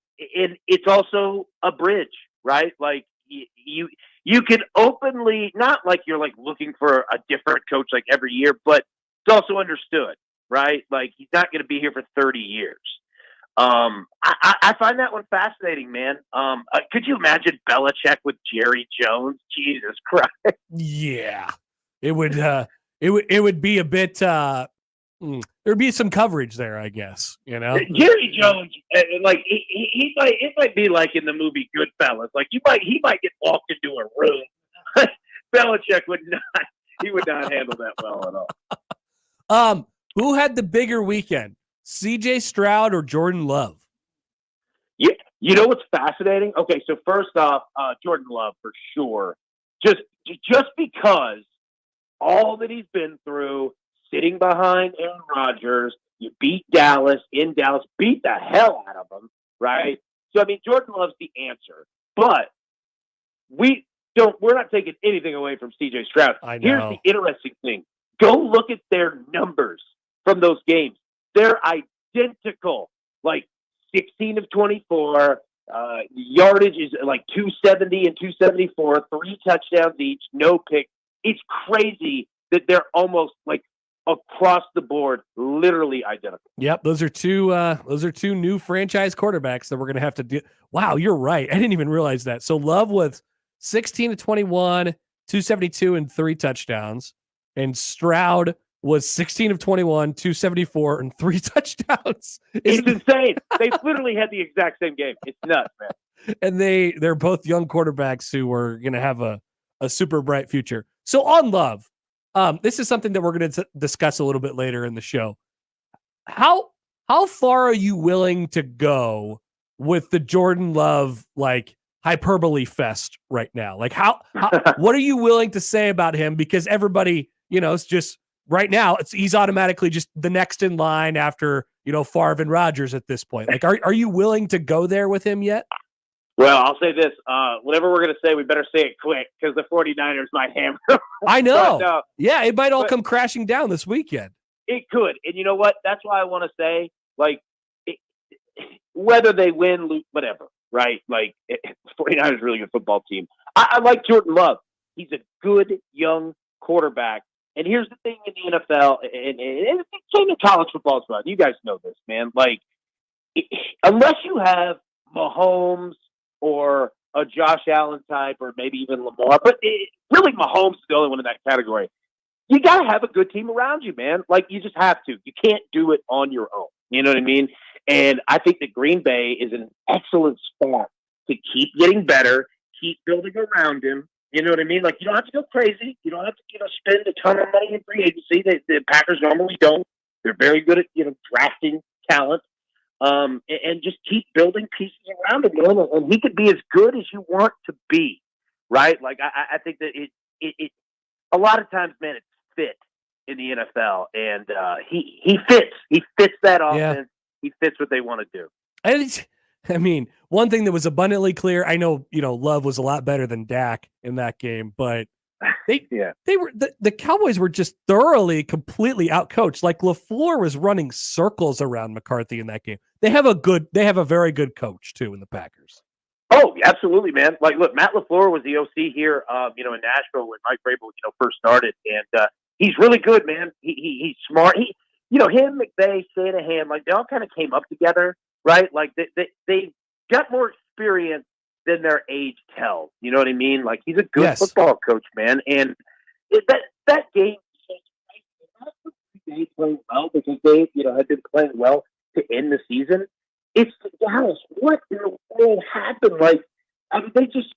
it's also a bridge, right? Like you can openly, not like you're looking for a different coach every year, but it's also understood, right? Like he's not going to be here for 30 years. I find that one fascinating, man. Could you imagine Belichick with Jerry Jones? Jesus Christ. Yeah, it would. It would be a bit. There'd be some coverage there, I guess. Jerry Jones, he might. It might be like in the movie Goodfellas. Like he might get walked into a room. Belichick would not. He would not handle that well at all. Who had the bigger weekend, C.J. Stroud or Jordan Love? Yeah, you know what's fascinating? Okay, so first off, Jordan Love for sure. Just because all that he's been through, sitting behind Aaron Rodgers, you beat Dallas in Dallas, beat the hell out of them, right? So I mean, Jordan Love's the answer, but we're not taking anything away from C.J. Stroud. I know. Here's the interesting thing: go look at their numbers from those games. They're identical, 16 of 24. Yardage is 270 and 274, 3 touchdowns each, no pick. It's crazy that they're almost across the board, literally identical. Yep, those are two new franchise quarterbacks that we're going to have to do. Wow, you're right. I didn't even realize that. So Love was 16 to 21, 272 and 3 touchdowns, and Stroud was 16 of 21, 274 and 3 touchdowns. It's insane. They literally had the exact same game. It's nuts, man. And they're both young quarterbacks who are going to have a super bright future. So on Love, this is something that we're going to discuss a little bit later in the show. How far are you willing to go with the Jordan Love hyperbole fest right now? How what are you willing to say about him? Because everybody, it's just right now he's automatically just the next in line after Favre and Rodgers at this point. Are you willing to go there with him yet? Well, I'll say this. Whatever we're going to say, we better say it quick because the 49ers might hammer. I know. But, yeah, it might all come crashing down this weekend. It could. And you know what? That's why I want to say, whether they win, lose, whatever, right? 49ers is a really good football team. I like Jordan Love. He's a good young quarterback. And here's the thing in the NFL, and it's same in college football as well. You guys know this, man. Unless you have Mahomes or a Josh Allen type, or maybe even Lamar, but really Mahomes is the only one in that category. You got to have a good team around you, man. You just have to. You can't do it on your own. You know what I mean? And I think that Green Bay is an excellent spot to keep getting better, keep building around him. You know what I mean? You don't have to go crazy. You don't have to, spend a ton of money in free agency. The Packers normally don't. They're very good at, drafting talent. And just keep building pieces around him, man. And he could be as good as you want to be, right? I think that it a lot of times, man, it's fit in the NFL, and he fits. He fits that offense. Yeah. He fits what they want to do. And one thing that was abundantly clear, I know, Love was a lot better than Dak in that game, but they were the Cowboys were just thoroughly, completely outcoached. LaFleur was running circles around McCarthy in that game. They have a very good coach too in the Packers. Oh, absolutely, man. Look, Matt LaFleur was the OC here, in Nashville when Mike Vrabel, first started, and he's really good, man. He's smart. Him, McVay, Shanahan, they all kind of came up together, right? They got more experience than their age tells. You know what I mean? He's a good football coach, man. And that game, they played well because they, had been playing well to end the season. It's Dallas. What in the world happened? I mean, they just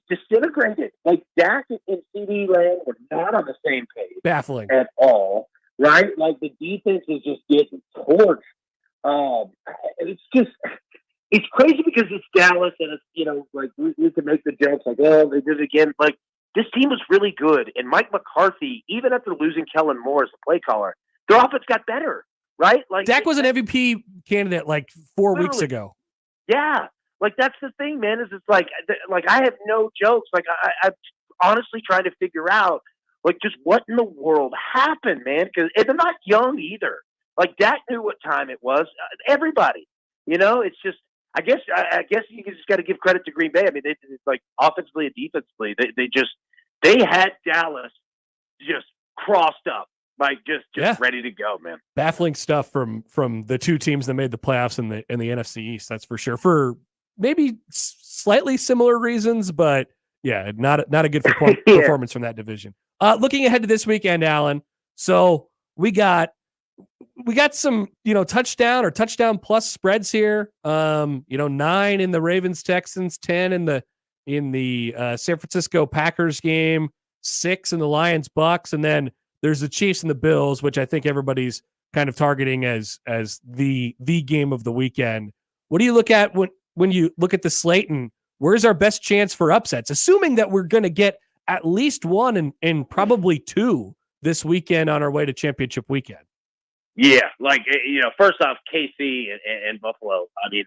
disintegrated. Like Dak and CD Lamb were not on the same page. Baffling at all, right? Like the defense is just getting torched. It's crazy because it's Dallas, and it's like we can make the jokes like, oh, they did it again. Like this team was really good, and Mike McCarthy, even after losing Kellen Moore as the play caller, their offense got better, right? Like Dak was an MVP candidate like 4 weeks ago. Yeah, like that's the thing, man. Is it's like I have no jokes. Like I'm honestly trying to figure out like just what in the world happened, man. Because they're not young either. Like Dak knew what time it was. Everybody, it's just. I guess you just got to give credit to Green Bay. I mean, it's like offensively and defensively, they had Dallas just crossed up, like just ready to go, man. Baffling stuff from the two teams that made the playoffs in the NFC East. That's for sure. For maybe slightly similar reasons, but yeah, not a good performance from that division. Looking ahead to this weekend, Allan. So we got some, touchdown or touchdown plus spreads here. 9 in the Ravens Texans, 10 in the San Francisco Packers game, 6 in the Lions Bucks, and then there's the Chiefs and the Bills, which I think everybody's kind of targeting as the game of the weekend. What do you look at when you look at the slate, and where's our best chance for upsets, assuming that we're going to get at least one and probably two this weekend on our way to championship weekend? Yeah, first off, KC and Buffalo. I mean,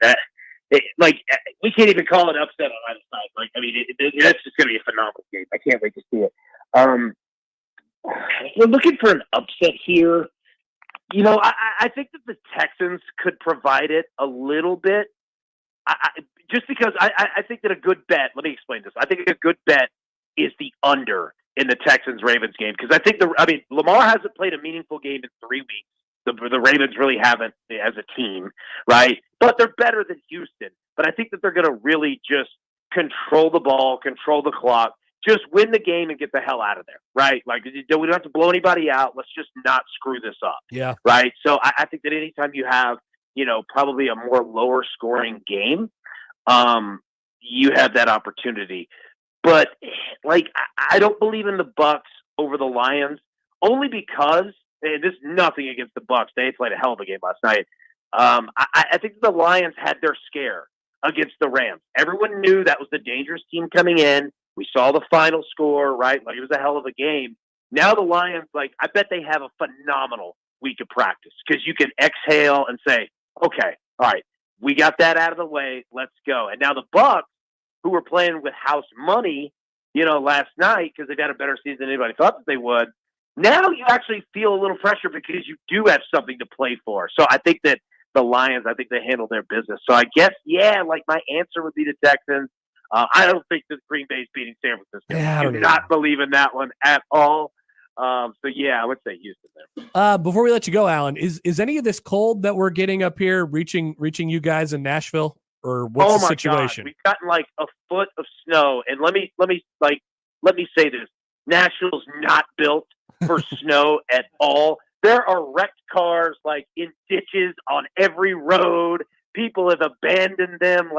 we can't even call it upset on either side. Like, I mean, that's just going to be a phenomenal game. I can't wait to see it. We're looking for an upset here. I think that the Texans could provide it a little bit. Just because I think that a good bet. Let me explain this. I think a good bet is the under in the Texans-Ravens game, because I think Lamar hasn't played a meaningful game in 3 weeks. The Ravens really haven't as a team, right? But they're better than Houston. But I think that they're going to really just control the ball, control the clock, just win the game and get the hell out of there, right? Like, we don't have to blow anybody out. Let's just not screw this up. Yeah. Right? So I think that anytime you have, probably a more lower scoring game, you have that opportunity. But, I don't believe in the Bucks over the Lions, only because this is nothing against the Bucks. They played a hell of a game last night. I think the Lions had their scare against the Rams. Everyone knew that was the dangerous team coming in. We saw the final score, right? Like, it was a hell of a game. Now the Lions, I bet they have a phenomenal week of practice, because you can exhale and say, okay, all right, we got that out of the way. Let's go. And now the Bucks, who were playing with house money, last night, because they've had a better season than anybody thought that they would. Now you actually feel a little pressure because you do have something to play for. So I think that the Lions, they handle their business. So I guess, my answer would be the Texans. I don't think that Green Bay's beating San Francisco. Yeah, I do not believe in that one at all. I would say Houston there. Before we let you go, Allan, is any of this cold that we're getting up here reaching you guys in Nashville, or what's the situation? God. We've gotten a foot of snow, and let me say this: Nashville's not built for snow at all. There are wrecked cars in ditches on every road. People have abandoned them.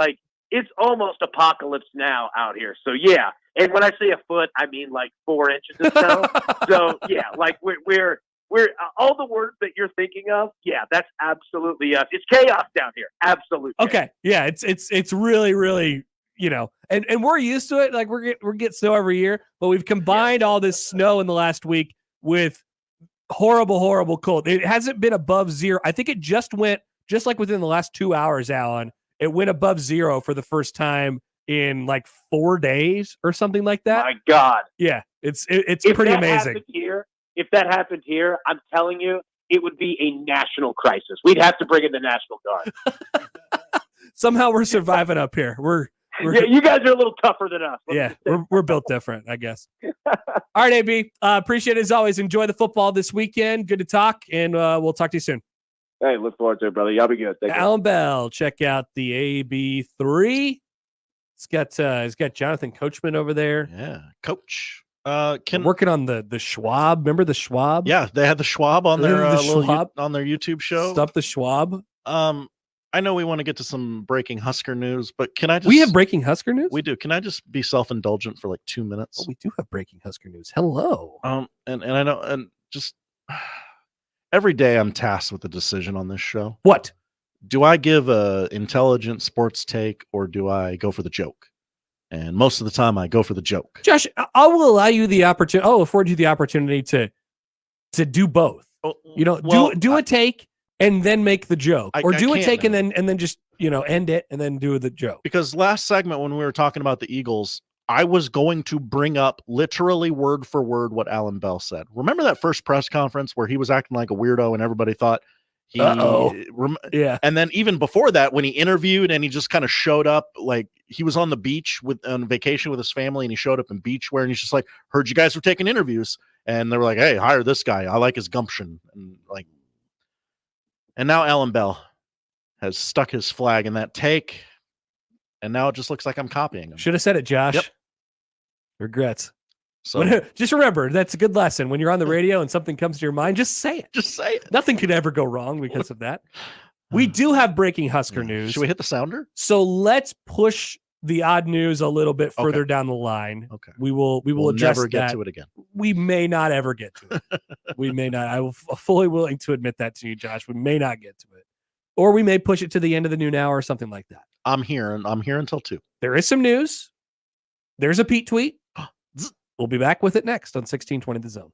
It's almost apocalypse now out here. So yeah, and when I say a foot, I mean 4 inches of snow. So yeah, we're all the words that you're thinking of. Yeah, that's absolutely us. It's chaos down here. Absolutely. Okay, yeah, it's really, really, and we're used to it. We're getting snow every year, but we've combined all this snow in the last week with horrible cold. It hasn't been above zero. I think it just went within the last 2 hours, Allan. It went above zero for the first time in 4 days or something like that. My God. Yeah, it's pretty amazing. If that happened here, I'm telling you, it would be a national crisis. We'd have to bring in the National Guard. Somehow we're surviving up here. Yeah, you guys are a little tougher than us. We're built different, I guess. All right, AB. Appreciate it as always. Enjoy the football this weekend. Good to talk, and we'll talk to you soon. Hey, look forward to it, brother. Y'all be good. Allan Bell. Check out the AB3. He's got Jonathan Coachman over there. Yeah, Coach. Working on the Schwab. Remember the Schwab? Yeah, they had the Schwab on their on their YouTube show. Stop the Schwab. I know we want to get to some breaking Husker news, but can I just... We have breaking Husker news? We do. Can I just be self-indulgent for like 2 minutes? Oh, we do have breaking Husker news. Hello. And I know, and just every day I'm tasked with a decision on this show. What? Do I give a intelligent sports take or do I go for the joke? And most of the time I go for the joke. Josh, I will allow you the opportunity. I'll afford you the opportunity to do both. Do a take and then make the joke, or do a take and then just end it and then do the joke. Because last segment when we were talking about the Eagles, I was going to bring up literally word for word what Allan Bell said. Remember that first press conference where he was acting like a weirdo and everybody thought he yeah. And then even before that, when he interviewed and he just kind of showed up, like he was on the beach on vacation with his family and he showed up in beachwear and he's just like, heard you guys were taking interviews. And they were like, hey, hire this guy. I like his gumption. And now Allan Bell has stuck his flag in that take. And now it just looks like I'm copying him. Should have said it, Josh. Yep. Regrets. So just remember, that's a good lesson. When you're on the radio and something comes to your mind, just say it. Just say it. Nothing could ever go wrong because of that. We do have breaking Husker news. Should we hit the sounder? So let's push the odd news a little bit further down the line. Okay. We will adjust never get that. to it again. We may not ever get to it. We may not. I'm fully willing to admit that to you, Josh. We may not get to it. Or we may push it to the end of the noon hour or something like that. I'm here until 2. There is some news. There's a Pete tweet. We'll be back with it next on 1620 The Zone.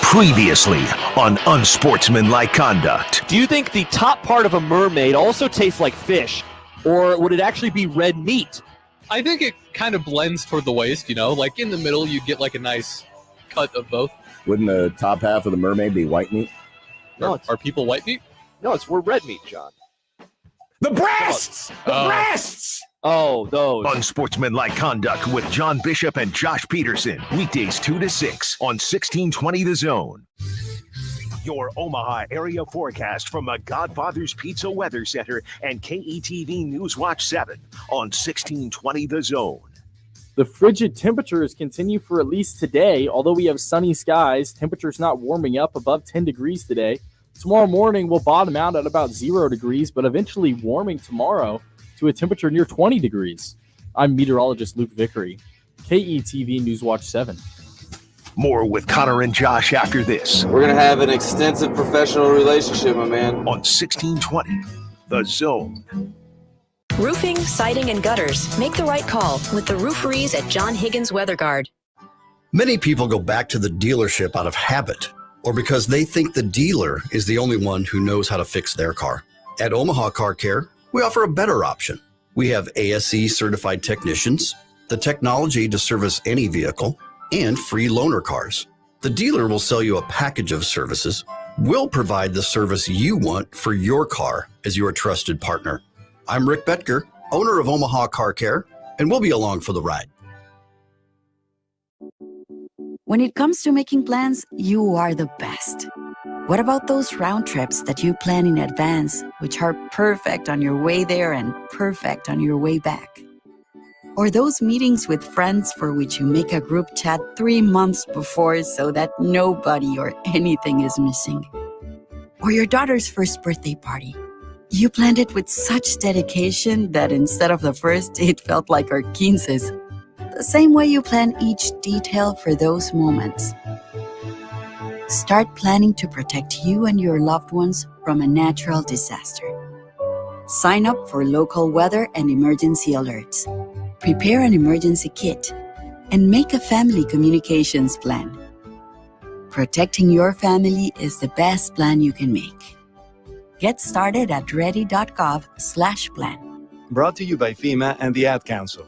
Previously on Unsportsmanlike Conduct. Do you think the top part of a mermaid also tastes like fish, or would it actually be red meat? I think it kind of blends toward the waist, like in the middle, you get like a nice cut of both. Wouldn't the top half of the mermaid be white meat? No, are people white meat? No, we're red meat, John. The breasts! Breasts! Oh, those. Unsportsmanlike Conduct with John Bishop and Josh Peterson. Weekdays 2 to 6 on 1620 The Zone. Your Omaha area forecast from the Godfather's Pizza Weather Center and KETV Newswatch 7 on 1620 The Zone. The frigid temperatures continue for at least today. Although we have sunny skies, temperatures not warming up above 10 degrees today. Tomorrow morning will bottom out at about 0 degrees, but eventually warming tomorrow to a temperature near 20 degrees. I'm meteorologist Luke Vickery, KETV Newswatch 7. More with Connor and Josh after this. We're going to have an extensive professional relationship, my man. On 1620, The Zone. Roofing, siding, and gutters. Make the right call with the rooferees at John Higgins Weather Guard. Many people go back to the dealership out of habit or because they think the dealer is the only one who knows how to fix their car. At Omaha Car Care, we offer a better option. We have ASE certified technicians, the technology to service any vehicle, and free loaner cars. The dealer will sell you a package of services. We'll provide the service you want for your car as your trusted partner. I'm Rick Betker, owner of Omaha Car Care, and we'll be along for the ride. When it comes to making plans, you are the best. What about those round trips that you plan in advance, which are perfect on your way there and perfect on your way back? Or those meetings with friends for which you make a group chat 3 months before so that nobody or anything is missing? Or your daughter's first birthday party. You planned it with such dedication that instead of the first, it felt like our 15's. The same way you plan each detail for those moments. Start planning to protect you and your loved ones from a natural disaster. Sign up for local weather and emergency alerts. Prepare an emergency kit and make a family communications plan. Protecting your family is the best plan you can make. Get started at ready.gov/plan. Brought to you by FEMA and the Ad Council.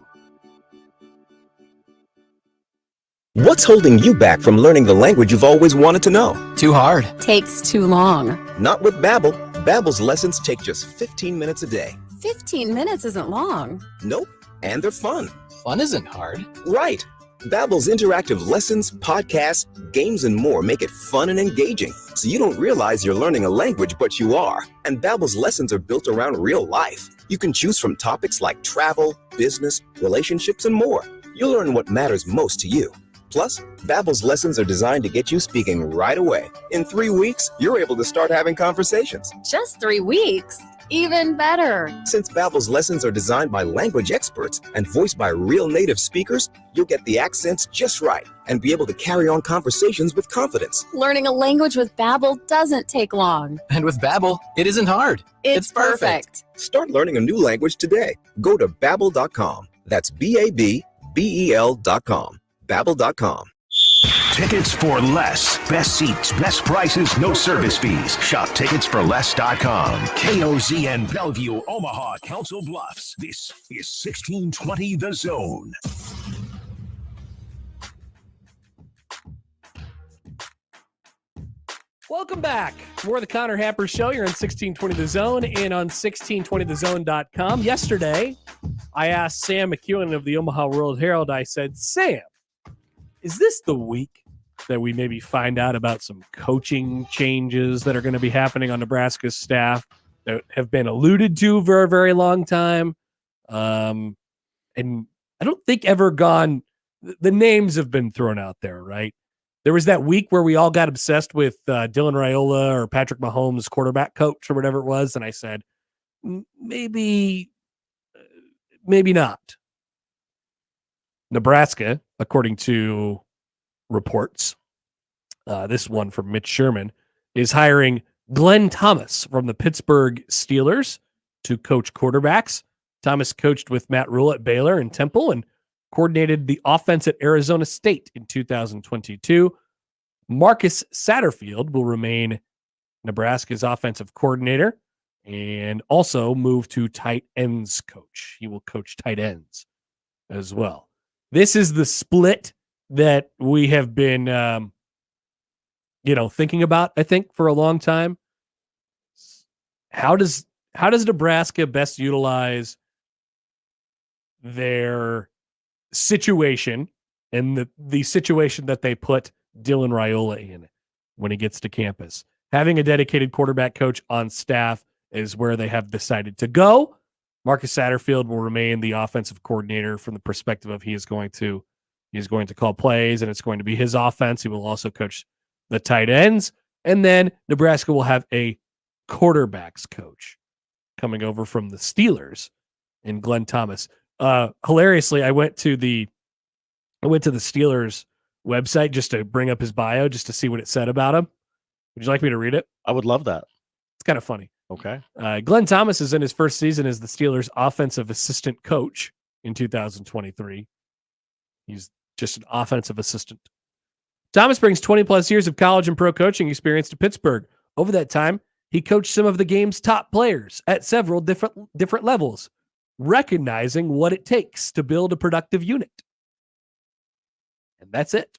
What's holding you back from learning the language you've always wanted to know? Too hard. Takes too long. Not with Babbel. Babbel's lessons take just 15 minutes a day. 15 minutes isn't long. Nope. And they're fun. Fun isn't hard. Right. Babbel's interactive lessons, podcasts, games, and more make it fun and engaging, so you don't realize you're learning a language, but you are. And Babbel's lessons are built around real life. You can choose from topics like travel, business, relationships, and more. You'll learn what matters most to you. Plus, Babbel's lessons are designed to get you speaking right away. In 3 weeks, you're able to start having conversations. Just 3 weeks? even better. Since Babbel's lessons are designed by language experts and voiced by real native speakers, you'll get the accents just right and be able to carry on conversations with confidence. Learning a language with Babbel doesn't take long. And with Babbel, it isn't hard. It's perfect. Start learning a new language today. Go to Babbel.com. That's Babbel.com. Babbel.com. Tickets for less. Best seats, best prices, no service fees. Shop ticketsforless.com. KOZN Bellevue, Omaha, Council Bluffs. This is 1620 The Zone. Welcome back. More of the Connor Happer Show. You're on 1620 The Zone and on 1620thezone.com. Yesterday, I asked Sam McEwen of the Omaha World Herald, I said, Sam, is this the week that we maybe find out about some coaching changes that are going to be happening on Nebraska's staff that have been alluded to for a very long time? And I don't think ever gone, the names have been thrown out there, right? There was that week where we all got obsessed with Dylan Raiola or Patrick Mahomes' quarterback coach or whatever it was. And I said, maybe not. Nebraska, according to reports, this one from Mitch Sherman, is hiring Glenn Thomas from the Pittsburgh Steelers to coach quarterbacks. Thomas coached with Matt Rule at Baylor and Temple and coordinated the offense at Arizona State in 2022. Marcus Satterfield will remain Nebraska's offensive coordinator and also move to tight ends coach. He will coach tight ends as well. This is the split that we have been, thinking about, I think, for a long time. How does Nebraska best utilize their situation and the situation that they put Dylan Raiola in when he gets to campus? Having a dedicated quarterback coach on staff is where they have decided to go. Marcus Satterfield will remain the offensive coordinator from the perspective of he's going to call plays and it's going to be his offense. He will also coach the tight ends. And then Nebraska will have a quarterbacks coach coming over from the Steelers and Glenn Thomas. Hilariously, I went to the Steelers website just to bring up his bio, just to see what it said about him. Would you like me to read it? I would love that. It's kind of funny. Okay. Glenn Thomas is in his first season as the Steelers offensive assistant coach in 2023. He's just an offensive assistant. Thomas brings 20 plus years of college and pro coaching experience to Pittsburgh. Over that time, he coached some of the game's top players at several different levels, recognizing what it takes to build a productive unit. And that's it.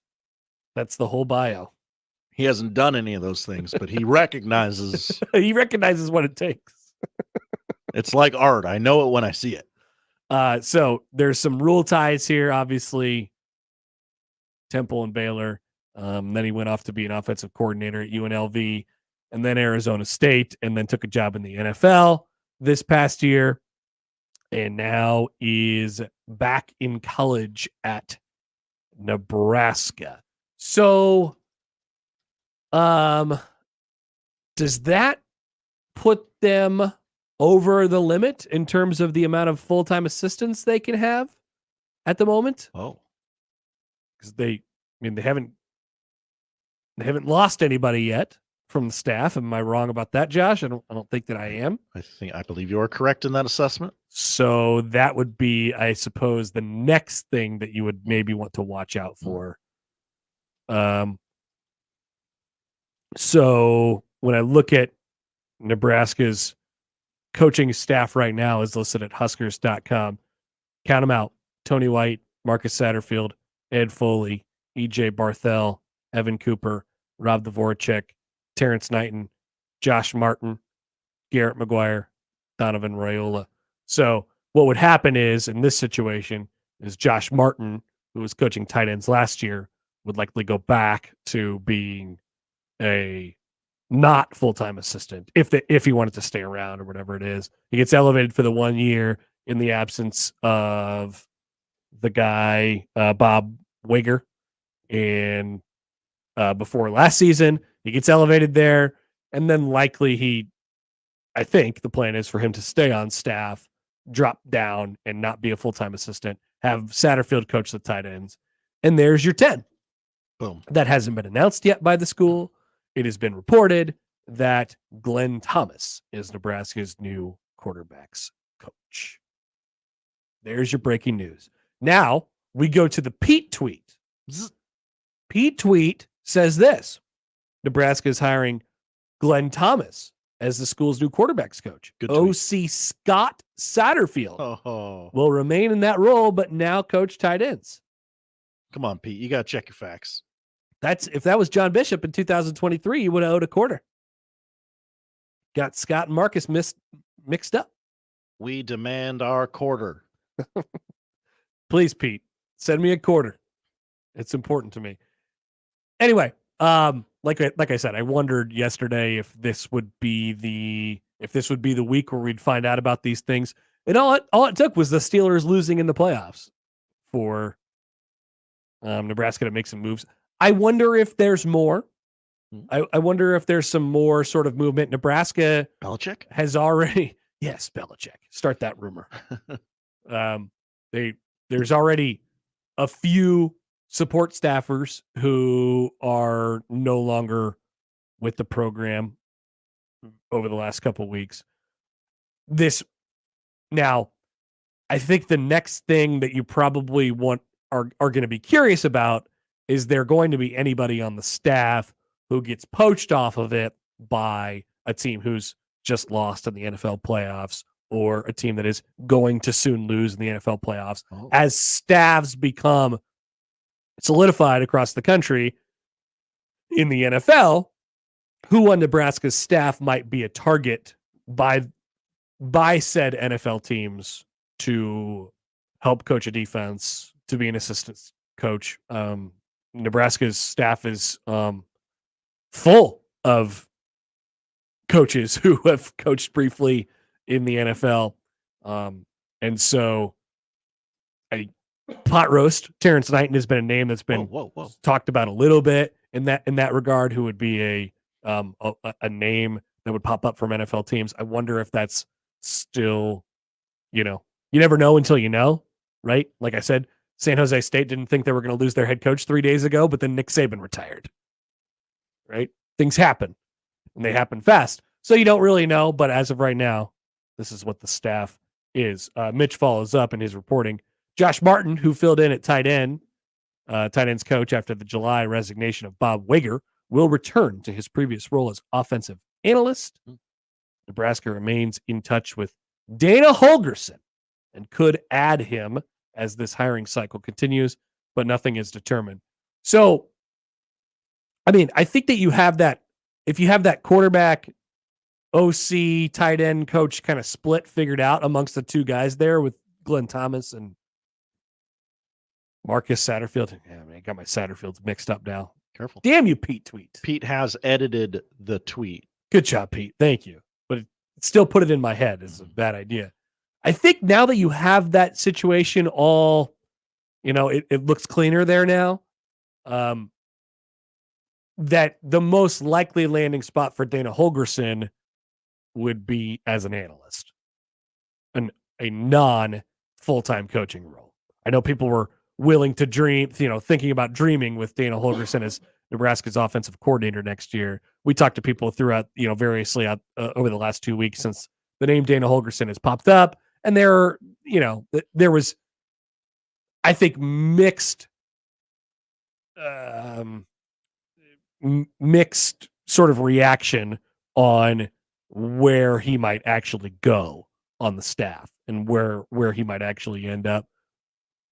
That's the whole bio. He hasn't done any of those things, but he recognizes what it takes. It's like art. I know it when I see it. So there's some rule ties here, obviously. Temple and Baylor. Then he went off to be an offensive coordinator at UNLV and then Arizona State, and then took a job in the NFL this past year. And now is back in college at Nebraska. So, does that put them over the limit in terms of the amount of full-time assistants they can have at the moment? Oh, because they haven't lost anybody yet from the staff. Am I wrong about that, Josh? I don't think that I am. I believe you are correct in that assessment. So that would be, I suppose, the next thing that you would maybe want to watch out for. So when I look at Nebraska's coaching staff right now is listed at Huskers.com. Count them out. Tony White, Marcus Satterfield, Ed Foley, EJ Barthel, Evan Cooper, Rob Dvorak, Terrence Knighton, Josh Martin, Garrett McGuire, Donovan Raiola. So what would happen is, in this situation, is Josh Martin, who was coaching tight ends last year, would likely go back to being a not full-time assistant if he wanted to stay around or whatever it is. He gets elevated for the 1 year in the absence of the guy, Bob Wager. And before last season, he gets elevated there. And then likely he I think the plan is for him to stay on staff, drop down, and not be a full-time assistant, have Satterfield coach the tight ends. And there's your 10. Boom. That hasn't been announced yet by the school. It has been reported that Glenn Thomas is Nebraska's new quarterbacks coach. There's your breaking news. Now we go to the Pete tweet. Pete tweet says this: Nebraska is hiring Glenn Thomas as the school's new quarterbacks coach. OC Scott Satterfield will remain in that role, but now coach tight ends. Come on, Pete. You got to check your facts. If that was John Bishop in 2023, he would have owed a quarter. Got Scott and Marcus mixed up. We demand our quarter. Please, Pete, send me a quarter. It's important to me. Anyway, like I said, I wondered yesterday if this would be the week where we'd find out about these things. And all it took was the Steelers losing in the playoffs for Nebraska to make some moves. I wonder if there's more. I wonder if there's some more sort of movement. Nebraska Belichick has already, yes, Belichick. Start that rumor. There's already a few support staffers who are no longer with the program over the last couple of weeks. Now, I think the next thing that you probably are going to be curious about is there going to be anybody on the staff who gets poached off of it by a team who's just lost in the NFL playoffs, or a team that is going to soon lose in the NFL playoffs, as staffs become solidified across the country in the NFL, who on Nebraska's staff might be a target by said NFL teams to help coach a defense, to be an assistant coach. Nebraska's staff is full of coaches who have coached briefly in the NFL. And so pot roast, Terrence Knighton has been a name that's been talked about a little bit in that regard, who would be a name that would pop up from NFL teams. I wonder if that's still, you never know until you know, right? Like I said, San Jose State didn't think they were going to lose their head coach 3 days ago, but then Nick Saban retired, right? Things happen, and they happen fast. So you don't really know, but as of right now, this is what the staff is. Mitch follows up in his reporting. Josh Martin, who filled in at tight ends coach after the July resignation of Bob Wager, will return to his previous role as offensive analyst. Nebraska remains in touch with Dana Holgorsen and could add him as this hiring cycle continues, but nothing is determined. So, I mean, I think that you have that, if you have that quarterback, OC, tight end coach kind of split figured out amongst the two guys there with Glenn Thomas and Marcus Satterfield. Yeah, man, I got my Satterfields mixed up now. Careful. Damn you, Pete tweet. Pete has edited the tweet. Good job, Pete. Thank you. But it still put it in my head as a bad idea. I think now that you have that situation all, it looks cleaner there now. That the most likely landing spot for Dana Holgorsen would be as an analyst, a non-full-time coaching role. I know people were willing to dream, thinking about dreaming with Dana Holgorsen as Nebraska's offensive coordinator next year. We talked to people throughout, variously over the last 2 weeks since the name Dana Holgorsen has popped up, and there was, I think, mixed sort of reaction on where he might actually go on the staff and where he might actually end up.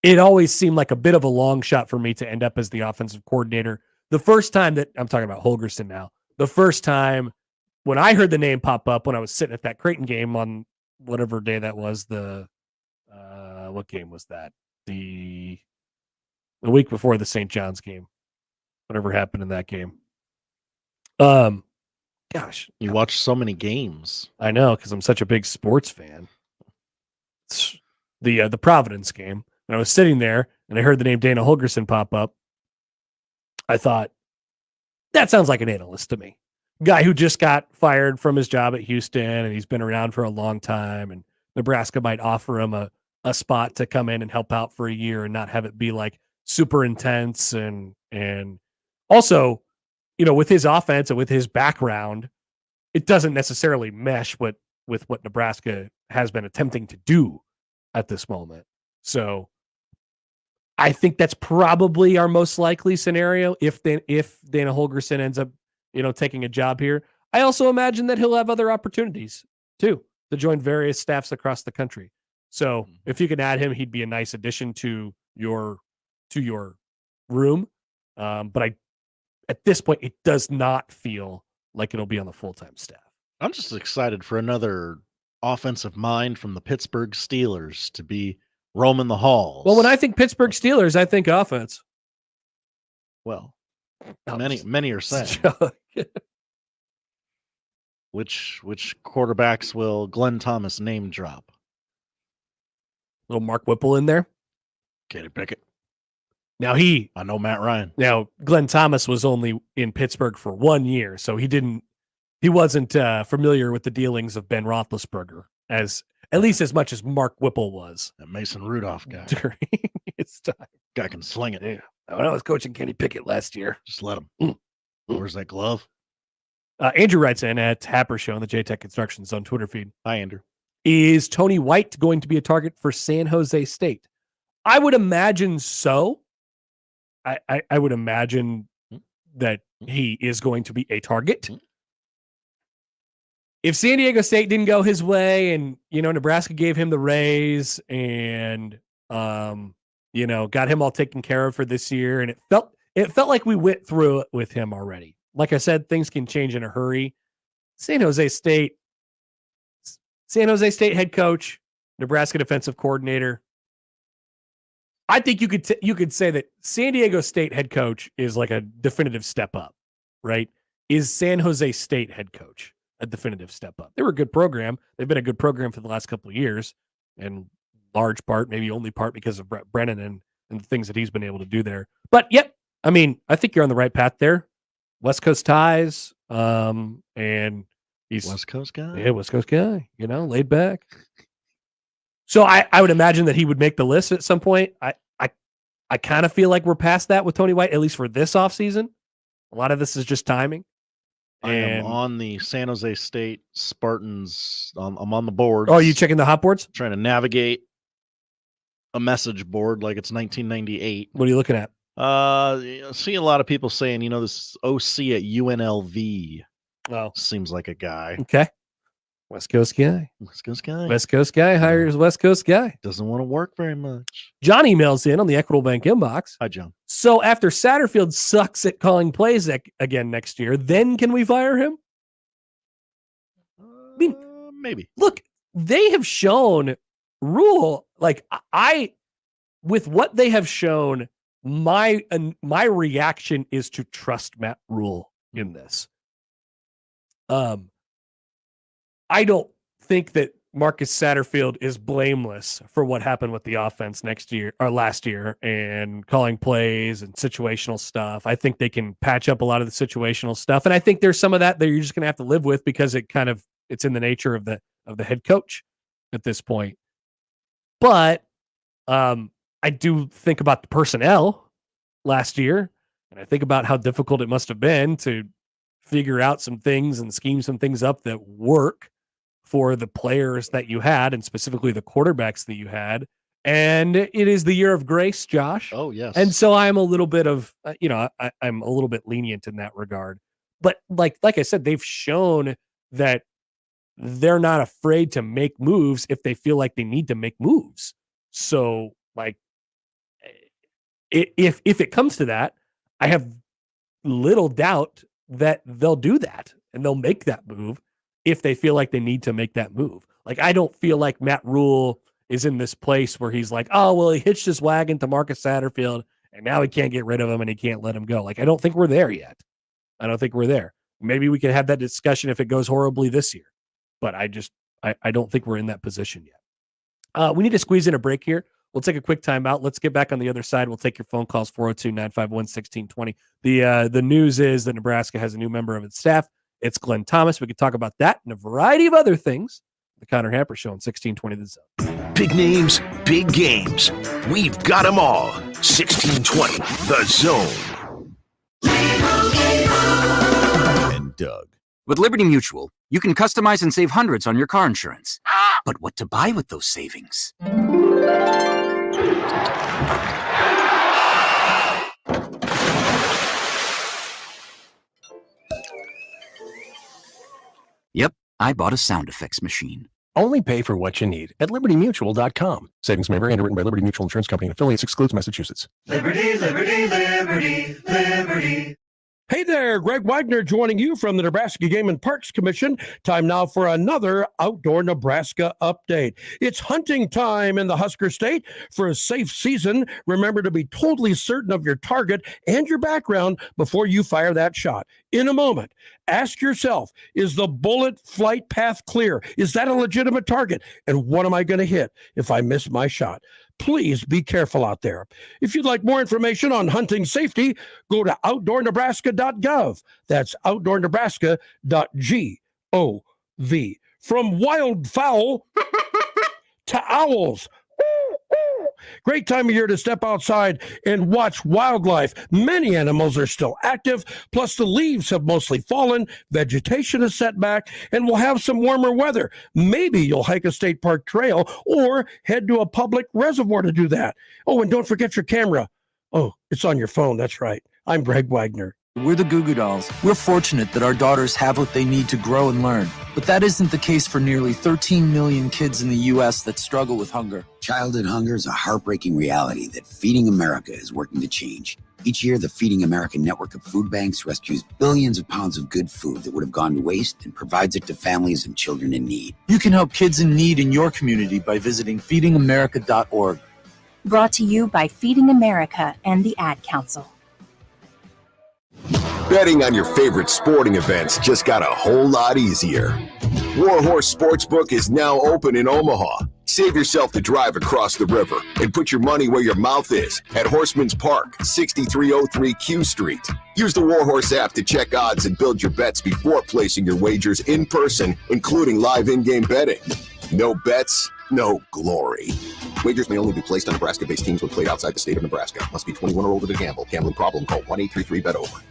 It always seemed like a bit of a long shot for me to end up as the offensive coordinator. The first time that I'm talking about Holgorsen now, the first time when I heard the name pop up when I was sitting at that Creighton game on whatever day that was, what game was that? The week before the St. John's game, whatever happened in that game. Gosh, you watch so many games. I know, because I'm such a big sports fan. It's the Providence game, and I was sitting there, and I heard the name Dana Holgorsen pop up. I thought, that sounds like an analyst to me. guy who just got fired from his job at Houston, and he's been around for a long time, and Nebraska might offer him a spot to come in and help out for a year and not have it be like super intense. And also, with his offense and with his background, it doesn't necessarily mesh with what Nebraska has been attempting to do at this moment. So I think that's probably our most likely scenario if Dana Holgorsen ends up, taking a job here. I also imagine that he'll have other opportunities too to join various staffs across the country. So if you can add him, he'd be a nice addition to your room. But at this point, it does not feel like it'll be on the full-time staff. I'm just excited for another offensive mind from the Pittsburgh Steelers to be roaming the halls. Well, when I think Pittsburgh Steelers, I think offense. Well, many are saying. Which quarterbacks will Glenn Thomas name drop? Little Mark Whipple in there. Kenny Pickett. Now I know Matt Ryan. Now Glenn Thomas was only in Pittsburgh for 1 year, so he wasn't familiar with the dealings of Ben Roethlisberger at least as much as Mark Whipple was. That Mason Rudolph guy. During his time. Guy can sling it. Yeah. When I was coaching Kenny Pickett last year. Just let him. Where's that glove? Andrew writes in at Happer Show on the JTech Constructions on Twitter feed. Hi, Andrew. Is Tony White going to be a target for San Jose State? I would imagine so. I would imagine that he is going to be a target. If San Diego State didn't go his way and, Nebraska gave him the raise and, got him all taken care of for this year, and it felt like we went through it with him already. Like I said, things can change in a hurry. San Jose State head coach, Nebraska defensive coordinator. I think you could say that San Diego State head coach is like a definitive step up, right? Is San Jose State head coach a definitive step up? They were a good program. They've been a good program for the last couple of years, and large part, maybe only part, because of Brett Brennan and the things that he's been able to do there. But yep, I think you're on the right path there. West Coast ties, and he's West Coast guy. Yeah, West Coast guy. Laid back. So I would imagine that he would make the list at some point. I kind of feel like we're past that with Tony White, at least for this offseason. A lot of this is just timing. I am on the San Jose State Spartans. I'm on the board. Oh, are you checking the hot boards? Trying to navigate a message board like it's 1998. What are you looking at? I see a lot of people saying, this OC at UNLV. Oh, seems like a guy. Okay. West Coast guy. West Coast guy. West Coast guy hires West Coast guy. Doesn't want to work very much. John emails in on the Equitable Bank inbox. Hi, John. So after Satterfield sucks at calling plays again next year, then can we fire him? Maybe. Look, they have shown Rule, with what they have shown, my reaction is to trust Matt Rule in this. I don't think that Marcus Satterfield is blameless for what happened with the offense last year and calling plays and situational stuff. I think they can patch up a lot of the situational stuff. And I think there's some of that you're just going to have to live with because it's in the nature of the head coach at this point. But I do think about the personnel last year, and I think about how difficult it must have been to figure out some things and scheme some things up that work for the players that you had, and specifically the quarterbacks that you had. And it is the year of grace, Josh. Oh, yes. And so I'm a little bit of, I'm a little bit lenient in that regard. But like I said, they've shown that they're not afraid to make moves if they feel like they need to make moves. So, if it comes to that, I have little doubt that they'll do that and they'll make that move if they feel like they need to make that move. I don't feel like Matt Rule is in this place where he's like, oh, well, he hitched his wagon to Marcus Satterfield and now he can't get rid of him and he can't let him go. I don't think we're there yet. I don't think we're there. Maybe we can have that discussion if it goes horribly this year, but I don't think we're in that position yet. We need to squeeze in a break here. We'll take a quick timeout. Let's get back on the other side. We'll take your phone calls, 402-951-1620. The news is that Nebraska has a new member of its staff It's Glenn Thomas. We could talk about that and a variety of other things. The Connor Happer Show on 1620 The Zone. Big names, big games. We've got them all. 1620 The Zone. And Doug. With Liberty Mutual, you can customize and save hundreds on your car insurance. But what to buy with those savings? Yep, I bought a sound effects machine. Only pay for what you need at libertymutual.com. Savings may vary. Underwritten by Liberty Mutual Insurance Company and affiliates. Excludes Massachusetts. Liberty, liberty, liberty, liberty. Hey there, Greg Wagner joining you from the Nebraska Game and Parks Commission. Time now for another Outdoor Nebraska update. It's hunting time in the Husker State. For a safe season, remember to be totally certain of your target and your background before you fire that shot. In a moment, ask yourself, is the bullet flight path clear? Is that a legitimate target? And what am I going to hit if I miss my shot? Please be careful out there. If you'd like more information on hunting safety, go to outdoornebraska.gov. That's outdoornebraska.gov. From wildfowl to owls. Great time of year to step outside and watch wildlife. Many animals are still active, plus the leaves have mostly fallen, vegetation is set back, and we'll have some warmer weather. Maybe you'll hike a state park trail or head to a public reservoir to do that. Oh, and don't forget your camera. Oh, it's on your phone. That's right. I'm Greg Wagner. We're the Goo Goo Dolls. We're fortunate that our daughters have what they need to grow and learn. But that isn't the case for nearly 13 million kids in the U.S. that struggle with hunger. Childhood hunger is a heartbreaking reality that Feeding America is working to change. Each year, the Feeding America network of food banks rescues billions of pounds of good food that would have gone to waste and provides it to families and children in need. You can help kids in need in your community by visiting feedingamerica.org. Brought to you by Feeding America and the Ad Council. Betting on your favorite sporting events just got a whole lot easier. Warhorse Sportsbook is now open in Omaha. Save yourself the drive across the river and put your money where your mouth is at Horseman's Park, 6303 Q Street. Use the Warhorse app to check odds and build your bets before placing your wagers in person, including live in-game betting. No bets, no glory. Wagers may only be placed on Nebraska-based teams when played outside the state of Nebraska. Must be 21 or older to gamble. Gambling problem? Call 1-833-BET-OVER.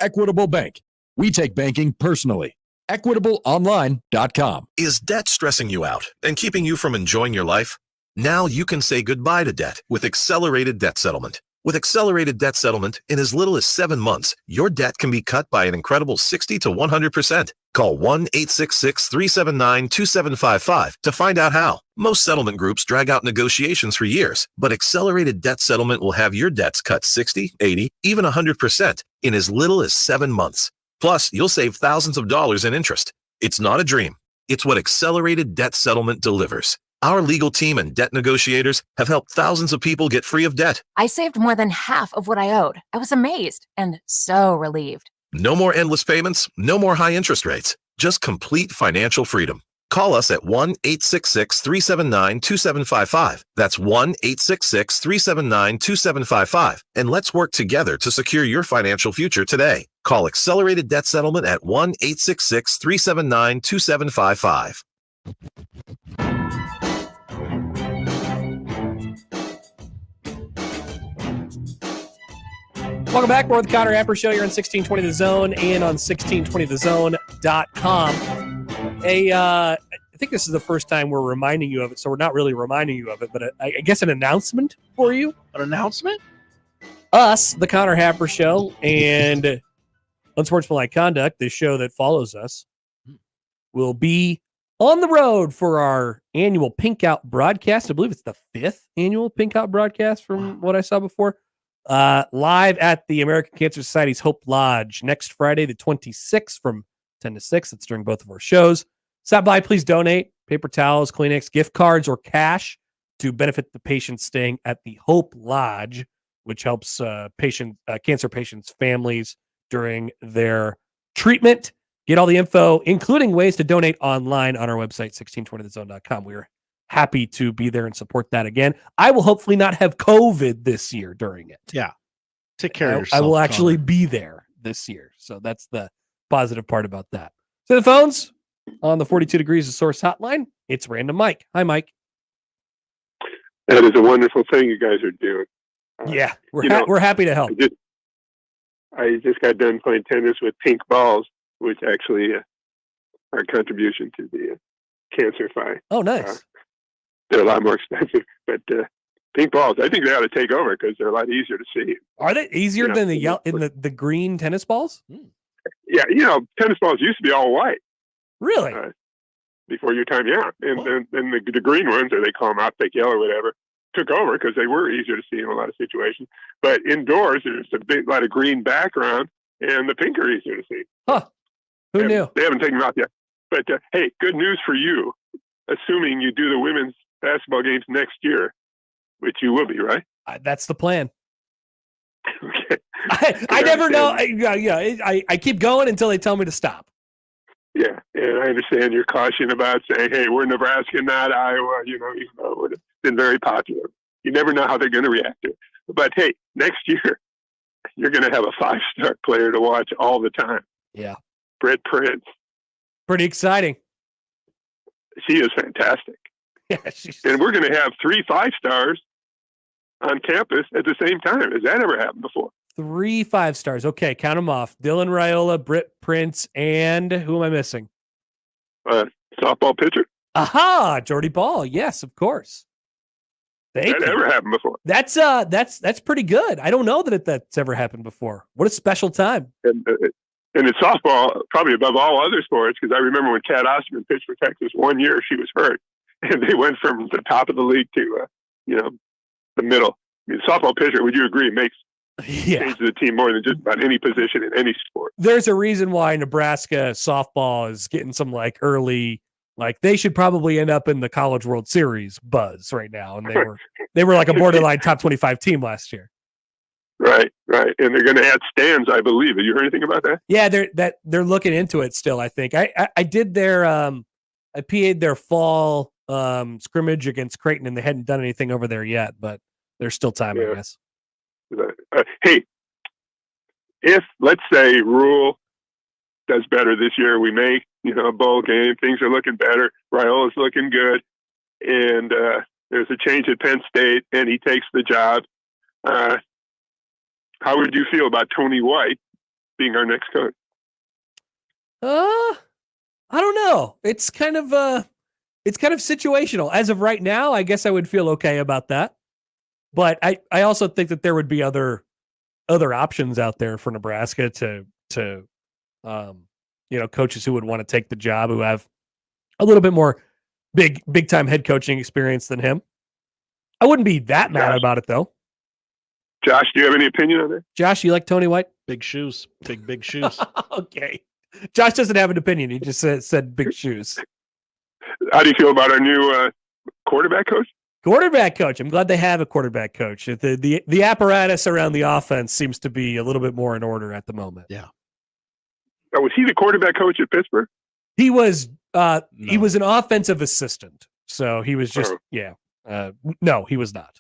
Equitable Bank. We take banking personally. EquitableOnline.com. Is debt stressing you out and keeping you from enjoying your life? Now you can say goodbye to debt with accelerated debt settlement. With accelerated debt settlement, in as little as 7 months, your debt can be cut by an incredible 60 to 100%. Call 1-866-379-2755 to find out how. Most settlement groups drag out negotiations for years, but accelerated debt settlement will have your debts cut 60, 80, even 100% in as little as 7 months. Plus, you'll save thousands of dollars in interest. It's not a dream. It's what accelerated debt settlement delivers. Our legal team and debt negotiators have helped thousands of people get free of debt. I saved more than half of what I owed. I was amazed and so relieved. No more endless payments, no more high interest rates, just complete financial freedom. Call us at 1-866-379-2755. That's 1-866-379-2755. And let's work together to secure your financial future today. Call Accelerated Debt Settlement at 1-866-379-2755. Welcome back. We're with the Connor Happer Show here on 1620 The Zone and on 1620thezone.com. I think this is the first time we're reminding you of it, so we're not really reminding you of it, but I guess an announcement for you. An announcement? Us, the Connor Happer Show, and Unsportsmanlike Conduct, this show that follows us, will be on the road for our annual Pink Out broadcast. I believe it's the 5th annual Pink Out broadcast from what I saw before. Live at the American Cancer Society's Hope Lodge next Friday, the 26th from 10 to 6. That's during both of our shows. Stop by, please donate paper towels, Kleenex, gift cards, or cash to benefit the patients staying at the Hope Lodge, which helps cancer patients' families during their treatment. Get all the info, including ways to donate online on our website, 1620thezone.com. We're happy to be there and support that again. I will hopefully not have COVID this year during it. Yeah. Take care of yourself. I will actually be there this year. So that's the positive part about that. To the phones on the 42 Degrees of Source hotline, it's Random Mike. Hi, Mike. That is a wonderful thing you guys are doing. Yeah, we're happy to help. I just got done playing tennis with pink balls, which actually are a contribution to the cancer fight. Oh, nice. They're a lot more expensive, but pink balls, I think they ought to take over because they're a lot easier to see. Are they easier than the green tennis balls? Yeah, tennis balls used to be all white. Really? Before your time, yeah. And then the green ones, or they call them optic yellow or whatever, took over because they were easier to see in a lot of situations. But indoors, there's a big lot of green background, and the pink are easier to see. Huh. Who knew? They haven't taken them out yet. But hey, good news for you. Assuming you do the women's basketball games next year, which you will be, right? That's the plan. Okay. I never know. I keep going until they tell me to stop. Yeah, and I understand your caution about saying, hey, we're Nebraska, not Iowa, even though it's been very popular. You never know how they're going to react to it. But hey, next year, you're going to have a 5-star player to watch all the time. Yeah. Brett Prince. Pretty exciting. She is fantastic. Yeah, and we're going to have 3 5-stars on campus at the same time. Has that ever happened before? 3 5-stars. Okay, count them off. Dylan Raiola, Britt Prince, and who am I missing? Softball pitcher. Aha, Jordy Ball. Yes, of course. That ever happened before? That's pretty good. I don't know that's ever happened before. What a special time. And it's softball, probably above all other sports, because I remember when Kat Osterman pitched for Texas one year, she was hurt, and they went from the top of the league to the middle. I mean, softball pitcher, would you agree, makes changes the team more than just about any position in any sport. There's a reason why Nebraska softball is getting some early, they should probably end up in the College World Series buzz right now, and they were like a borderline top 25 team last year. Right, and they're going to add stands, I believe. Have you heard anything about that? Yeah, they're looking into it still. I think I did their I PA'd their fall scrimmage against Creighton, and they hadn't done anything over there yet, but there's still time, I guess. Hey, if let's say Rule does better this year, we make a bowl game. Things are looking better. Raiola's looking good, and there's a change at Penn State, and he takes the job. How would you feel about Tony White being our next coach? I don't know. It's kind of situational. As of right now, I guess I would feel okay about that. But I also think that there would be other options out there for Nebraska to coaches who would want to take the job, who have a little bit more big time head coaching experience than him. I wouldn't be that mad about it though. Josh, do you have any opinion on that? Josh, you like Tony White? Big shoes. Big shoes. Okay. Josh doesn't have an opinion. He just said big shoes. How do you feel about our new quarterback coach? Quarterback coach. I'm glad they have a quarterback coach. The apparatus around the offense seems to be a little bit more in order at the moment. Yeah. Was he the quarterback coach at Pittsburgh? He was. He was an offensive assistant. So he was just. Yeah. No, he was not.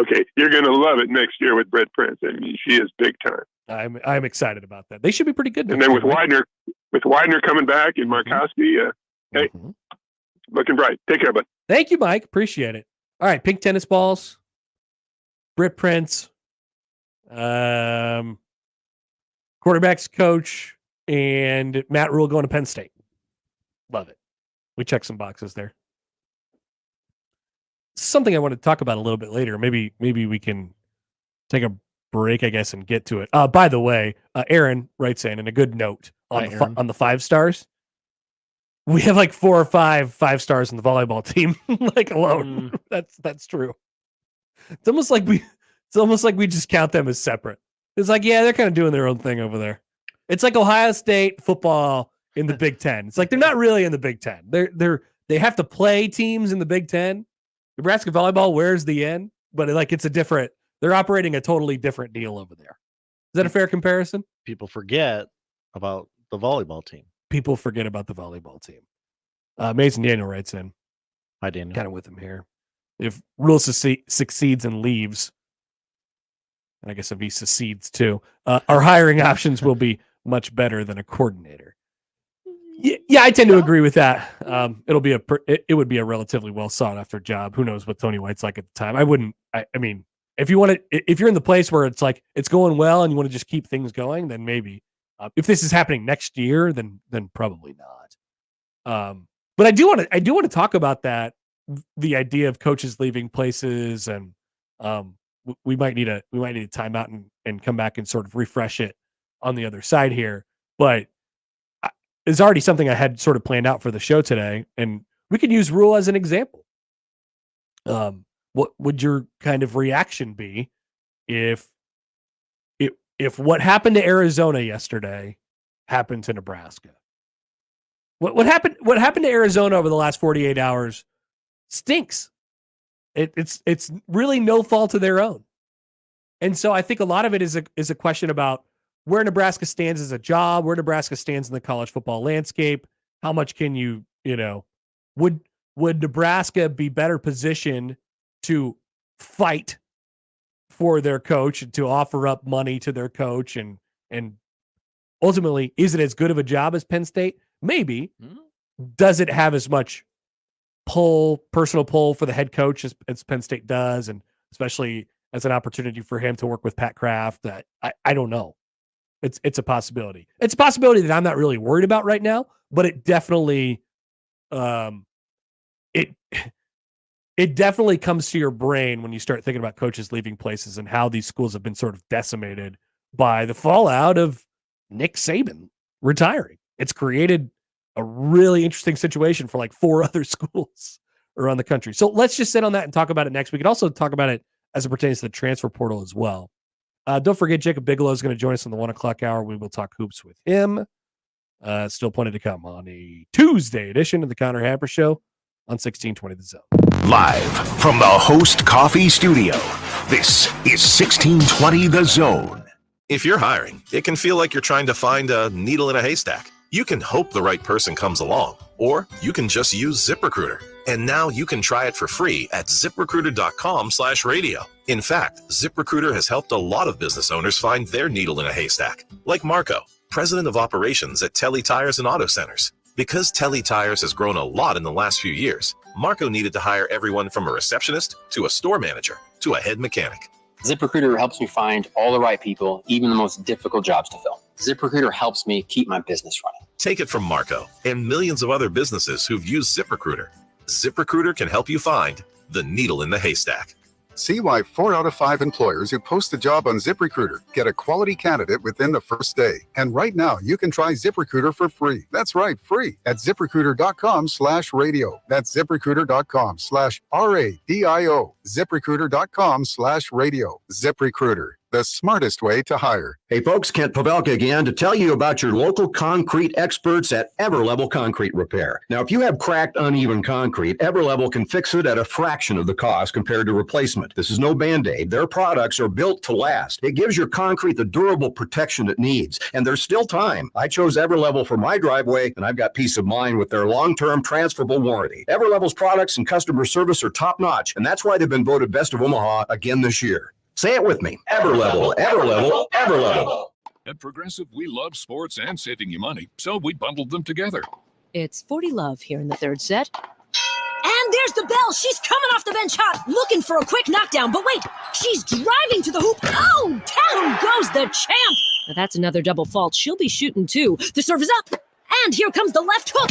Okay, you're going to love it next year with Brett Prince. I mean, she is big time. I'm excited about that. They should be pretty good. And then with Widener coming back and Markowski, hey, looking bright. Take care, bud. Thank you, Mike. Appreciate it. All right, pink tennis balls. Brett Prince, quarterbacks coach, and Matt Rule going to Penn State. Love it. We checked some boxes there. Something I want to talk about a little bit later. Maybe we can take a break, I guess, and get to it. By the way, Aaron writes in a good note on the 5-stars. We have 4 or 5 stars in the volleyball team, alone. That's true. It's almost like we just count them as separate. It's they're kind of doing their own thing over there. It's like Ohio State football in the Big Ten. It's they're not really in the Big Ten. They have to play teams in the Big Ten. Nebraska volleyball wears the N, but it's a different. They're operating a totally different deal over there. Is that a fair comparison? People forget about the volleyball team. People forget about the volleyball team. Mason Daniel writes in. Hi, Daniel. Kind of with him here. If Rule succeeds and leaves, and I guess if he succeeds too, our hiring options will be much better than a coordinator. Yeah, I tend to agree with that. It would be a relatively well sought after job. Who knows what Tony White's like at the time? I mean, if you're in the place where it's like it's going well and you want to just keep things going, then maybe. If this is happening next year, then probably not. But I do want to talk about that, the idea of coaches leaving places, and we might need a timeout and come back and sort of refresh it on the other side here. But it's already something I had sort of planned out for the show today, and we could use Rule as an example. What would your kind of reaction be if what happened to Arizona yesterday happened to Nebraska? What happened to Arizona over the last 48 hours stinks. It's really no fault of their own. And so I think a lot of it is a question about where Nebraska stands as a job, where Nebraska stands in the college football landscape. How much can would Nebraska be better positioned to fight for their coach and to offer up money to their coach, and ultimately, is it as good of a job as Penn State? Maybe. Does it have as much personal pull for the head coach as Penn State does, and especially as an opportunity for him to work with Pat Kraft? I don't know. It's a possibility. It's a possibility that I'm not really worried about right now, but it definitely it definitely comes to your brain when you start thinking about coaches leaving places and how these schools have been sort of decimated by the fallout of Nick Saban retiring. It's created a really interesting situation for like 4 other schools around the country. So let's just sit on that and talk about it next. We could also talk about it as it pertains to the transfer portal as well. Don't forget, Jacob Bigelow is going to join us in the 1 o'clock hour. We will talk hoops with him. Still plenty to come on a Tuesday edition of the Connor Happer Show on 1620 The Zone. Live from the Host Coffee Studio, this is 1620 The Zone. If you're hiring, it can feel like you're trying to find a needle in a haystack. You can hope the right person comes along, or you can just use ZipRecruiter. And now you can try it for free at ZipRecruiter.com/radio. In fact, ZipRecruiter has helped a lot of business owners find their needle in a haystack, like Marco, president of operations at Telly Tires and Auto Centers. Because Telly Tires has grown a lot in the last few years, Marco needed to hire everyone from a receptionist to a store manager to a head mechanic. ZipRecruiter helps me find all the right people, even the most difficult jobs to fill. ZipRecruiter helps me keep my business running. Take it from Marco and millions of other businesses who've used ZipRecruiter. ZipRecruiter can help you find the needle in the haystack. See why 4 out of 5 employers who post a job on ZipRecruiter get a quality candidate within the first day. And right now, you can try ZipRecruiter for free. That's right, free at ZipRecruiter.com/radio. That's ZipRecruiter.com/RADIO. ZipRecruiter.com/radio. ZipRecruiter, the smartest way to hire. Hey folks, Kent Pavelka again to tell you about your local concrete experts at Everlevel Concrete Repair. Now, if you have cracked, uneven concrete, Everlevel can fix it at a fraction of the cost compared to replacement. This is no Band-Aid. Their products are built to last. It gives your concrete the durable protection it needs, and there's still time. I chose Everlevel for my driveway, and I've got peace of mind with their long-term transferable warranty. Everlevel's products and customer service are top-notch, and that's why they've been voted Best of Omaha again this year. Say it with me. Everlevel, Everlevel, Everlevel. At Progressive, we love sports and saving you money, so we bundled them together. It's 40 love here in the third set. And there's the bell. She's coming off the bench hot, looking for a quick knockdown. But wait, she's driving to the hoop. Oh, down goes the champ. Now that's another double fault. She'll be shooting too. The serve is up. And here comes the left hook.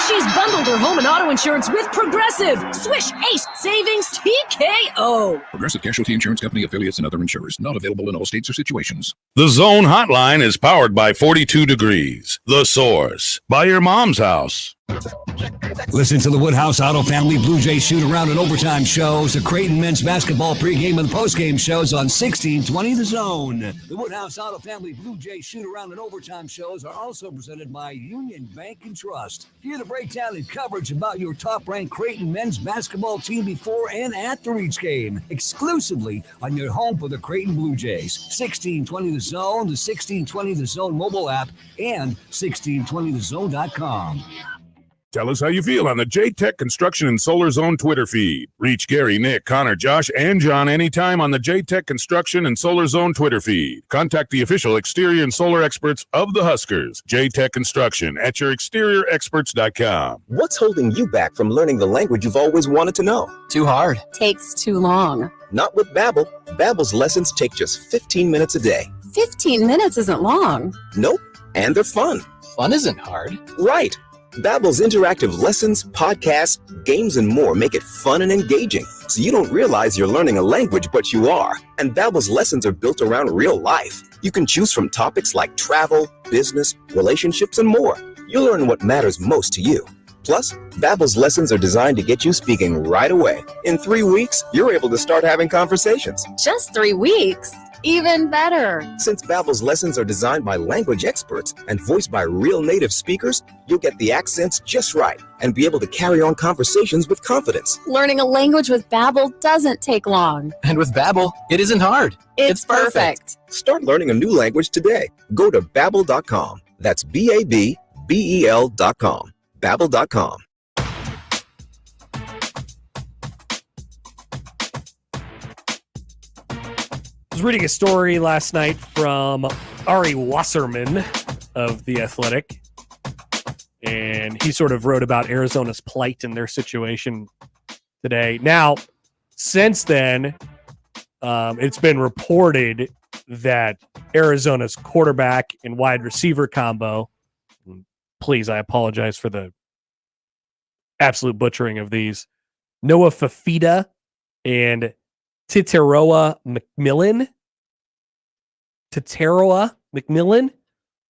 She's bundled her home and auto insurance with Progressive. Swish, Ace, Savings, TKO. Progressive Casualty Insurance Company, affiliates, and other insurers. Not available in all states or situations. The Zone Hotline is powered by 42 Degrees, The Source, by your mom's house. Listen to the Woodhouse Auto Family Blue Jays shoot-around and overtime shows, the Creighton men's basketball pregame and postgame shows on 1620 The Zone. The Woodhouse Auto Family Blue Jays shoot-around and overtime shows are also presented by Union Bank and Trust. Hear the breakdown and coverage about your top-ranked Creighton men's basketball team before and after each game, exclusively on your home for the Creighton Blue Jays. 1620 The Zone, the 1620 The Zone mobile app, and 1620thezone.com. Tell us how you feel on the J-Tech Construction and Solar Zone Twitter feed. Reach Gary, Nick, Connor, Josh, and John anytime on the J-Tech Construction and Solar Zone Twitter feed. Contact the official exterior and solar experts of the Huskers. J-Tech Construction at yourexteriorexperts.com. What's holding you back from learning the language you've always wanted to know? Too hard. Takes too long. Not with Babbel. Babbel's lessons take just 15 minutes a day. 15 minutes isn't long. Nope. And they're fun. Fun isn't hard. Right. Babbel's interactive lessons, podcasts, games, and more make it fun and engaging, so you don't realize you're learning a language, but you are. And Babbel's lessons are built around real life. You can choose from topics like travel, business, relationships, and more. You'll learn what matters most to you. Plus, Babbel's lessons are designed to get you speaking right away. In 3 weeks, you're able to start having conversations. Just 3 weeks? Even better. Since Babbel's lessons are designed by language experts and voiced by real native speakers, you'll get the accents just right and be able to carry on conversations with confidence. Learning a language with Babbel doesn't take long. And with Babbel, it isn't hard. It's perfect. Start learning a new language today. Go to Babbel.com. That's Babbel.com. Babbel.com. I was reading a story last night from Ari Wasserman of The Athletic, and he sort of wrote about Arizona's plight and their situation today. Now, since then, it's been reported that Arizona's quarterback and wide receiver combo, please, I apologize for the absolute butchering of these, Noah Fafita and Tataroa McMillan,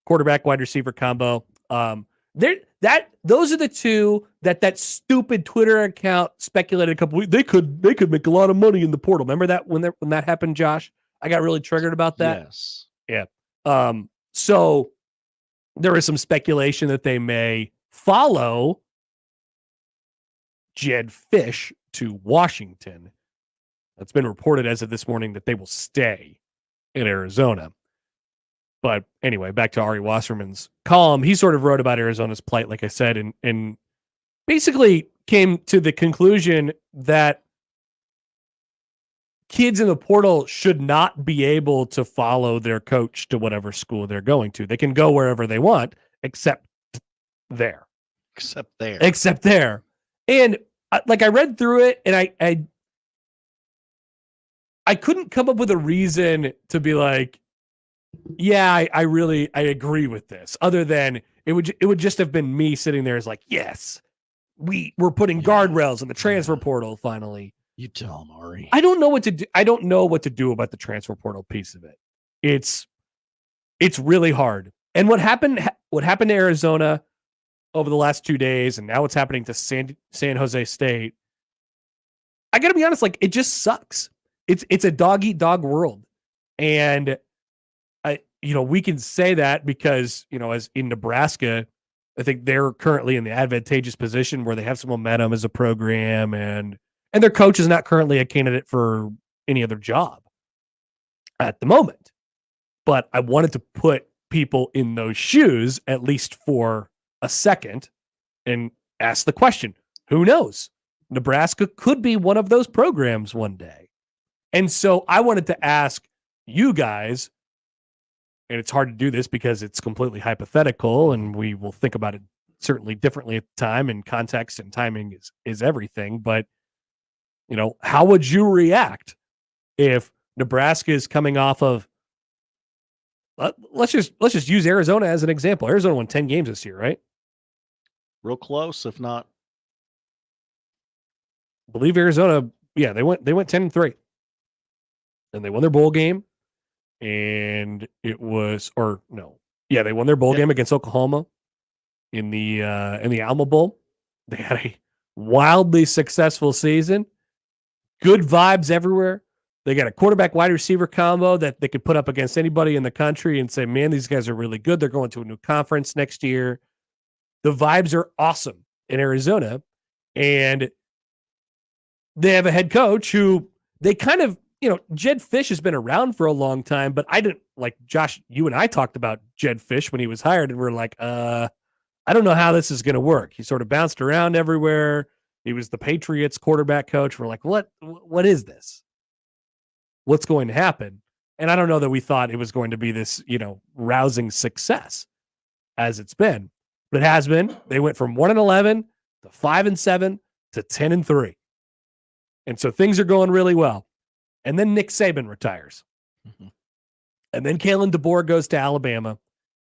quarterback wide receiver combo. Those are the two that stupid Twitter account speculated a couple weeks. They could make a lot of money in the portal. Remember that when that happened, Josh? I got really triggered about that. Yes. Yeah. So there is some speculation that they may follow Jed Fish to Washington. It's been reported as of this morning that they will stay in Arizona. But anyway, back to Ari Wasserman's column. He sort of wrote about Arizona's plight, like I said, and basically came to the conclusion that kids in the portal should not be able to follow their coach to whatever school they're going to. They can go wherever they want, except there. Except there. And I read through it, and I couldn't come up with a reason to be like, yeah, I agree with this, other than it would just have been me sitting there as like, yes, we're putting guardrails in the transfer portal finally. You tell him, Ari. I don't know what to do. I don't know what to do about the transfer portal piece of it. It's really hard. And what happened to Arizona over the last 2 days, and now what's happening to San Jose State, I got to be honest, like, it just sucks. It's a dog-eat-dog world. And we can say that because, as in Nebraska, I think they're currently in the advantageous position where they have some momentum as a program, and their coach is not currently a candidate for any other job at the moment. But I wanted to put people in those shoes, at least for a second, and ask the question, who knows? Nebraska could be one of those programs one day. And so I wanted to ask you guys, and it's hard to do this because it's completely hypothetical, and we will think about it certainly differently at the time, and context and timing is everything. But, how would you react if Nebraska is coming off of, let's just use Arizona as an example. Arizona won 10 games this year, right? Real close, if not. I believe Arizona, yeah, they went 10-3. And they won their bowl game. And they won their bowl game against Oklahoma in the Alma Bowl. They had a wildly successful season. Good vibes everywhere. They got a quarterback wide receiver combo that they could put up against anybody in the country and say, man, these guys are really good. They're going to a new conference next year. The vibes are awesome in Arizona. And they have a head coach who they kind of, Jed Fish has been around for a long time, but I didn't, like Josh, you and I talked about Jed Fish when he was hired, and we're like, I I don't know how this is going to work. He sort of bounced around everywhere. He was the Patriots quarterback coach. We're like, what is this? What's going to happen? And I don't know that we thought it was going to be this, rousing success as it's been, but it has been. They went from 1-11 to 5-7 to 10-3. And so things are going really well. And then Nick Saban retires. Mm-hmm. And then Kalen DeBoer goes to Alabama.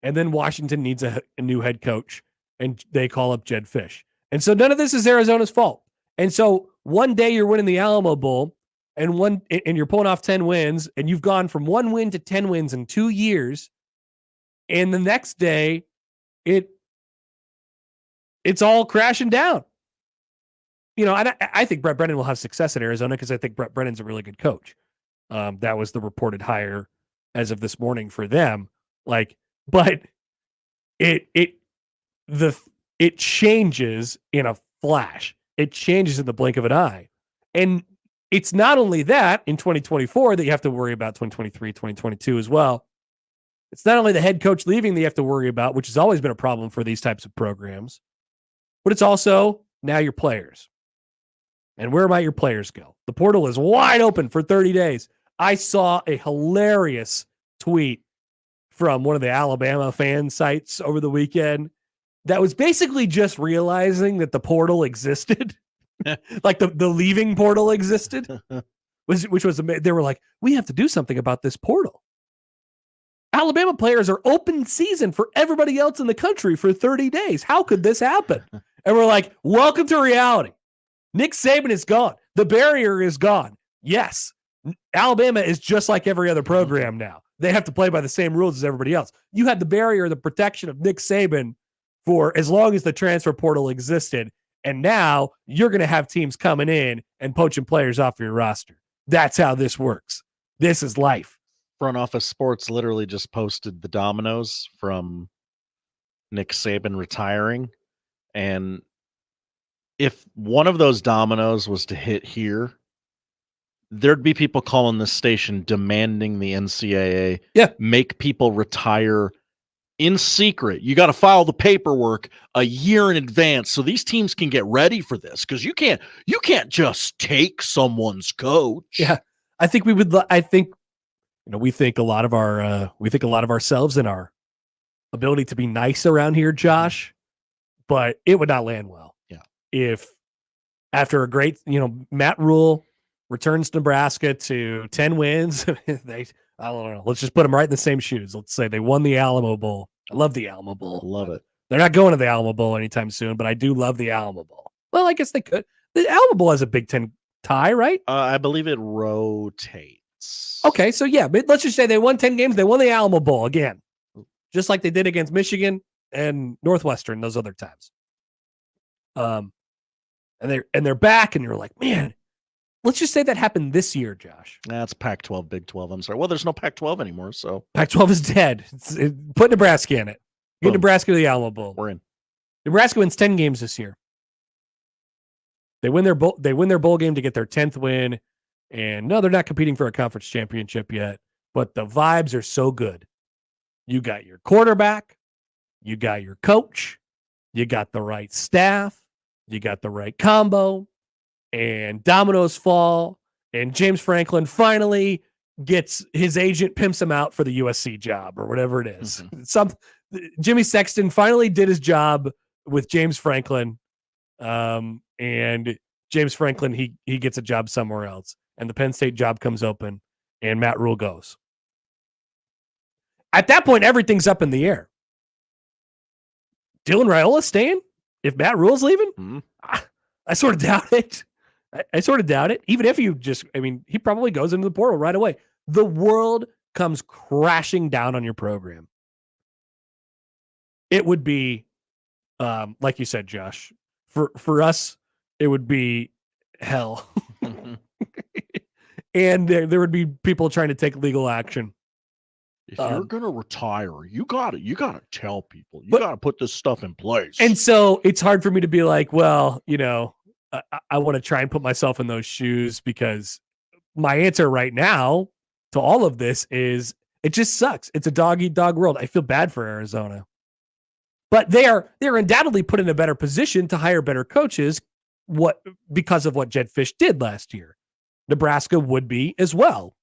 And then Washington needs a new head coach. And they call up Jed Fish. And so none of this is Arizona's fault. And so one day you're winning the Alamo Bowl and you're pulling off 10 wins, and you've gone from 1 win to 10 wins in 2 years. And the next day it's all crashing down. I think Brett Brennan will have success at Arizona because I think Brett Brennan's a really good coach. That was the reported hire as of this morning for them. But it changes in a flash. It changes in the blink of an eye. And it's not only that in 2024 that you have to worry about 2023, 2022 as well. It's not only the head coach leaving that you have to worry about, which has always been a problem for these types of programs, but it's also now your players. And where might your players go? The portal is wide open for 30 days. I saw a hilarious tweet from one of the Alabama fan sites over the weekend that was basically just realizing that the portal existed. Like the leaving portal existed, which was amazing. They were like, we have to do something about this portal. Alabama players are open season for everybody else in the country for 30 days. How could this happen? And we're like, welcome to reality. Nick Saban is gone. The barrier is gone. Yes, Alabama is just like every other program now. They have to play by the same rules as everybody else. You had the barrier, the protection of Nick Saban for as long as the transfer portal existed. And now you're going to have teams coming in and poaching players off your roster. That's how this works. This is life. Front Office Sports literally just posted the dominoes from Nick Saban retiring. And if one of those dominoes was to hit here, there'd be people calling this station demanding the NCAA make people retire in secret. You got to file the paperwork a year in advance so these teams can get ready for this, because you can't just take someone's coach. Yeah, I think we would. I think we think a lot of ourselves and our ability to be nice around here, Josh, but it would not land well. Yeah, if after a great, Matt Rule returns Nebraska to 10 wins, I don't know. Let's just put them right in the same shoes. Let's say they won the Alamo Bowl. I love the Alamo Bowl. Love it. They're not going to the Alamo Bowl anytime soon, but I do love the Alamo Bowl. Well, I guess they could. The Alamo Bowl has a Big Ten tie, right? I believe it rotates. Okay, so yeah, but let's just say they won 10 games. They won the Alamo Bowl again, just like they did against Michigan and Northwestern those other times. And they're back, and you're like, man. Let's just say that happened this year, Josh. That's Pac-12, Big 12. I'm sorry. Well, there's no Pac-12 anymore, so. Pac-12 is dead. Put Nebraska in it. Get Nebraska to the Alamo Bowl. We're in. Nebraska wins 10 games this year. They win their bowl game to get their 10th win. And no, they're not competing for a conference championship yet. But the vibes are so good. You got your quarterback. You got your coach. You got the right staff. You got the right combo. And dominoes fall, and James Franklin finally gets his agent, pimps him out for the USC job or whatever it is. Mm-hmm. Jimmy Sexton finally did his job with James Franklin, and James Franklin, he gets a job somewhere else, and the Penn State job comes open, and Matt Rule goes. At that point, everything's up in the air. Dylan Raiola staying if Matt Rule's leaving? Mm-hmm. I sort of doubt it. I sort of doubt it. Even if he probably goes into the portal right away. The world comes crashing down on your program. It would be, like you said, Josh, for us, it would be hell. And there would be people trying to take legal action. If you're going to retire, you got to tell people. You got to put this stuff in place. And so it's hard for me to be like, well, I want to try and put myself in those shoes, because my answer right now to all of this is it just sucks. It's a dog-eat-dog world. I feel bad for Arizona. But they're undoubtedly put in a better position to hire better coaches because of what Jedd Fisch did last year. Nebraska would be as well.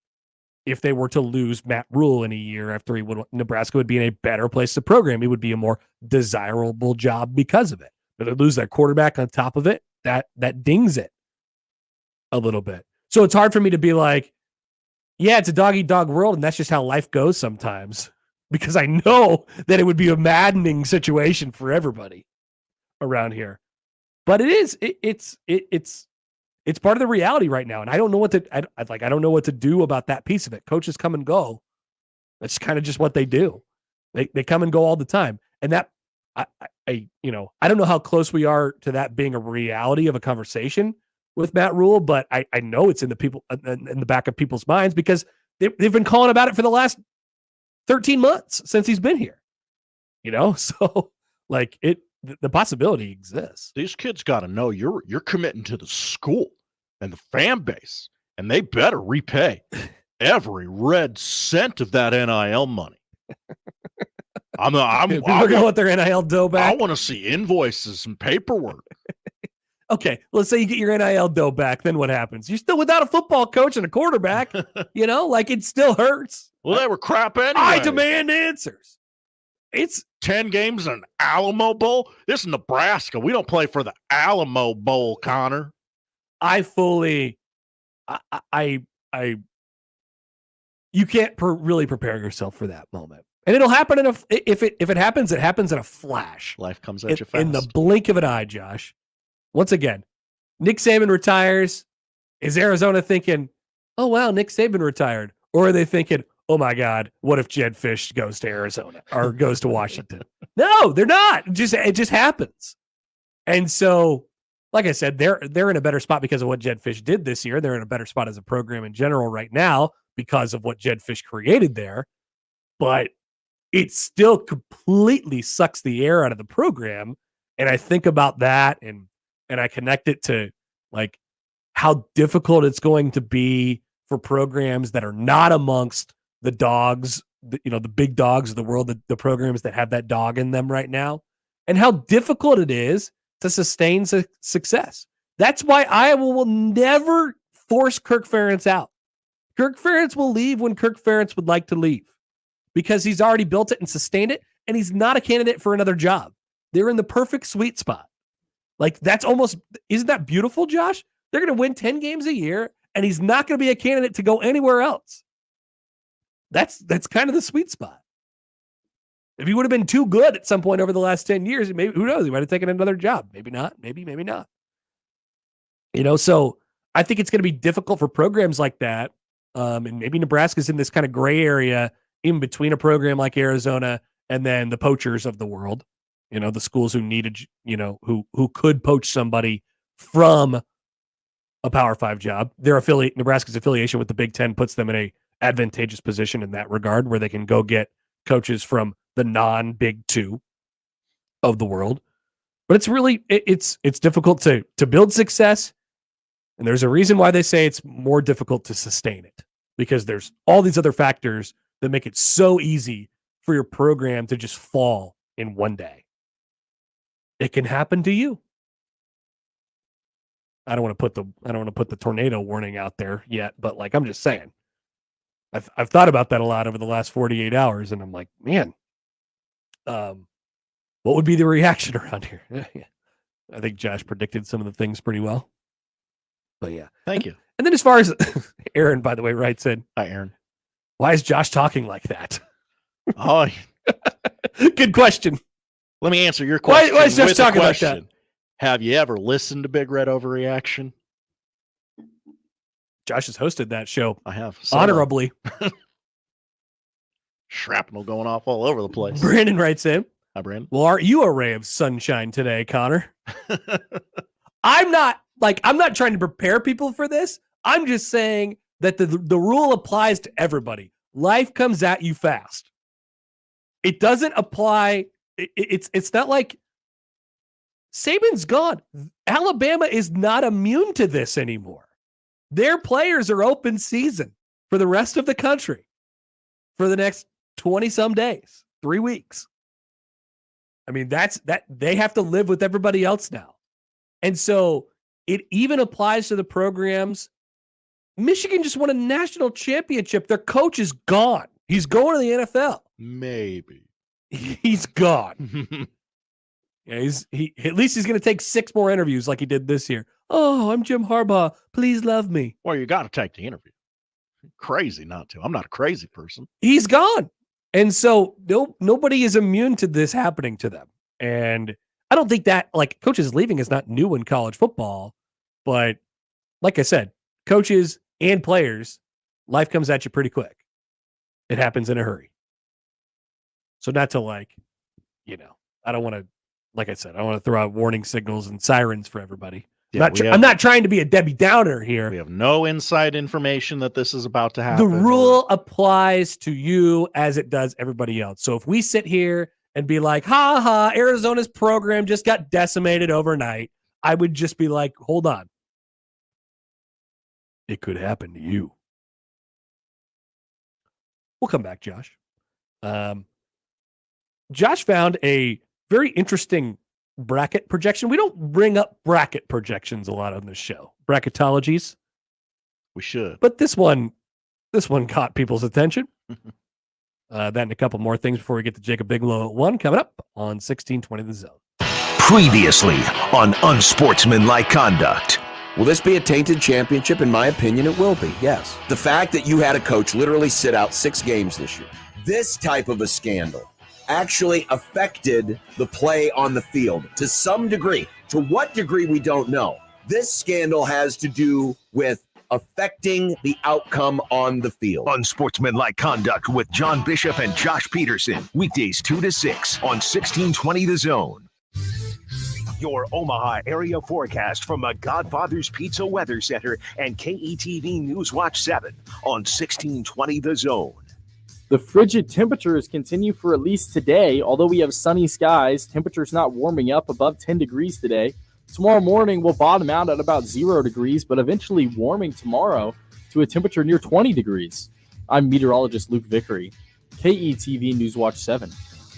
If they were to lose Matt Rule in a year after Nebraska would be in a better place to program. It would be a more desirable job because of it. But to lose that quarterback on top of it, that dings it a little bit. So it's hard for me to be like, yeah, it's a dog-eat-dog world, and that's just how life goes sometimes. Because I know that it would be a maddening situation for everybody around here. But it's part of the reality right now, and I don't know what I don't know what to do about that piece of it. Coaches come and go. That's kind of just what they do. They come and go all the time, and that I don't know how close we are to that being a reality of a conversation with Matt Rule, but I know it's in the back of people's minds because they've been calling about it for the last 13 months since he's been here. So like the possibility exists. These kids got to know you're committing to the school and the fan base, and they better repay every red cent of that NIL money. I'm People are gonna want their NIL dough back. I want to see invoices and paperwork. Okay, let's say you get your NIL dough back. Then what happens? You're still without a football coach and a quarterback. Like it still hurts. Well, they were crap anyway. I demand answers. It's 10 games in an Alamo Bowl. This is Nebraska. We don't play for the Alamo Bowl, Connor. You can't really prepare yourself for that moment. And it'll happen if it happens, it happens in a flash. Life comes at you fast. In the blink of an eye, Josh. Once again, Nick Saban retires. Is Arizona thinking, oh, wow, Nick Saban retired? Or are they thinking, oh, my God, what if Jedd Fisch goes to Arizona or goes to Washington? No, they're not. It just happens. And so, like I said, they're in a better spot because of what Jedd Fisch did this year. They're in a better spot as a program in general right now because of what Jedd Fisch created there. But it still completely sucks the air out of the program. And I think about that and I connect it to like how difficult it's going to be for programs that are not amongst the dogs, the big dogs of the world, the programs that have that dog in them right now, and how difficult it is to sustain success. That's why Iowa will never force Kirk Ferentz out. Kirk Ferentz will leave when Kirk Ferentz would like to leave because he's already built it and sustained it, and he's not a candidate for another job. They're in the perfect sweet spot. Like isn't that beautiful, Josh? They're going to win 10 games a year, and he's not going to be a candidate to go anywhere else. That's kind of the sweet spot. If he would have been too good at some point over the last 10 years, maybe, who knows, he might have taken another job. Maybe not. Maybe not. So I think it's going to be difficult for programs like that. And maybe Nebraska's in this kind of gray area in between a program like Arizona and then the poachers of the world. The schools who needed, who could poach somebody from a Power 5 job. Nebraska's affiliation with the Big Ten puts them in a advantageous position in that regard, where they can go get coaches from the non-Big 2 of the world. But it's really it's difficult to build success, and there's a reason why they say it's more difficult to sustain it, because there's all these other factors that make it so easy for your program to just fall in one day. It can happen to you. I don't want to put the tornado warning out there yet, but like I'm just saying. I've thought about that a lot over the last 48 hours, and I'm like, man, what would be the reaction around here? I think Josh predicted some of the things pretty well. But yeah. Thank you. And then as far as Aaron, by the way, writes in. Hi, Aaron. Why is Josh talking like that? Oh, good question. Let me answer your question. Why is Josh talking like that? Have you ever listened to Big Red Overreaction? Josh has hosted that show. I have. Honorably. Shrapnel going off all over the place. Brandon writes in. Hi, Brandon. Well, aren't you a ray of sunshine today, Connor? I'm not trying to prepare people for this. I'm just saying that the rule applies to everybody. Life comes at you fast. It doesn't apply. It's not like Saban's gone. Alabama is not immune to this anymore. Their players are open season for the rest of the country for the next 20 some days, 3 weeks. I mean, that they have to live with everybody else now. And so it even applies to the programs. Michigan just won a national championship. Their coach is gone. He's going to the NFL. Maybe. He's gone. Yeah, at least he's going to take 6 more interviews like he did this year. Oh, I'm Jim Harbaugh. Please love me. Well, you got to take the interview. Crazy not to. I'm not a crazy person. He's gone. And so nobody is immune to this happening to them. And I don't think that, like, coaches leaving is not new in college football. But like I said, coaches and players, life comes at you pretty quick. It happens in a hurry. So not to, like, I don't want to, like I said, I want to throw out warning signals and sirens for everybody. Yeah, I'm not trying to be a Debbie Downer here. We have no inside information that this is about to happen. The rule applies to you as it does everybody else. So if we sit here and be like, ha ha, Arizona's program just got decimated overnight, I would just be like, hold on. It could happen to you. We'll come back, Josh. Josh found a very interesting bracket projection. We don't bring up bracket projections a lot on this show. Bracketologies. We should. But this one caught people's attention. That and a couple more things before we get to Jacob Bigelow at 1 coming up on 1620 The Zone. Previously on Unsportsmanlike Conduct. Will this be a tainted championship? In my opinion, it will be, yes. The fact that you had a coach literally sit out 6 games this year, this type of a scandal actually affected the play on the field to some degree. To what degree, we don't know. This scandal has to do with affecting the outcome on the field. Unsportsmanlike Conduct with John Bishop and Josh Peterson. Weekdays 2 to 6 on 1620 The Zone. Your Omaha area forecast from a Godfather's Pizza Weather Center and KETV Newswatch 7 on 1620 The Zone. The frigid temperatures continue for at least today. Although we have sunny skies, temperatures not warming up above 10 degrees today. Tomorrow morning will bottom out at about 0 degrees, but eventually warming tomorrow to a temperature near 20 degrees. I'm meteorologist Luke Vickery, KETV Newswatch 7.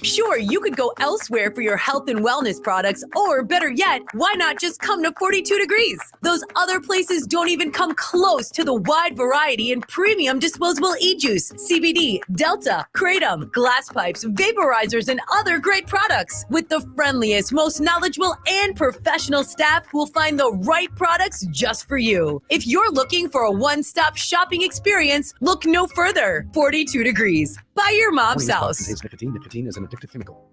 Sure, you could go elsewhere for your health and wellness products, or better yet, why not just come to 42 Degrees? Those other places don't even come close to the wide variety and premium disposable e-juice, CBD, Delta, Kratom, glass pipes, vaporizers, and other great products. With the friendliest, most knowledgeable, and professional staff who will find the right products just for you. If you're looking for a one-stop shopping experience, look no further. 42 Degrees. By your mom's house. Nicotine is an addictive chemical.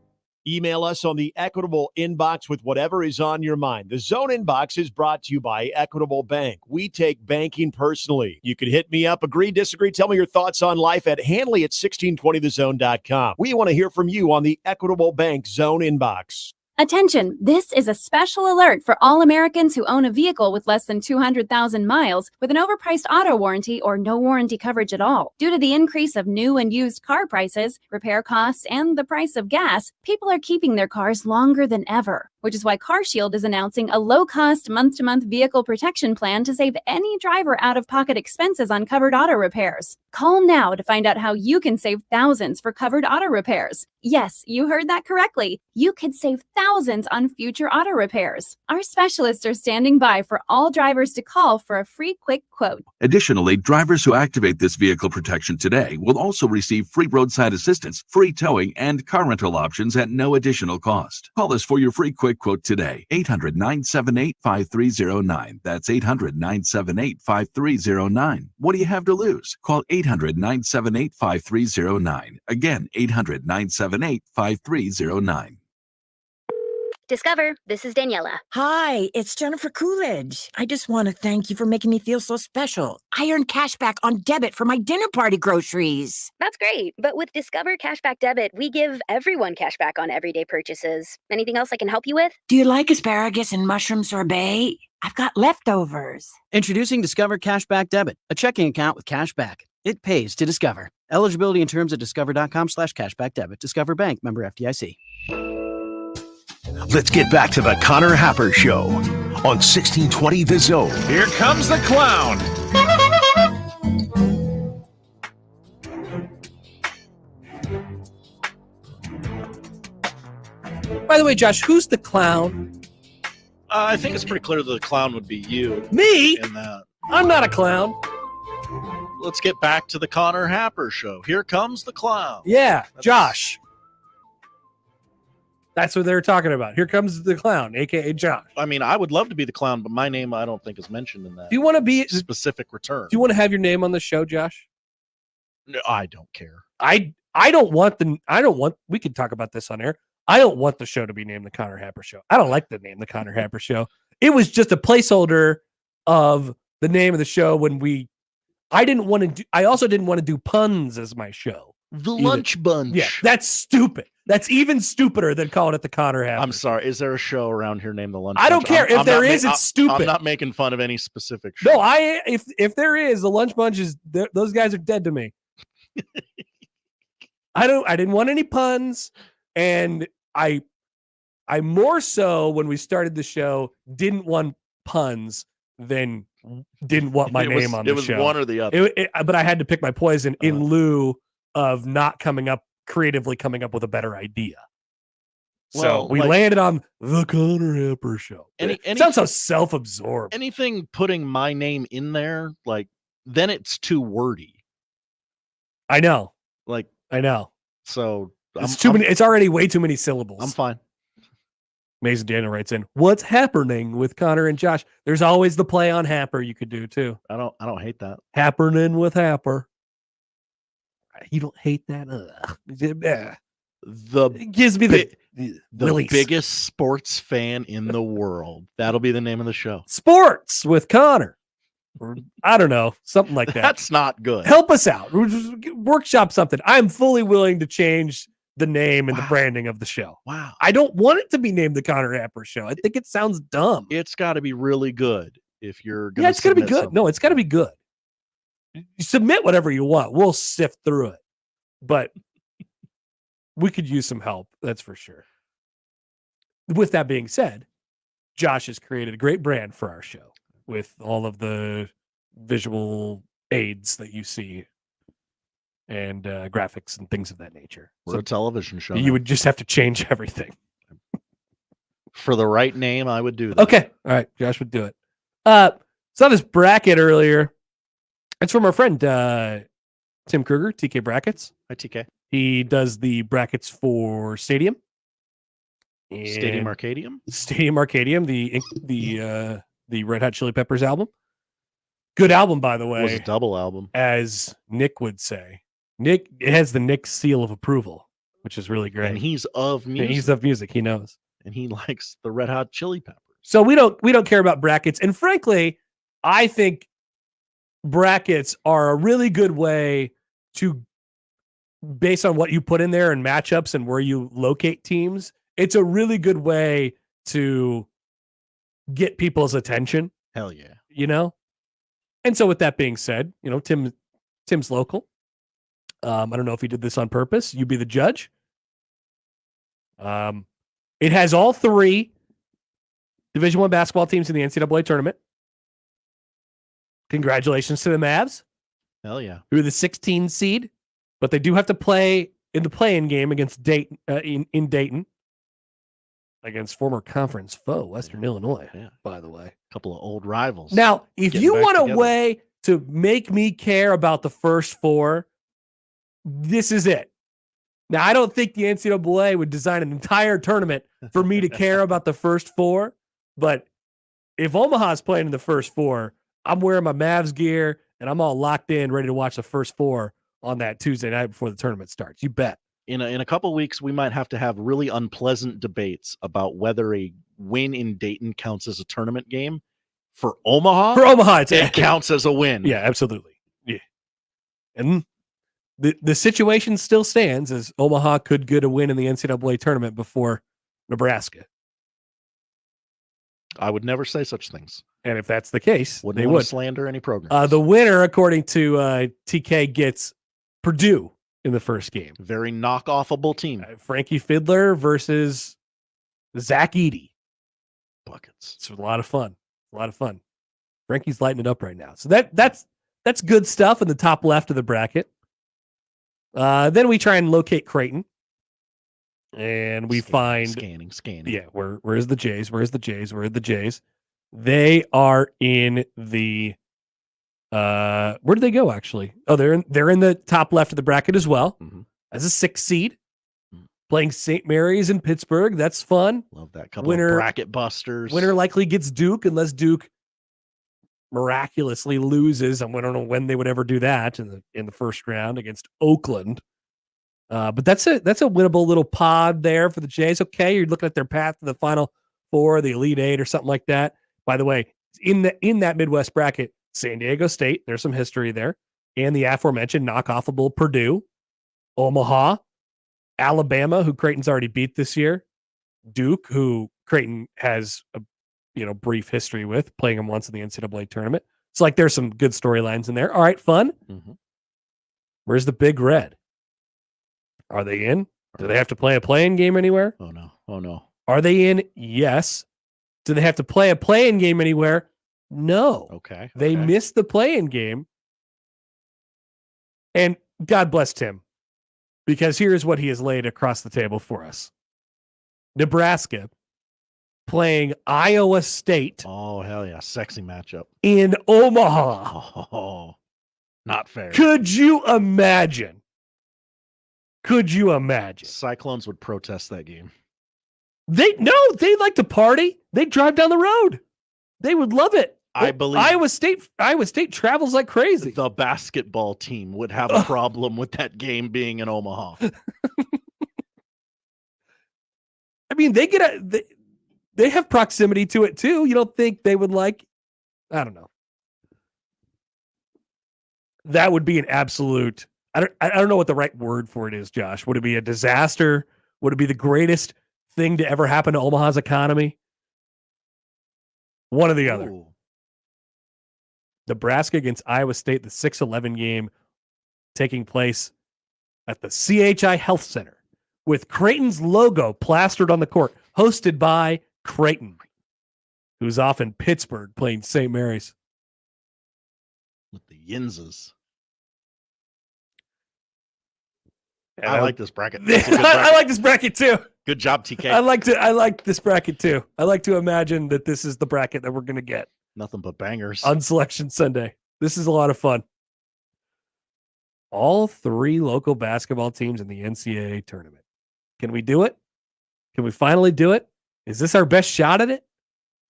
Email us on the Equitable inbox with whatever is on your mind. The Zone inbox is brought to you by Equitable Bank. We take banking personally. You can hit me up, agree, disagree, tell me your thoughts on life at Hanley at 1620thezone.com. We want to hear from you on the Equitable Bank Zone inbox. Attention, this is a special alert for all Americans who own a vehicle with less than 200,000 miles with an overpriced auto warranty or no warranty coverage at all. Due to the increase of new and used car prices, repair costs, and the price of gas, people are keeping their cars longer than ever, which is why CarShield is announcing a low-cost month-to-month vehicle protection plan to save any driver out-of-pocket expenses on covered auto repairs. Call now to find out how you can save thousands for covered auto repairs. Yes, you heard that correctly. You could save thousands on future auto repairs. Our specialists are standing by for all drivers to call for a free quick quote. Additionally, drivers who activate this vehicle protection today will also receive free roadside assistance, free towing, and car rental options at no additional cost. Call us for your free quick quote today. 800-978-5309. That's 800-978-5309. What do you have to lose? Call 800-978-5309. Again, 800-978-5309. Discover, this is Daniela. Hi, it's Jennifer Coolidge. I just want to thank you for making me feel so special. I earned cash back on debit for my dinner party groceries. That's great, but with Discover Cashback Debit, we give everyone cash back on everyday purchases. Anything else I can help you with? Do you like asparagus and mushroom sorbet? I've got leftovers. Introducing Discover Cashback Debit, a checking account with cash back. It pays to Discover. Eligibility and terms at discover.com/cashback debit. Discover Bank, member FDIC. Let's get back to the Connor Happer Show on 1620 The Zone. Here comes the clown. By the way, Josh, who's the clown? I think it's pretty clear that the clown would be you. Me? In that. I'm not a clown. Let's get back to the Connor Happer show. Here comes the clown. Yeah, Josh. That's what they're talking about. Here comes the clown, a.k.a. Josh. I mean, I would love to be the clown, but my name I don't think is mentioned in that. Do you want to be specific return? Do you want to have your name on the show, Josh? No, I don't care. I don't want we can talk about this on air. I don't want the show to be named the Connor Happer Show. I don't like the name the Connor Happer Show. It was just a placeholder of the name of the show I also didn't want to do puns as my show. The Lunch Bunch. Yeah, that's stupid. That's even stupider than calling it the Connor Happer. I'm sorry. Is there a show around here named the Lunch I don't Bunch? care. If there is, it's stupid. I'm not making fun of any specific show. No, if there is, the Lunch Bunch is those guys are dead to me. I didn't want any puns, and I more so when we started the show didn't want puns than didn't want my name on the show. It was one or the other. But I had to pick my poison in lieu of not creatively coming up with a better idea. So we landed on the Connor Happer Show. It sounds so self-absorbed. Anything putting my name in there, then it's too wordy. I know. I know. So it's too many. It's already way too many syllables. I'm fine. Mason Daniel writes in, "What's happening with Connor and Josh?" There's always the play on Happer you could do too. I don't hate that. Happening with Happer. You don't hate that? It gives me the biggest sports fan in the world. That'll be the name of the show. Sports with Connor. Or, I don't know, something like that. That's not good. Help us out. Workshop something. I'm fully willing to change the name and the branding of the show. Wow. I don't want it to be named the Connor Happer Show. I think it sounds dumb. It's got to be really good if you're going to. Yeah, it's got to be good. No, it's got to be good. You submit whatever you want. We'll sift through it. But we could use some help. That's for sure. With that being said, Josh has created a great brand for our show with all of the visual aids that you see and graphics and things of that nature. We're a television show. You would just have to change everything. For the right name, I would do that. Okay. All right. Josh would do it. Saw this bracket earlier. It's from our friend Tim Kruger, TK Brackets. Hi, TK. He does the brackets for Stadium. Stadium Arcadium? Stadium Arcadium, the Red Hot Chili Peppers album. Good album, by the way. It was a double album. As Nick would say. It has the Nick seal of approval, which is really great. And he's of music. And he's of music. He knows. And he likes the Red Hot Chili Peppers. So we don't care about brackets. And frankly, I think brackets are a really good way to, based on what you put in there and matchups and where you locate teams, it's a really good way to get people's attention. Hell yeah. You know? And so with that being said, Tim's local. I don't know if he did this on purpose. You be the judge. It has all three Division I basketball teams in the NCAA tournament. Congratulations to the Mavs. Hell yeah. Who are the 16 seed, but they do have to play in the play-in game against Dayton, in Dayton against former conference foe, Western Illinois, by the way. A couple of old rivals. Now, if you want a way to make me care about the first four, this is it. Now, I don't think the NCAA would design an entire tournament for me to care about the first four, but if Omaha's playing in the first four, I'm wearing my Mavs gear and I'm all locked in, ready to watch the first four on that Tuesday night before the tournament starts. You bet. In a couple weeks, we might have to have really unpleasant debates about whether a win in Dayton counts as a tournament game. For Omaha, it counts as a win. Yeah, absolutely. Yeah, and the situation still stands as Omaha could get a win in the NCAA tournament before Nebraska. I would never say such things. And if that's the case, they would want to slander any program. The winner, according to TK, gets Purdue in the first game. Very knockoffable team. Frankie Fiddler versus Zach Edey. Buckets. It's a lot of fun. A lot of fun. Frankie's lighting it up right now. So that's good stuff in the top left of the bracket. Then we try and locate Creighton. And we find scanning. Yeah, where's the Jays? Where's the Jays? Where are the Jays? They are in the where did they go actually? Oh, they're in the top left of the bracket as well. As a 6th seed. Playing St. Mary's in Pittsburgh. That's fun. Love that couple of bracket busters. Winner likely gets Duke unless Duke miraculously loses. I don't know when they would ever do that in the first round against Oakland. But that's a winnable little pod there for the Jays. Okay, you're looking at their path to the Final Four, the Elite Eight, or something like that. By the way, in that Midwest bracket, San Diego State, there's some history there, and the aforementioned knockoffable Purdue, Omaha, Alabama, who Creighton's already beat this year, Duke, who Creighton has a brief history with, playing them once in the NCAA tournament. It's like there's some good storylines in there. All right, fun. Where's the Big Red? Are they in? Do they have to play a play-in game anywhere? Oh no. Are they in? Yes. Do they have to play a play-in game anywhere? No. Okay. They missed the play-in game. And God bless Tim, because here's what he has laid across the table for us. Nebraska playing Iowa State. Oh, hell yeah. Sexy matchup. In Omaha. Oh, not fair. Could you imagine? Cyclones would protest that game. They like to party. They drive down the road. They would love it. I believe Iowa State travels like crazy. The basketball team would have a problem with that game being in Omaha. I mean, they have proximity to it too. You don't think they would like? I don't know. That would be an absolute. I don't know what the right word for it is, Josh. Would it be a disaster? Would it be the greatest thing to ever happen to Omaha's economy? One or the other. Ooh. Nebraska against Iowa State, the 6-11 game taking place at the CHI Health Center with Creighton's logo plastered on the court, hosted by Creighton, who's off in Pittsburgh playing St. Mary's. With the Yinzas. And I like this bracket. I like this bracket too. Good job, TK. I like this bracket too. I like to imagine that this is the bracket that we're going to get. Nothing but bangers. On Selection Sunday. This is a lot of fun. All 3 local basketball teams in the NCAA tournament. Can we do it? Can we finally do it? Is this our best shot at it?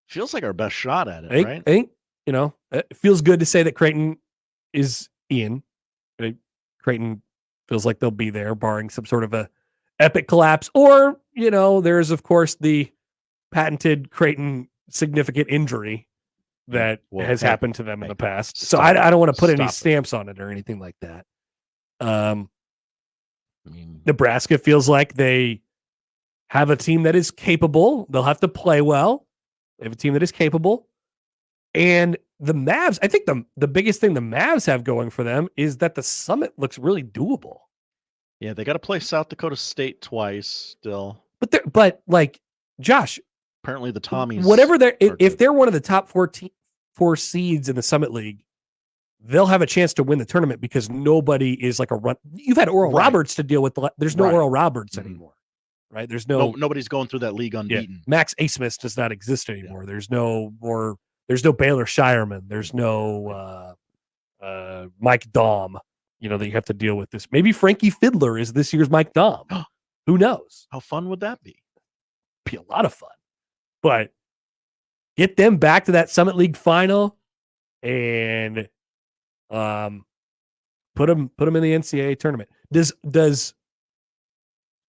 Feels like our best shot at it, right? It feels good to say that Creighton is in. Creighton feels like they'll be there, barring some sort of a epic collapse. Or, there's, of course, the patented Creighton significant injury that has happened to them in the past. So I don't want to put any stamps on it or anything like that. Nebraska feels like they have a team that is capable. They'll have to play well. They have a team that is capable. And the Mavs, I think the biggest thing the Mavs have going for them is that the Summit looks really doable. Yeah, they got to play South Dakota State twice still. But Josh, apparently the Tommies, whatever if they're one of the top 4 seeds in the Summit League, they'll have a chance to win the tournament because nobody is like a run. You've had Oral Roberts to deal with. There's no Oral Roberts anymore, right? There's nobody's going through that league unbeaten. Yeah, Max Asmus does not exist anymore. Yeah. There's no Baylor Shireman. There's no Mike Daum. That you have to deal with this. Maybe Frankie Fiddler is this year's Mike Daum. Who knows? How fun would that be? Be a lot of fun. But get them back to that Summit League final and put them in the NCAA tournament. Does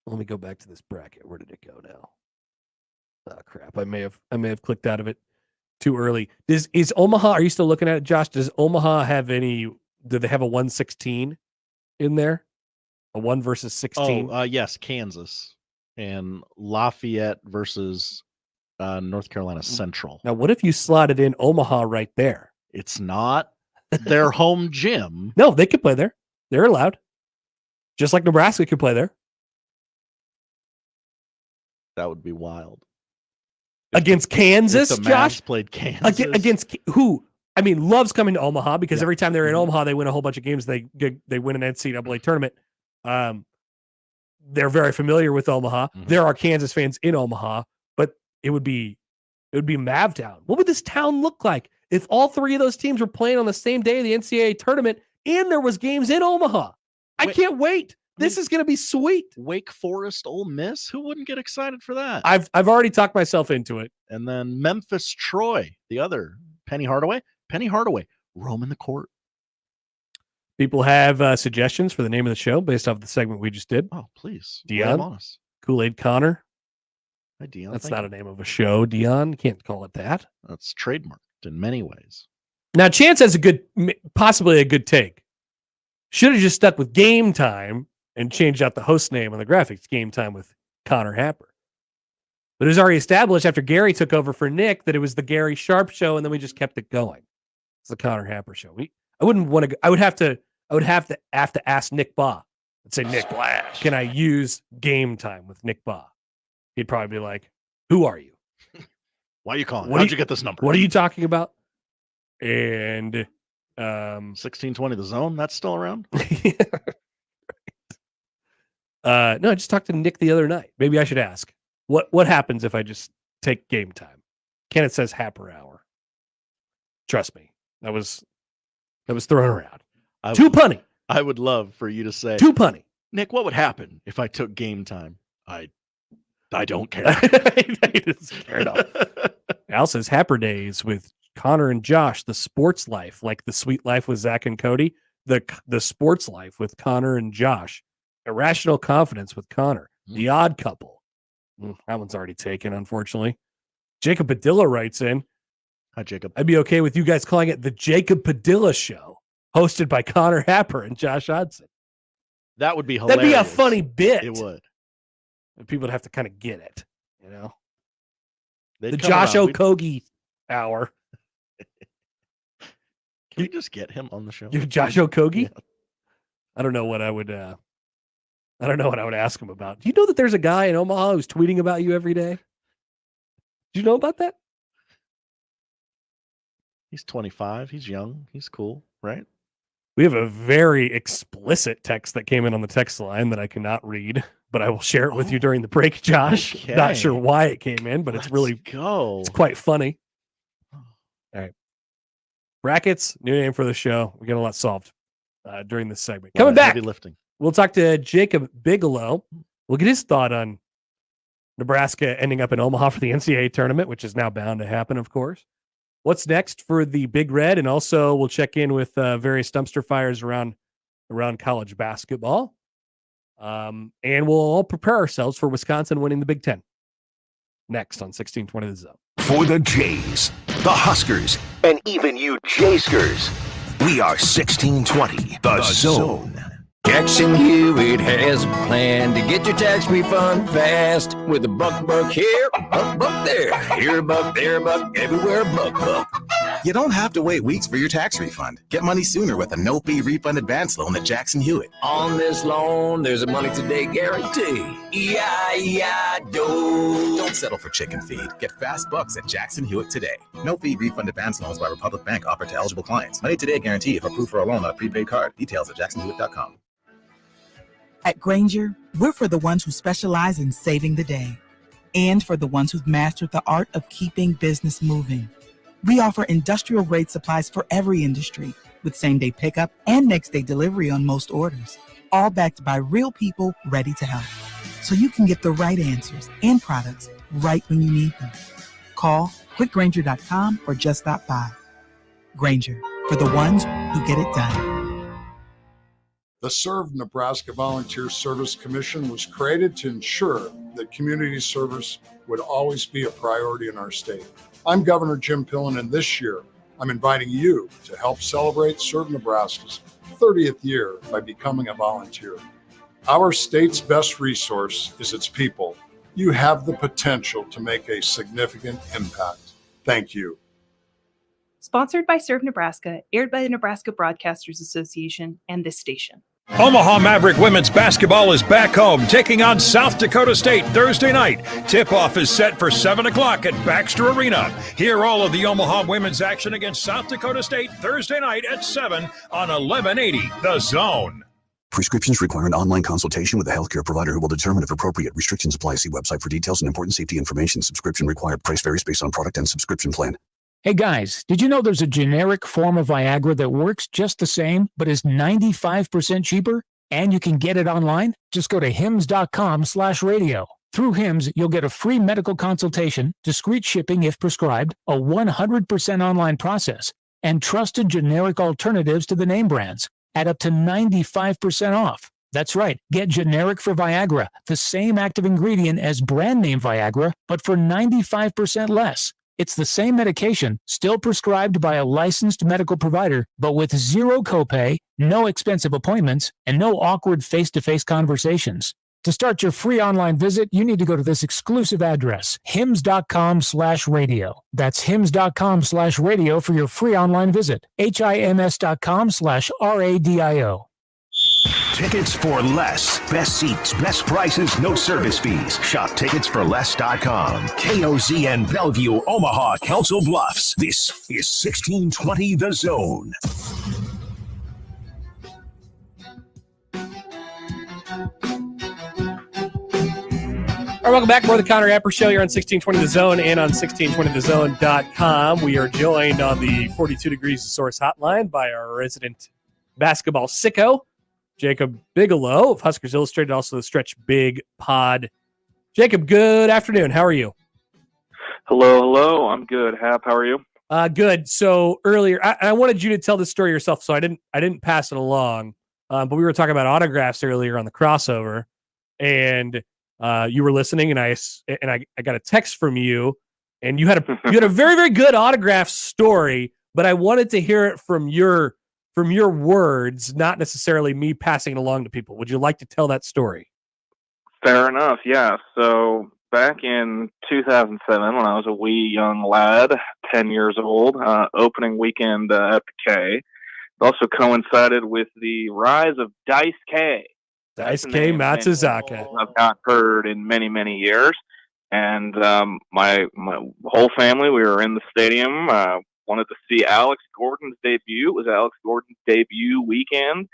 let me go back to this bracket. Where did it go now? Oh crap. I may have clicked out of it too early. Is Omaha, are you still looking at it, Josh? Does Omaha have do they have a 1-16 in there? A 1 versus 16? Yes, Kansas and Lafayette versus North Carolina Central. Now, what if you slotted in Omaha right there? It's not their home gym. No, they could play there. They're allowed. Just like Nebraska could play there. That would be wild. Against Kansas, if the Josh? Mavs played Kansas. Against who? I mean, loves coming to Omaha because every time they're in Omaha, they win a whole bunch of games. They win an NCAA tournament. they're very familiar with Omaha. There are Kansas fans in Omaha, but it would be Mavtown. What would this town look like if all three of those teams were playing on the same day of the NCAA tournament and there was games in Omaha? I can't wait. This is going to be sweet. Wake Forest, Ole Miss. Who wouldn't get excited for that? I've already talked myself into it. And then Memphis, Troy, the other. Penny Hardaway, roam in the court. People have suggestions for the name of the show based off the segment we just did. Oh, please. Dion, Kool-Aid Connor. Hi, Dion. That's not a name of a show, Dion. You can't call it that. That's trademarked in many ways. Now, Chance has possibly a good take. Should have just stuck with Game Time and changed out the host name on the graphics. Game Time with Connor Happer. But it was already established after Gary took over for Nick that it was the Gary Sharp show, and then we just kept it going. It's the Connor Happer show. I wouldn't want to. I would have to ask Nick Baugh and say, Nick, can I use Game Time with Nick Baugh? He'd probably be like, "Who are you? Why are you calling? How'd you get this number? What are you talking about?" And 1620 The Zone, that's still around? No, I just talked to Nick the other night. Maybe I should ask. What happens if I just take Game Time? Kenneth says Happer Hour. Trust me. That was thrown around. Too punny. I would love for you to say too punny. Nick, what would happen if I took Game Time? I don't care. He doesn't care at all. Al says Happer Days with Connor and Josh, the sports life, like the sweet life with Zach and Cody, the sports life with Connor and Josh, irrational confidence with Connor, the odd couple. That one's already taken, unfortunately. Jacob Bigelow writes in, hi, Jacob. I'd be okay with you guys calling it the Jacob Bigelow Show, hosted by Connor Happer and Josh Hodson. That would be hilarious. That'd be a funny bit. It would. And people would have to kind of get it, you know? They'd the Josh around. Okogie hour. Can we just get him on the show? Josh Okogie? Yeah. I don't know what I would ask him about. Do you know that there's a guy in Omaha who's tweeting about you every day? Do you know about that? He's 25. He's young. He's cool, right? We have a very explicit text that came in on the text line that I cannot read, but I will share it with you during the break, Josh. Okay. Not sure why it came in, but it's quite funny. All right. Brackets, new name for the show. We got a lot solved during this segment. Coming back, heavy lifting. We'll talk to Jacob Bigelow. We'll get his thought on Nebraska ending up in Omaha for the NCAA tournament, which is now bound to happen, of course. What's next for the Big Red? And also we'll check in with various dumpster fires around college basketball. And we'll all prepare ourselves for Wisconsin winning the Big Ten. Next on 1620 The Zone. For the Jays, the Huskers, and even you Jayskers, we are 1620 The Zone. Jackson Hewitt has a plan to get your tax refund fast with a buck here, a buck there, here a buck, there a buck, everywhere a buck. You don't have to wait weeks for your tax refund. Get money sooner with a no-fee refund advance loan at Jackson Hewitt. On this loan, there's a money today guarantee. E-I-E-I-Do. Don't settle for chicken feed. Get fast bucks at Jackson Hewitt today. No-fee refund advance loans by Republic Bank offered to eligible clients. Money today guarantee if approved for a loan on a prepaid card. Details at jacksonhewitt.com. At Grainger, we're for the ones who specialize in saving the day and for the ones who've mastered the art of keeping business moving. We offer industrial-grade supplies for every industry with same-day pickup and next-day delivery on most orders, all backed by real people ready to help. So you can get the right answers and products right when you need them. Call quickgrainger.com or just stop by. Grainger, for the ones who get it done. The Serve Nebraska Volunteer Service Commission was created to ensure that community service would always be a priority in our state. I'm Governor Jim Pillen, and this year, I'm inviting you to help celebrate Serve Nebraska's 30th year by becoming a volunteer. Our state's best resource is its people. You have the potential to make a significant impact. Thank you. Sponsored by Serve Nebraska, aired by the Nebraska Broadcasters Association and this station. Omaha Maverick women's basketball is back home, taking on South Dakota State Thursday night. Tip-off is set for 7 o'clock at Baxter Arena. Hear all of the Omaha women's action against South Dakota State Thursday night at 7 on 1180 The Zone. Prescriptions require an online consultation with a healthcare provider who will determine if appropriate. Restrictions apply. See website for details and important safety information. Subscription required. Price varies based on product and subscription plan. Hey guys, did you know there's a generic form of Viagra that works just the same, but is 95% cheaper? And you can get it online? Just go to hims.com/radio. Through Hims, you'll get a free medical consultation, discreet shipping if prescribed, a 100% online process, and trusted generic alternatives to the name brands at up to 95% off. That's right. Get generic for Viagra, the same active ingredient as brand name Viagra, but for 95% less. It's the same medication, still prescribed by a licensed medical provider, but with zero copay, no expensive appointments, and no awkward face-to-face conversations. To start your free online visit, you need to go to this exclusive address, hims.com/radio. That's hims.com/radio for your free online visit. HIMS.com/RADIO. Tickets for less. Best seats, best prices, no service fees. Shop ticketsforless.com. KOZN Bellevue, Omaha, Council Bluffs. This is 1620 The Zone. All right, welcome back. More of the Connor Happer Show here on 1620 The Zone and on 1620thezone.com. We are joined on the 42 Degrees Source hotline by our resident basketball sicko, Jacob Bigelow of Huskers Illustrated, also the Stretch Big Pod. Jacob, good afternoon. How are you? Hello. I'm good. Hap, how are you? Good. So earlier, I wanted you to tell the story yourself, so I didn't pass it along. But we were talking about autographs earlier on the crossover, and you were listening, and I got a text from you, and you had a very, very good autograph story, but I wanted to hear it from your words, not necessarily me passing it along to people. Would you like to tell that story? Fair enough, yeah. So back in 2007, when I was a wee young lad, 10 years old, opening weekend at the K, it also coincided with the rise of Dice K. Daisuke Matsuzaka. I've not heard in many, many years. And my whole family, we were in the stadium, wanted to see Alex Gordon's debut. It was Alex Gordon's debut weekend.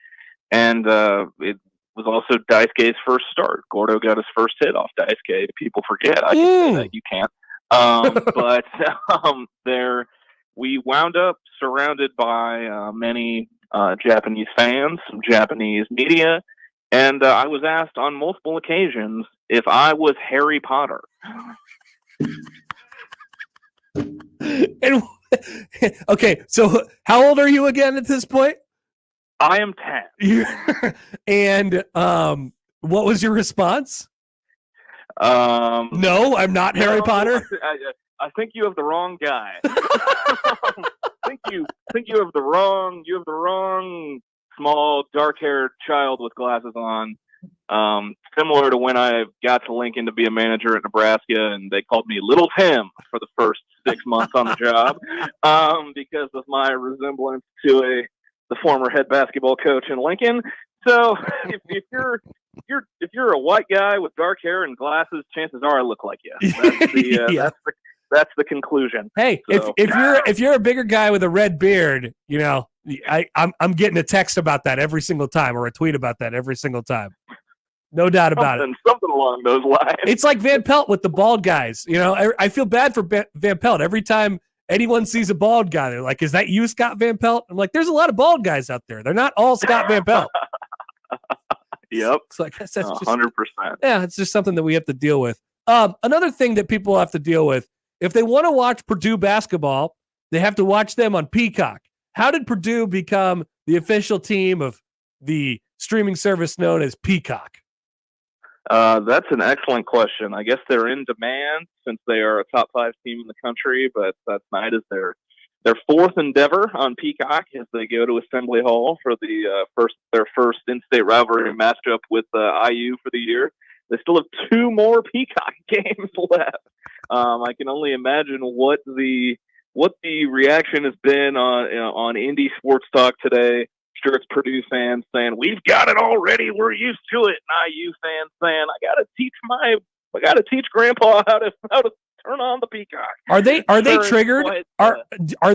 And it was also Daisuke's first start. Gordo got his first hit off Daisuke. People forget. I can say that. You can't. But there, we wound up surrounded by many Japanese fans, some Japanese media, and I was asked on multiple occasions if I was Harry Potter. And okay, so how old are you again at this point? I am 10. And what was your response? No, I'm not Harry Potter. I think you have the wrong guy. I think you have the wrong. You have the wrong small, dark-haired child with glasses on. Similar to when I got to Lincoln to be a manager at Nebraska, and they called me Little Tim for the first 6 months on the job because of my resemblance to the former head basketball coach in Lincoln. So if you're a white guy with dark hair and glasses, chances are I look like you. That's the conclusion. Hey, so. if you're a bigger guy with a red beard, you know, I'm getting a text about that every single time, or a tweet about that every single time. No doubt about it. Something along those lines. It's like Van Pelt with the bald guys. You know, I feel bad for Van Pelt. Every time anyone sees a bald guy, they're like, "Is that you, Scott Van Pelt?" I'm like, "There's a lot of bald guys out there. They're not all Scott Van Pelt." Yep. So I guess that's 100%. Yeah, it's just something that we have to deal with. Another thing that people have to deal with, if they want to watch Purdue basketball, they have to watch them on Peacock. How did Purdue become the official team of the streaming service known as Peacock? That's an excellent question. I guess they're in demand since they are a top 5 team in the country, but tonight is their fourth endeavor on Peacock as they go to Assembly Hall for their first in-state rivalry matchup with IU for the year. They still have 2 more Peacock games left. I can only imagine what the reaction has been on Indie Sports Talk today. Sure, it's Purdue fans saying we've got it already, we're used to it, and IU fans saying I gotta teach Grandpa how to turn on the Peacock. Are they triggered? Are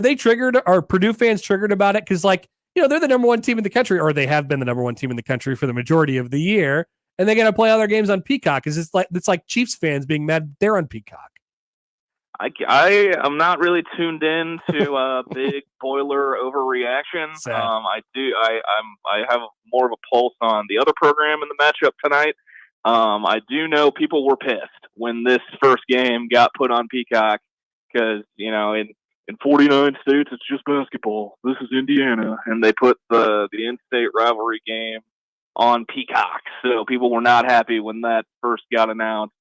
they triggered? Are Purdue fans triggered about it? Because like they're the number one team in the country, or they have been the number one team in the country for the majority of the year, and they got to play all their games on Peacock. It's like Chiefs fans being mad they're on Peacock. I am not really tuned in to big boiler overreaction. I have more of a pulse on the other program in the matchup tonight. I do know people were pissed when this first game got put on Peacock because, in 49 states, it's just basketball. This is Indiana. And they put the in-state rivalry game on Peacock. So people were not happy when that first got announced.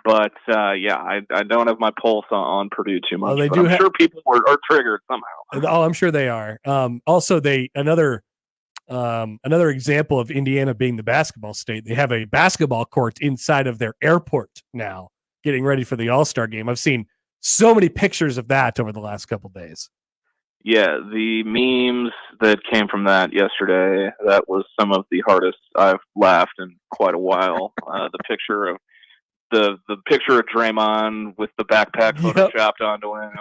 But, I don't have my pulse on Purdue too much. Well, I'm sure people are triggered somehow. Oh, I'm sure they are. Also, another example of Indiana being the basketball state, they have a basketball court inside of their airport now, getting ready for the All-Star game. I've seen so many pictures of that over the last couple of days. Yeah, the memes that came from that yesterday, that was some of the hardest I've laughed in quite a while. The picture of Draymond with the backpack photoshopped onto him.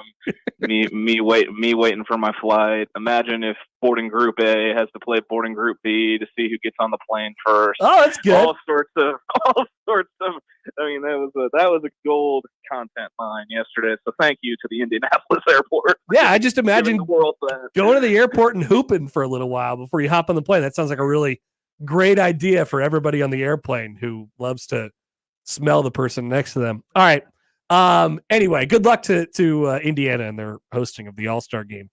me waiting for my flight. Imagine if boarding group A has to play boarding group B to see who gets on the plane first. Oh, that's good. All sorts of. I mean, that was a gold content line yesterday. So thank you to the Indianapolis airport. Yeah, I just imagine going to the airport and hooping for a little while before you hop on the plane. That sounds like a really great idea for everybody on the airplane who loves to smell the person next to them. All right. Anyway, good luck to Indiana and their hosting of the All-Star game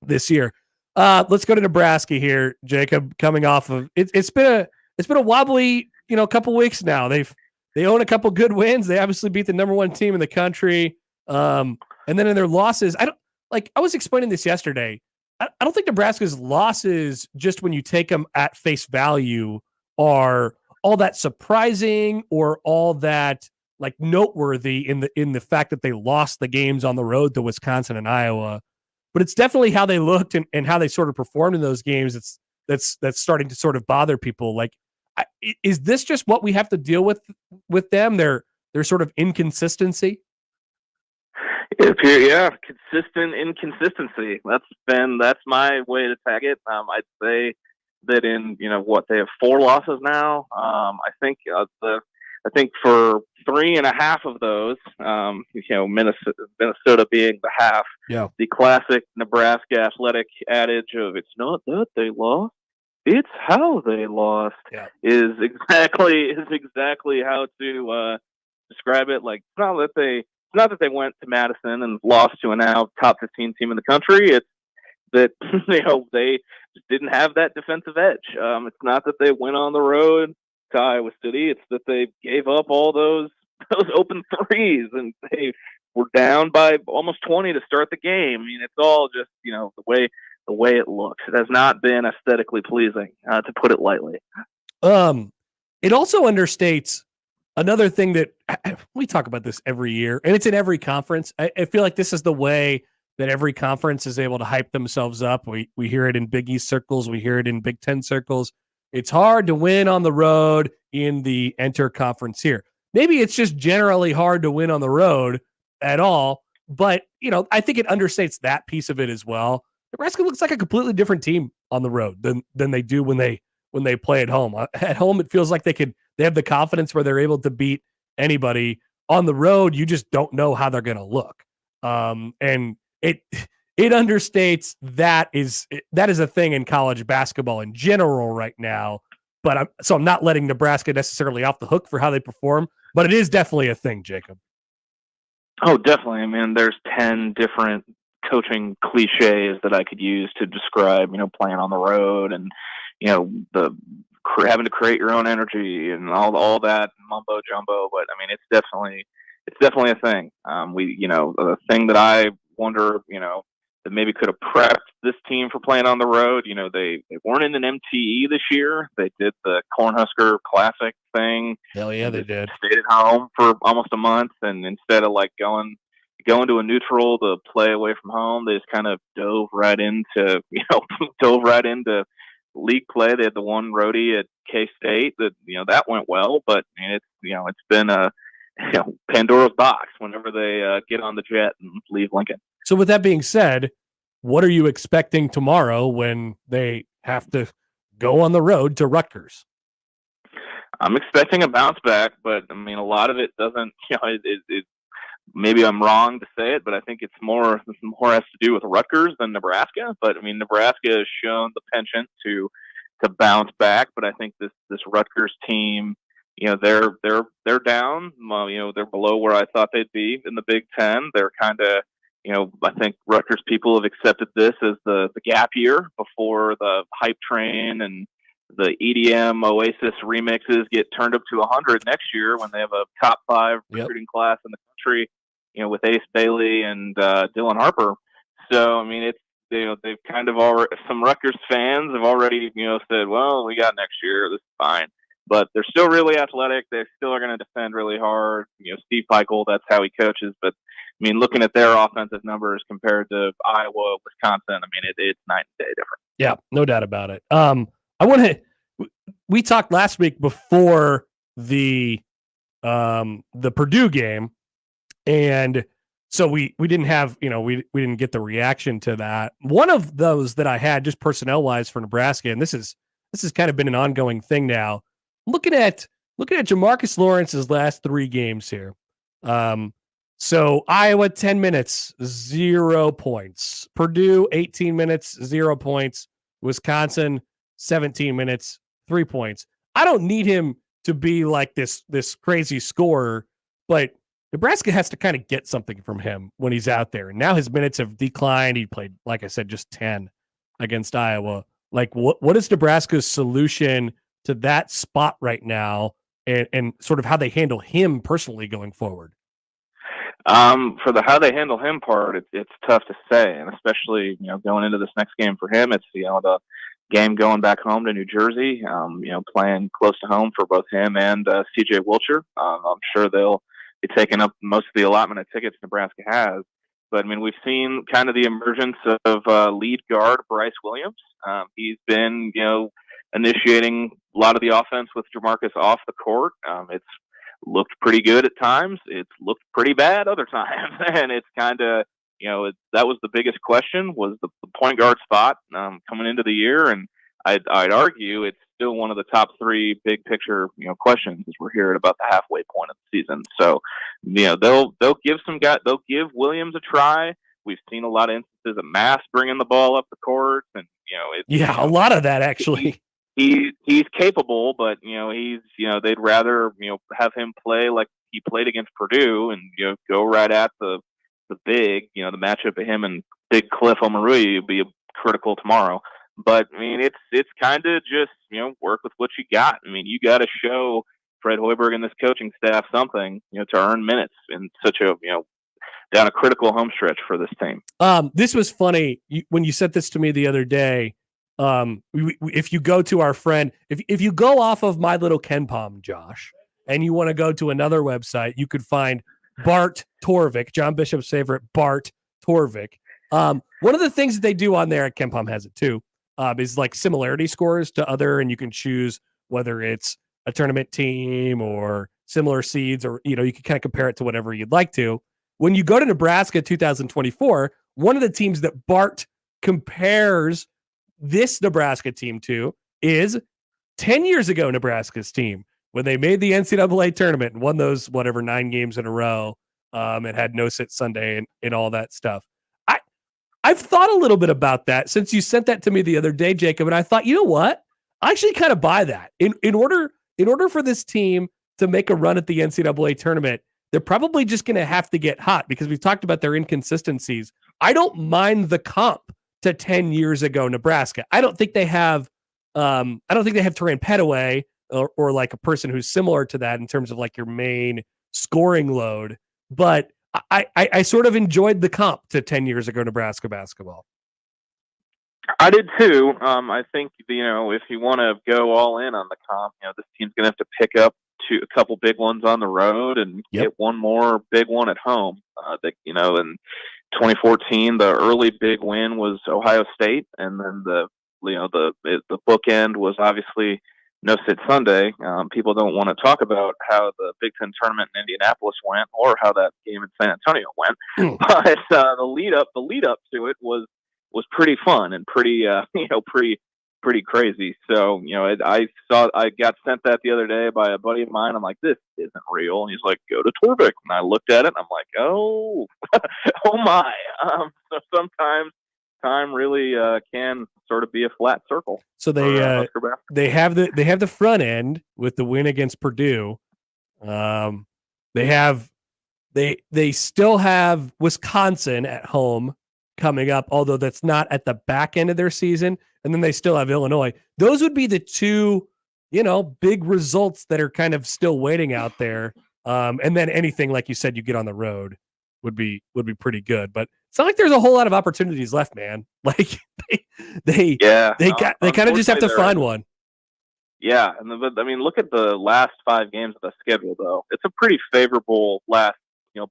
this year. Let's go to Nebraska here, Jacob. Coming off of it's been a wobbly, couple weeks now. They own a couple good wins. They obviously beat the number one team in the country. And then in their losses, I was explaining this yesterday. I don't think Nebraska's losses, just when you take them at face value, are all that surprising or all that noteworthy in the fact that they lost the games on the road to Wisconsin and Iowa. But it's definitely how they looked and how they sort of performed in those games that's starting to sort of bother people. Is this just what we have to deal with them? Their sort of inconsistency? Yeah, consistent inconsistency. That's my way to tag it. I'd say that in they have 4 losses now. I think for 3.5 of those, Minnesota being the half. Yeah. The classic Nebraska athletic adage of "it's not that they lost, it's how they lost" is exactly how to describe it. Like, it's not that they went to Madison and lost to a now top 15 team in the country. It's that they just didn't have that defensive edge. It's not that they went on the road to Iowa City. It's that they gave up all those open threes and they were down by almost 20 to start the game. I mean, it's all just the way it looks. It has not been aesthetically pleasing, to put it lightly. It also understates another thing that we talk about this every year, and it's in every conference. I feel like this is the way that every conference is able to hype themselves up. We hear it in Big East circles. We hear it in Big Ten circles. It's hard to win on the road in the enter conference here. Maybe it's just generally hard to win on the road at all. But, I think it understates that piece of it as well. Nebraska looks like a completely different team on the road than they do when they play at home. At home, it feels like they have the confidence where they're able to beat anybody. On the road, you just don't know how they're going to look. And it understates that is a thing in college basketball in general right now. But I'm not letting Nebraska necessarily off the hook for how they perform, but it is definitely a thing, Jacob. Oh, definitely. I mean, there's 10 different coaching cliches that I could use to describe, playing on the road and, the having to create your own energy and all that mumbo jumbo. But I mean, it's definitely a thing. A thing that I wonder, that maybe could have prepped this team for playing on the road. They weren't in an MTE this year. They did the Cornhusker Classic thing. Hell yeah, they did. Stayed at home for almost a month, and instead of going to a neutral to play away from home, they just kind of dove right into league play. They had the one roadie at K-State that went well, but it's been a Pandora's box whenever they get on the jet and leave Lincoln. So with that being said, what are you expecting tomorrow when they have to go on the road to Rutgers? I'm expecting a bounce back, but I mean, a lot of it doesn't, maybe I'm wrong to say it, but I think it's more has to do with Rutgers than Nebraska. But I mean, Nebraska has shown the penchant to bounce back, but I think this Rutgers team, they're down. They're below where I thought they'd be in the Big Ten. They're kind of, I think Rutgers people have accepted this as the gap year before the hype train and the EDM Oasis remixes get turned up to 100 next year when they have a top 5 recruiting class in the country, with Ace Bailey and Dylan Harper. So, I mean, it's, they've kind of already, some Rutgers fans have already, said, well, we got next year. This is fine. But they're still really athletic. They still are going to defend really hard. Steve Peichel, that's how he coaches. But, I mean, looking at their offensive numbers compared to Iowa, Wisconsin, I mean, it's night and day different. Yeah, no doubt about it. We talked last week before the Purdue game, and so we didn't have, we didn't get the reaction to that. One of those that I had just personnel wise for Nebraska, and this has kind of been an ongoing thing now. Looking at Jamarcus Lawrence's last 3 games here. So Iowa 10 minutes, 0 points. Purdue 18 minutes, 0 points. Wisconsin 17 minutes, 3 points. I don't need him to be like this crazy scorer, but Nebraska has to kind of get something from him when he's out there. And now his minutes have declined. He played, like I said, just 10 against Iowa. Like, what is Nebraska's solution to that spot right now, and sort of how they handle him personally going forward? For the how they handle him part, it's tough to say, and especially going into this next game for him, it's the game going back home to New Jersey. Playing close to home for both him and C.J. Wilcher. I'm sure they'll be taking up most of the allotment of tickets Nebraska has. But I mean, we've seen kind of the emergence of lead guard Bryce Williams. He's been initiating a lot of the offense with Jamarcus off the court. It's looked pretty good at times. It's looked pretty bad other times. And it's kind of, that was the biggest question, was the point guard spot coming into the year. And I'd argue it's still one of the top 3 big picture, questions as we're here at about the halfway point of the season. So, they'll give Williams a try. We've seen a lot of instances of Mass bringing the ball up the court, and a lot of that actually. He's capable, but they'd rather have him play like he played against Purdue and go right at the big, the matchup of him and Big Cliff Omarui will be critical tomorrow. But I mean, it's kind of just work with what you got. I mean, you got to show Fred Hoiberg and this coaching staff something to earn minutes in such a down a critical home stretch for this team. This was funny when you sent this to me the other day. If you go to our friend, if you go off of My Little Ken Palm, Josh, and you want to go to another website, you could find Bart Torvik, John Bishop's favorite, Bart Torvik. One of the things that they do on there, at Ken Palm has it too, is like similarity scores to other, and you can choose whether it's a tournament team or similar seeds, or you can kind of compare it to whatever you'd like to. When you go to Nebraska 2024, one of the teams that Bart compares this Nebraska team to is 10 years ago Nebraska's team, when they made the NCAA tournament and won those 9 games in a row, and had no sit Sunday and all that stuff. I've thought a little bit about that since you sent that to me the other day, Jacob, and I thought, you know what? I actually kind of buy that. In order for this team to make a run at the NCAA tournament, they're probably just going to have to get hot, because we've talked about their inconsistencies. I don't mind the comp to 10 years ago Nebraska. I don't think they have Terran Petaway or like a person who's similar to that in terms of like your main scoring load, but I sort of enjoyed the comp to 10 years ago Nebraska basketball. I did too. I think if you want to go all in on the comp, this team's going to have to pick up a couple big ones on the road and get one more big one at home. In 2014, the early big win was Ohio State, and then the bookend was obviously no sit Sunday. People don't want to talk about how the Big Ten tournament in Indianapolis went, or how that game in San Antonio went. But the lead up to it was was pretty fun and pretty pretty crazy. So I got sent that the other day by a buddy of mine. I'm like, this isn't real, and he's like, go to Torvik, and I looked at it and I'm like, oh oh my. So sometimes time really can sort of be a flat circle. So they have the front end with the win against Purdue. They still have Wisconsin at home coming up, although that's not at the back end of their season. And then they still have Illinois. Those would be the two, big results that are kind of still waiting out there. And then anything, like you said, you get on the road would be pretty good. But it's not like there's a whole lot of opportunities left, man. Like they kind of just have to find one. Yeah, and look at the last 5 games of the schedule, though. It's a pretty favorable last,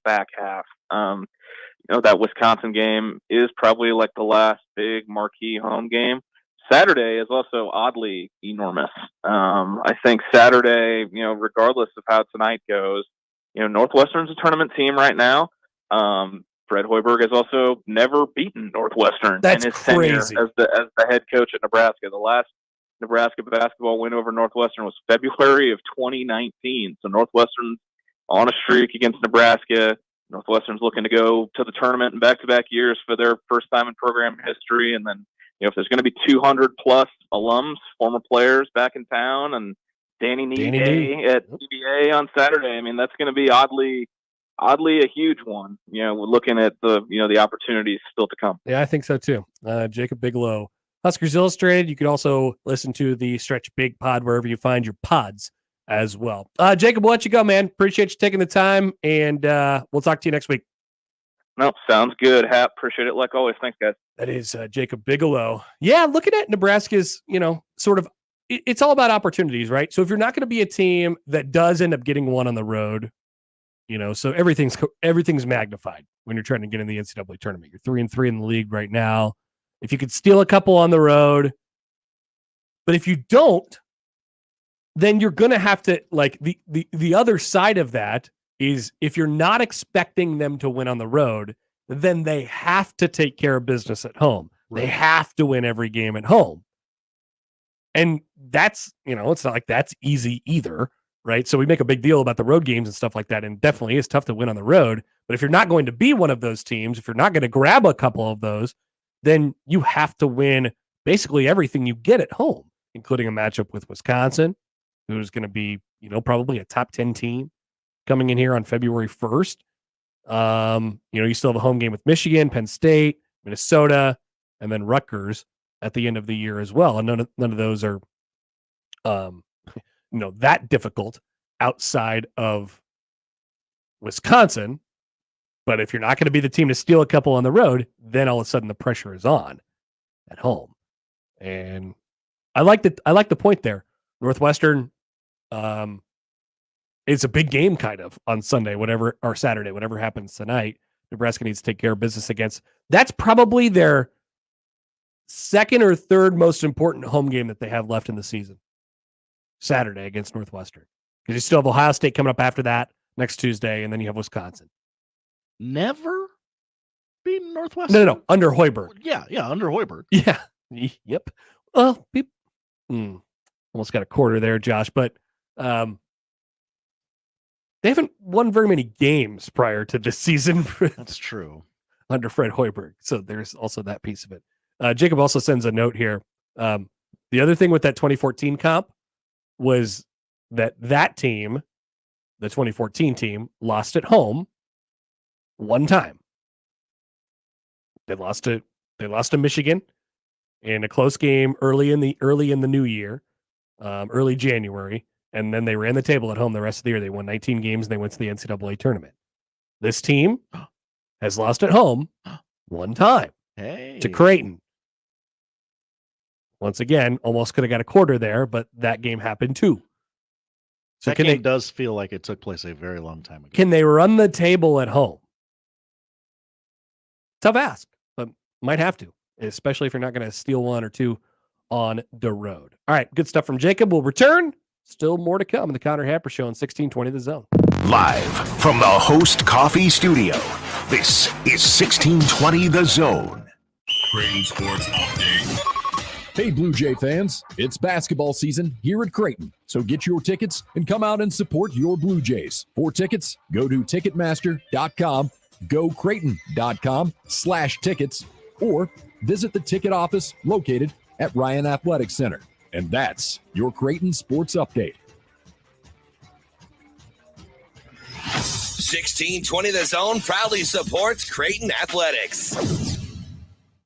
back half. That Wisconsin game is probably like the last big marquee home game. Saturday is also oddly enormous. I think Saturday, regardless of how tonight goes, Northwestern's a tournament team right now. Fred Hoiberg has also never beaten Northwestern in his tenure as the head coach at Nebraska. The last Nebraska basketball win over Northwestern was February of 2019. So Northwestern's on a streak against Nebraska. Northwestern's looking to go to the tournament in back-to-back years for their first time in program history. And then, if there's going to be 200-plus alums, former players back in town, and Danny Nee at PBA on Saturday, that's going to be oddly a huge one. We're looking at the opportunities still to come. Yeah, I think so too. Jacob Bigelow, Huskers Illustrated. You can also listen to the Stretch Big Pod wherever you find your pods as well. Jacob, we'll let you go, man. Appreciate you taking the time, and we'll talk to you next week. No, sounds good, Hap. Appreciate it like always. Thanks, guys. That is Jacob Bigelow. Yeah, looking at Nebraska's, sort of, it's all about opportunities, right? So if you're not going to be a team that does end up getting one on the road, so everything's magnified when you're trying to get in the NCAA tournament. You're 3-3 in the league right now. If you could steal a couple on the road, but if you don't, then you're going to have to, like, the other side of that is if you're not expecting them to win on the road, then they have to take care of business at home. Right. They have to win every game at home. And that's, it's not like that's easy either, right? So we make a big deal about the road games and stuff like that, and definitely is tough to win on the road. But if you're not going to be one of those teams, if you're not going to grab a couple of those, then you have to win basically everything you get at home, including a matchup with Wisconsin, who's going to be, probably a top 10 team coming in here on February 1st. You still have a home game with Michigan, Penn State, Minnesota, and then Rutgers at the end of the year as well. And none of those are, that difficult outside of Wisconsin. But if you're not going to be the team to steal a couple on the road, then all of a sudden the pressure is on at home. And I like the point there. Northwestern, it's a big game kind of on Sunday, or Saturday, whatever happens tonight. Nebraska needs to take care of business against. That's probably their second or third most important home game that they have left in the season. Saturday against Northwestern. Because you still have Ohio State coming up after that next Tuesday, and then you have Wisconsin. Never beaten Northwestern? No. Under Hoiberg. Yeah, under Hoiberg. Yeah. Yep. Well, almost got a quarter there, Josh, but they haven't won very many games prior to this season. That's true. Under Fred Hoiberg. So there's also that piece of it. Jacob also sends a note here. The other thing with that 2014 comp was that team, the 2014 team, lost at home one time. They lost to Michigan in a close game early in the new year, early January. And then they ran the table at home the rest of the year. They won 19 games and they went to the NCAA tournament. This team has lost at home one time to Creighton. Once again, almost could have got a quarter there, but that game happened too. So that game does feel like it took place a very long time ago. Can they run the table at home? Tough ask, but might have to, especially if you're not going to steal one or two on the road. All right, good stuff from Jacob. We'll return. Still more to come in the Connor Happer Show on 1620 The Zone. Live from the Host Coffee Studio, this is 1620 The Zone. Creighton Sports Update. Hey, Blue Jay fans, it's basketball season here at Creighton, so get your tickets and come out and support your Blue Jays. For tickets, go to Ticketmaster.com, gocreighton.com/tickets, or visit the ticket office located at Ryan Athletic Center. And that's your Creighton Sports Update. 1620 The Zone proudly supports Creighton Athletics.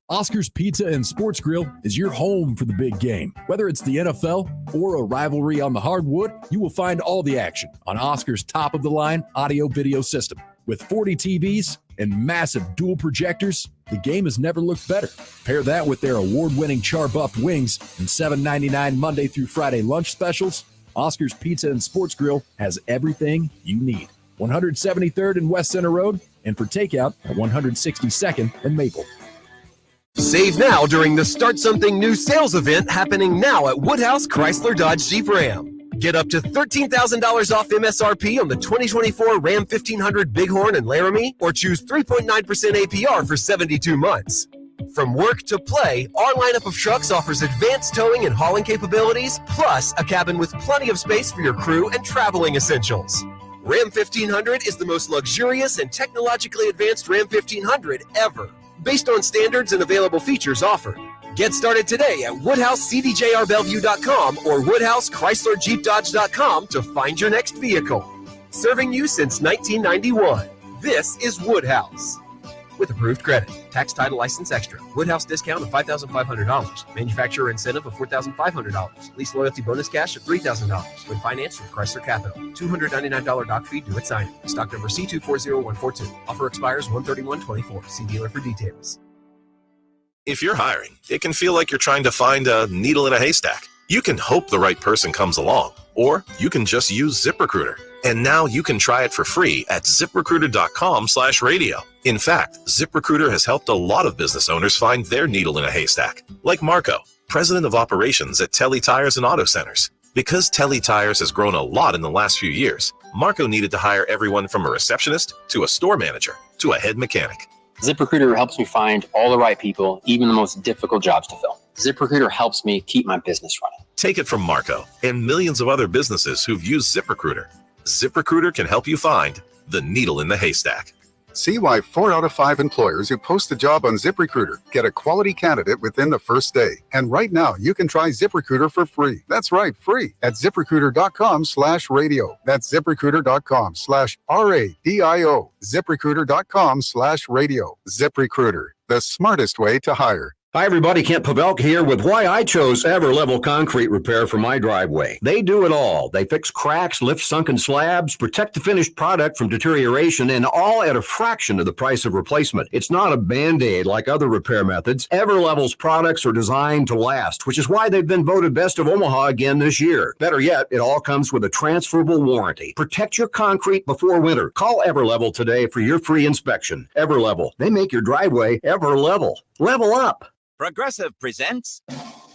Oscar's Pizza and Sports Grill is your home for the big game. Whether it's the NFL or a rivalry on the hardwood, you will find all the action on Oscar's top-of-the-line audio-video system. With 40 TVs and massive dual projectors, the game has never looked better. Pair that with their award-winning char-buffed wings and $7.99 Monday through Friday lunch specials. Oscar's Pizza and Sports Grill has everything you need. 173rd and West Center Road, and for takeout at 162nd and Maple. Save now during the Start Something New sales event happening now at Woodhouse Chrysler Dodge Jeep Ram. Get up to $13,000 off MSRP on the 2024 Ram 1500 Bighorn and Laramie, or choose 3.9% APR for 72 months. From work to play, our lineup of trucks offers advanced towing and hauling capabilities, plus a cabin with plenty of space for your crew and traveling essentials. Ram 1500 is the most luxurious and technologically advanced Ram 1500 ever, based on standards and available features offered. Get started today at WoodhouseCDJRBellevue.com or WoodhouseChryslerJeepDodge.com to find your next vehicle. Serving you since 1991, this is Woodhouse. With approved credit, tax, title, license extra, Woodhouse discount of $5,500, manufacturer incentive of $4,500, lease loyalty bonus cash of $3,000 when financed with Chrysler Capital. $299 doc fee due at signing. Stock number C240142. Offer expires 1/31/24. See dealer for details. If you're hiring, it can feel like you're trying to find a needle in a haystack. You can hope the right person comes along, or you can just use ZipRecruiter. And now you can try it for free at ZipRecruiter.com/radio. In fact, ZipRecruiter has helped a lot of business owners find their needle in a haystack, like Marco, president of operations at Telly Tires and Auto Centers. Because Telly Tires has grown a lot in the last few years, Marco needed to hire everyone from a receptionist to a store manager to a head mechanic. ZipRecruiter helps me find all the right people, even the most difficult jobs to fill. ZipRecruiter helps me keep my business running. Take it from Marco and millions of other businesses who've used ZipRecruiter. ZipRecruiter can help you find the needle in the haystack. See why 4 out of 5 employers who post a job on ZipRecruiter get a quality candidate within the first day. And right now, you can try ZipRecruiter for free. That's right, free at ZipRecruiter.com/radio. That's ZipRecruiter.com/RADIO. ZipRecruiter.com/radio. ZipRecruiter, the smartest way to hire. Hi, everybody. Kent Pavelka here with why I chose EverLevel Concrete Repair for my driveway. They do it all. They fix cracks, lift sunken slabs, protect the finished product from deterioration, and all at a fraction of the price of replacement. It's not a Band-Aid like other repair methods. EverLevel's products are designed to last, which is why they've been voted Best of Omaha again this year. Better yet, it all comes with a transferable warranty. Protect your concrete before winter. Call EverLevel today for your free inspection. EverLevel. They make your driveway EverLevel. Level up. Progressive presents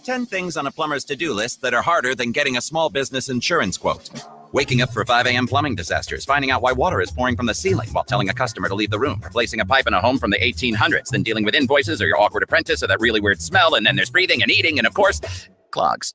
10 things on a plumber's to-do list that are harder than getting a small business insurance quote. Waking up for 5 a.m. plumbing disasters, finding out why water is pouring from the ceiling while telling a customer to leave the room, replacing a pipe in a home from the 1800s, then dealing with invoices or your awkward apprentice or that really weird smell, and then there's breathing and eating and, of course, clogs.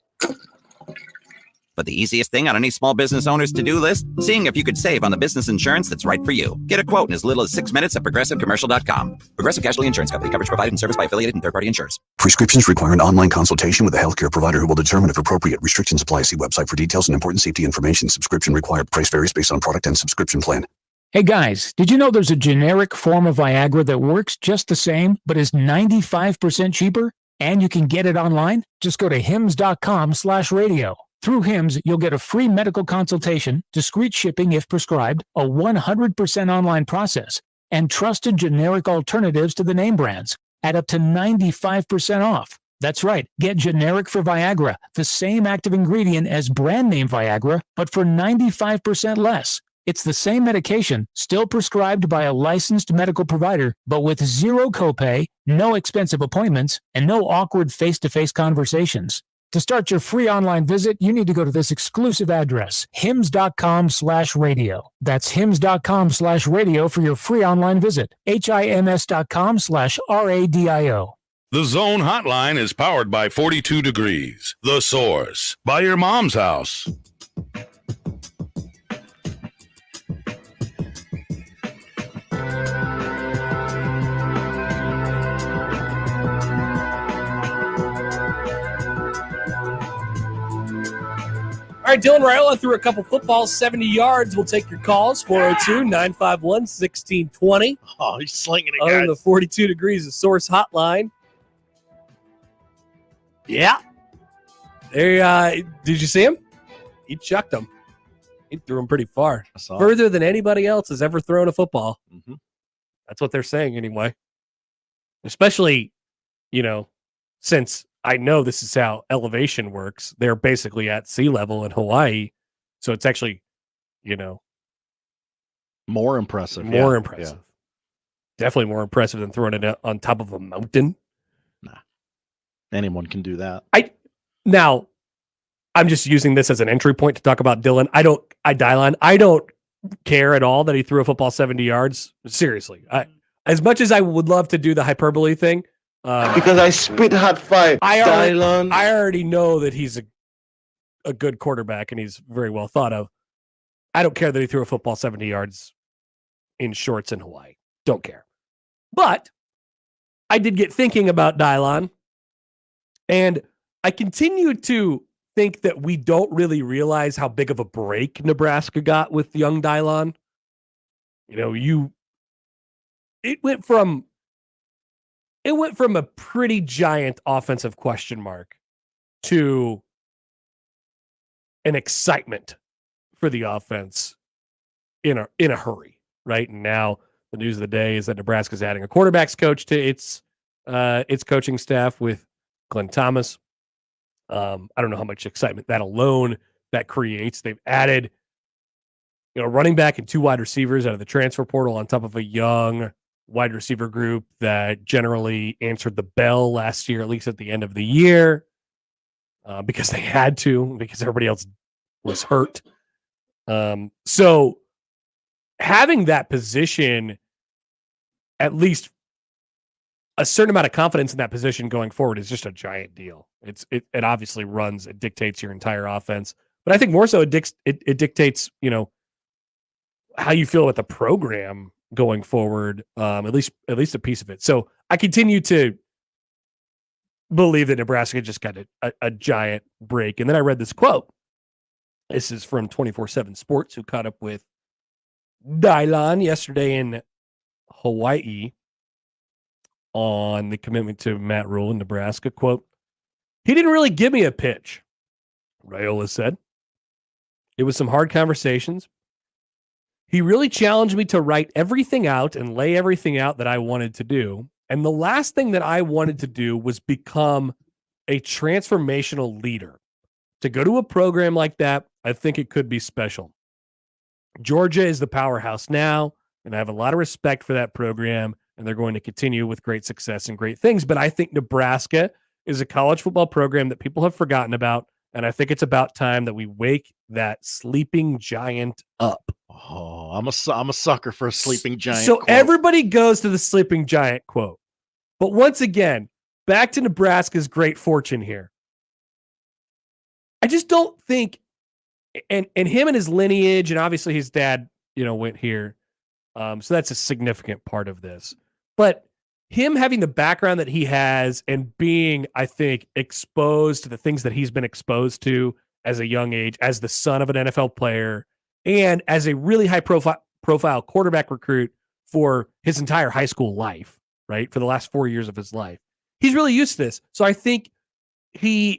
But the easiest thing on any small business owner's to-do list? Seeing if you could save on the business insurance that's right for you. Get a quote in as little as 6 minutes at ProgressiveCommercial.com. Progressive Casualty Insurance Company. Coverage provided and serviced by affiliated and third-party insurers. Prescriptions require an online consultation with a healthcare provider who will determine if appropriate. Restrictions apply. See website for details and important safety information. Subscription required. Price varies based on product and subscription plan. Hey guys, did you know there's a generic form of Viagra that works just the same, but is 95% cheaper? And you can get it online? Just go to hims.com/radio. Through HIMS, you'll get a free medical consultation, discreet shipping if prescribed, a 100% online process, and trusted generic alternatives to the name brands at up to 95% off. That's right, get generic for Viagra, the same active ingredient as brand name Viagra, but for 95% less. It's the same medication, still prescribed by a licensed medical provider, but with zero copay, no expensive appointments, and no awkward face-to-face conversations. To start your free online visit, you need to go to this exclusive address, hims.com/radio. That's hims.com/radio for your free online visit. HIMS.com/RADIO. The Zone Hotline is powered by 42 Degrees, The Source, by your mom's house. All right, Dylan Raiola threw a couple footballs, 70 yards. We'll take your calls, 402-951-1620. Oh, he's slinging it, on guys. the 42 Degrees of Source hotline. Yeah. There. Did you see him? He chucked him. He threw him pretty far. Further than anybody else has ever thrown a football. Mm-hmm. That's what they're saying anyway. Especially, since I know this is how elevation works. They're basically at sea level in Hawaii. So it's actually, more impressive. More impressive. Yeah. Definitely more impressive than throwing it on top of a mountain. Nah. Anyone can do that. Now, I'm just using this as an entry point to talk about Dylan. I don't care at all that he threw a football 70 yards. Seriously. As much as I would love to do the hyperbole thing, because I spit hot fire. I already know that he's a good quarterback and he's very well thought of. I don't care that he threw a football 70 yards in shorts in Hawaii. Don't care. But I did get thinking about Dylan, and I continue to think that we don't really realize how big of a break Nebraska got with young Dylan. It went from a pretty giant offensive question mark to an excitement for the offense in a hurry, right? And now the news of the day is that Nebraska's adding a quarterbacks coach to its coaching staff with Glenn Thomas. I don't know how much excitement that alone that creates. They've added, running back and 2 wide receivers out of the transfer portal on top of a young wide receiver group that generally answered the bell last year, at least at the end of the year, because they had to, because everybody else was hurt. So having that position, at least a certain amount of confidence in that position going forward, is just a giant deal. It obviously it dictates your entire offense, but I think more so it dictates, how you feel with the program going forward, at least a piece of it. So I continue to believe that Nebraska just got a giant break. And then I read this quote. This is from 24/7 Sports, who caught up with Dylan yesterday in Hawaii on the commitment to Matt Rule in Nebraska. Quote, "He didn't really give me a pitch," Raiola said. "It was some hard conversations. He really challenged me to write everything out and lay everything out that I wanted to do. And the last thing that I wanted to do was become a transformational leader. To go to a program like that, I think it could be special. Georgia is the powerhouse now, and I have a lot of respect for that program, and they're going to continue with great success and great things. But I think Nebraska is a college football program that people have forgotten about, and I think it's about time that we wake that sleeping giant up." Oh, I'm a sucker for a sleeping giant. So quote. Everybody goes to the sleeping giant quote. But once again, back to Nebraska's great fortune here. I just don't think, and him and his lineage, and obviously his dad, went here. So that's a significant part of this. But him having the background that he has and being, I think, exposed to the things that he's been exposed to as a young age, as the son of an NFL player, and as a really high profile quarterback recruit for his entire high school life, right? For the last 4 years of his life. He's really used to this. So I think he's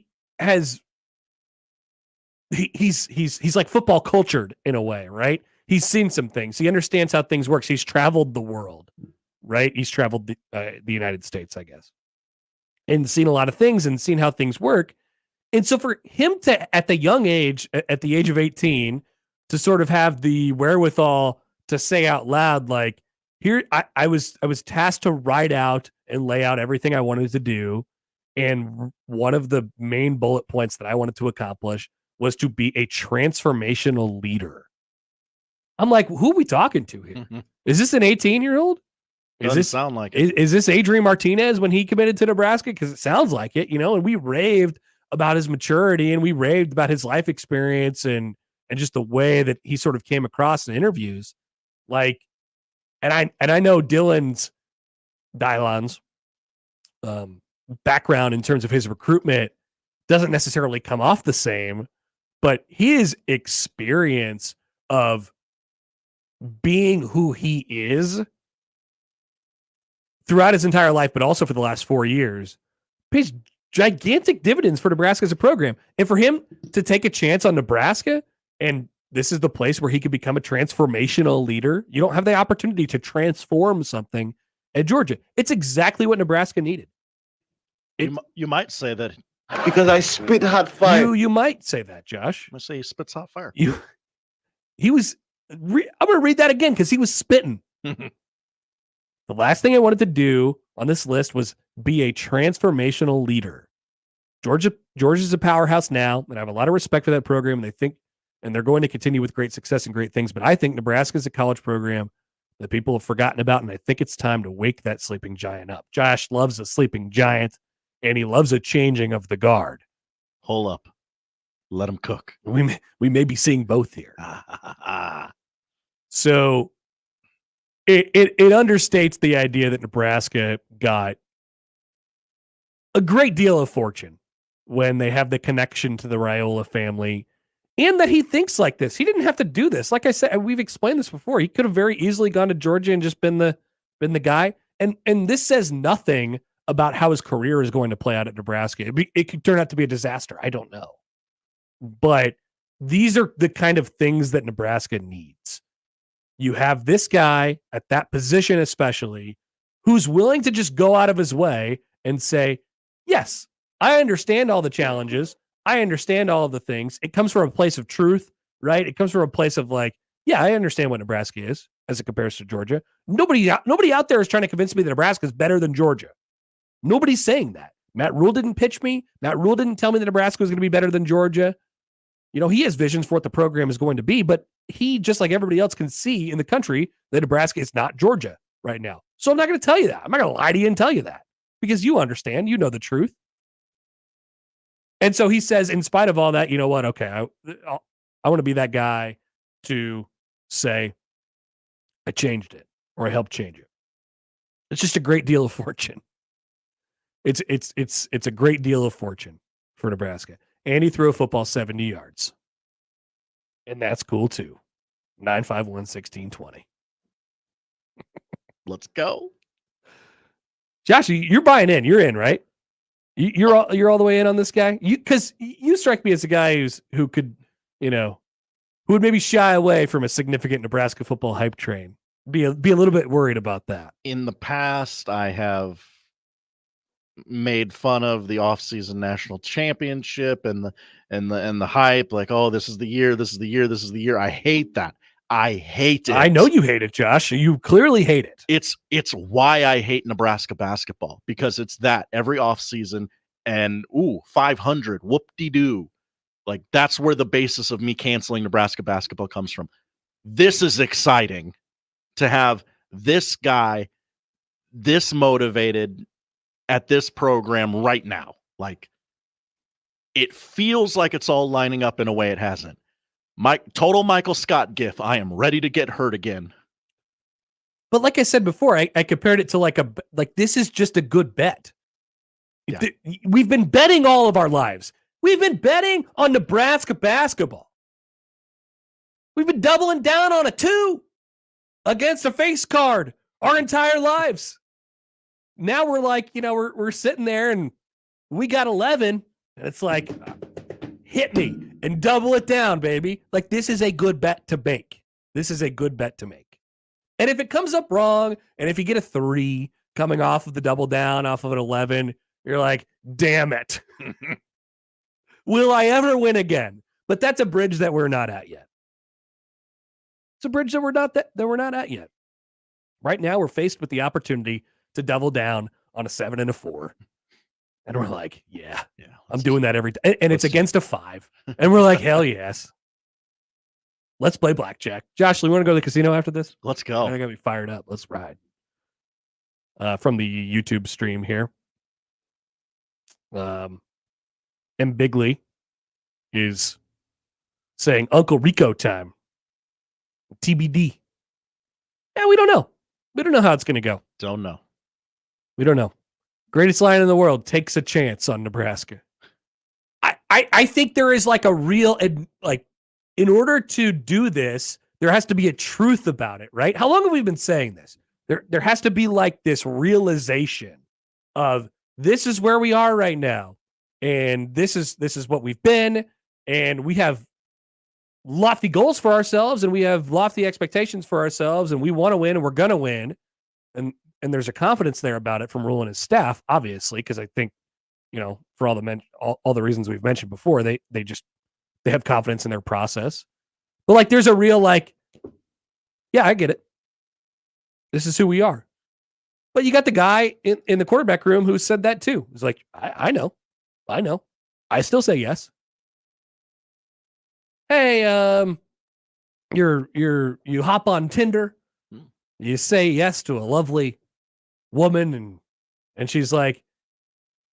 like football cultured in a way, right? He's seen some things. He understands how things work. He's traveled the world, right? He's traveled the United States, I guess, and seen a lot of things and seen how things work. And so for him to, at the young age, at the age of 18, to sort of have the wherewithal to say out loud, like, here, I was tasked to write out and lay out everything I wanted to do. And one of the main bullet points that I wanted to accomplish was to be a transformational leader. I'm like, who are we talking to here? Is this an 18-year-old? Doesn't sound like it. Is this Adrian Martinez when he committed to Nebraska? Because it sounds like it, and we raved about his maturity and we raved about his life experience and just the way that he sort of came across in interviews. Like, and I know Dylan's background in terms of his recruitment doesn't necessarily come off the same, but his experience of being who he is throughout his entire life, but also for the last 4 years, pays gigantic dividends for Nebraska as a program. And for him to take a chance on Nebraska, and this is the place where he could become a transformational leader. You don't have the opportunity to transform something at Georgia. It's exactly what Nebraska needed. You might say that. Because I spit hot fire. You might say that, Josh. I'm going to say he spits hot fire. I'm going to read that again because he was spitting. The last thing I wanted to do on this list was be a transformational leader. Georgia's a powerhouse now, and I have a lot of respect for that program. And they're going to continue with great success and great things. But I think Nebraska is a college program that people have forgotten about, and I think it's time to wake that sleeping giant up. Josh loves a sleeping giant, and he loves a changing of the guard. Hold up. Let him cook. We may be seeing both here. So it understates the idea that Nebraska got a great deal of fortune when they have the connection to the Raiola family, and that he thinks like this. He didn't have to do this. Like I said, we've explained this before. He could have very easily gone to Georgia and just been the guy. And this says nothing about how his career is going to play out at Nebraska. It could turn out to be a disaster. I don't know. But these are the kind of things that Nebraska needs. You have this guy at that position, especially, who's willing to just go out of his way and say, yes, I understand all the challenges. I understand all of the things. It comes from a place of truth, right? It comes from a place of like, yeah, I understand what Nebraska is as it compares to Georgia. Nobody out there is trying to convince me that Nebraska is better than Georgia. Nobody's saying that. Matt Rule didn't pitch me. Matt Rule didn't tell me that Nebraska was going to be better than Georgia. He has visions for what the program is going to be, but he, just like everybody else, can see in the country that Nebraska is not Georgia right now. So I'm not going to tell you that. I'm not going to lie to you and tell you that because you understand, you know the truth. And so he says, in spite of all that, you know what? Okay, I want to be that guy to say I changed it or I helped change it. It's just a great deal of fortune. It's a great deal of fortune for Nebraska. And he threw a football 70 yards. And that's cool too. 951-1620. Let's go. Josh, you're buying in. You're in, right? You're all the way in on this guy? Because you strike me as a guy who could, who would maybe shy away from a significant Nebraska football hype train. Be a little bit worried about that. In the past, I have made fun of the offseason national championship and the hype, like, oh, this is the year. I hate that. I hate it. I know you hate it, Josh. You clearly hate it. It's why I hate Nebraska basketball, because it's that every offseason and 500 whoop-de-doo. Like, that's where the basis of me canceling Nebraska basketball comes from. This is exciting to have this guy this motivated at this program right now. Like, it feels like it's all lining up in a way it hasn't. Total Michael Scott gif. I am ready to get hurt again. But like I said before, I compared it to like this is just a good bet. Yeah. We've been betting all of our lives. We've been betting on Nebraska basketball. We've been doubling down on a 2 against a face card our entire lives. Now we're like, we're sitting there and we got 11, and it's like, hit me and double it down, baby. Like, this is a good bet to make. This is a good bet to make. And if it comes up wrong, and if you get a 3 coming off of the double down, off of an 11, you're like, damn it. Will I ever win again? But that's a bridge that we're not at yet. It's a bridge that we're not at yet. Right now, we're faced with the opportunity to double down on a 7 and a 4. And we're like, yeah, I'm doing that every day. And it's against a 5. And we're like, hell yes. Let's play blackjack. Josh, you want to go to the casino after this? Let's go. I got to be fired up. Let's ride. from the YouTube stream here. And Bigley is saying Uncle Rico time. TBD. Yeah, we don't know. We don't know how it's going to go. Don't know. We don't know. Greatest line in the world takes a chance on Nebraska. I think there is like a real, like, in order to do this, there has to be a truth about it, right? How long have we been saying this? There has to be like this realization of this is where we are right now, and this is what we've been, and we have lofty goals for ourselves, and we have lofty expectations for ourselves, and we want to win, and we're gonna win, and there's a confidence there about it from Rule and his staff, obviously, because I think, for all the reasons we've mentioned before, they have confidence in their process. But like, there's a real like, yeah, I get it. This is who we are. But you got the guy in the quarterback room who said that too. He's like, I know. I still say yes. Hey, you hop on Tinder, you say yes to a lovely woman, and she's like,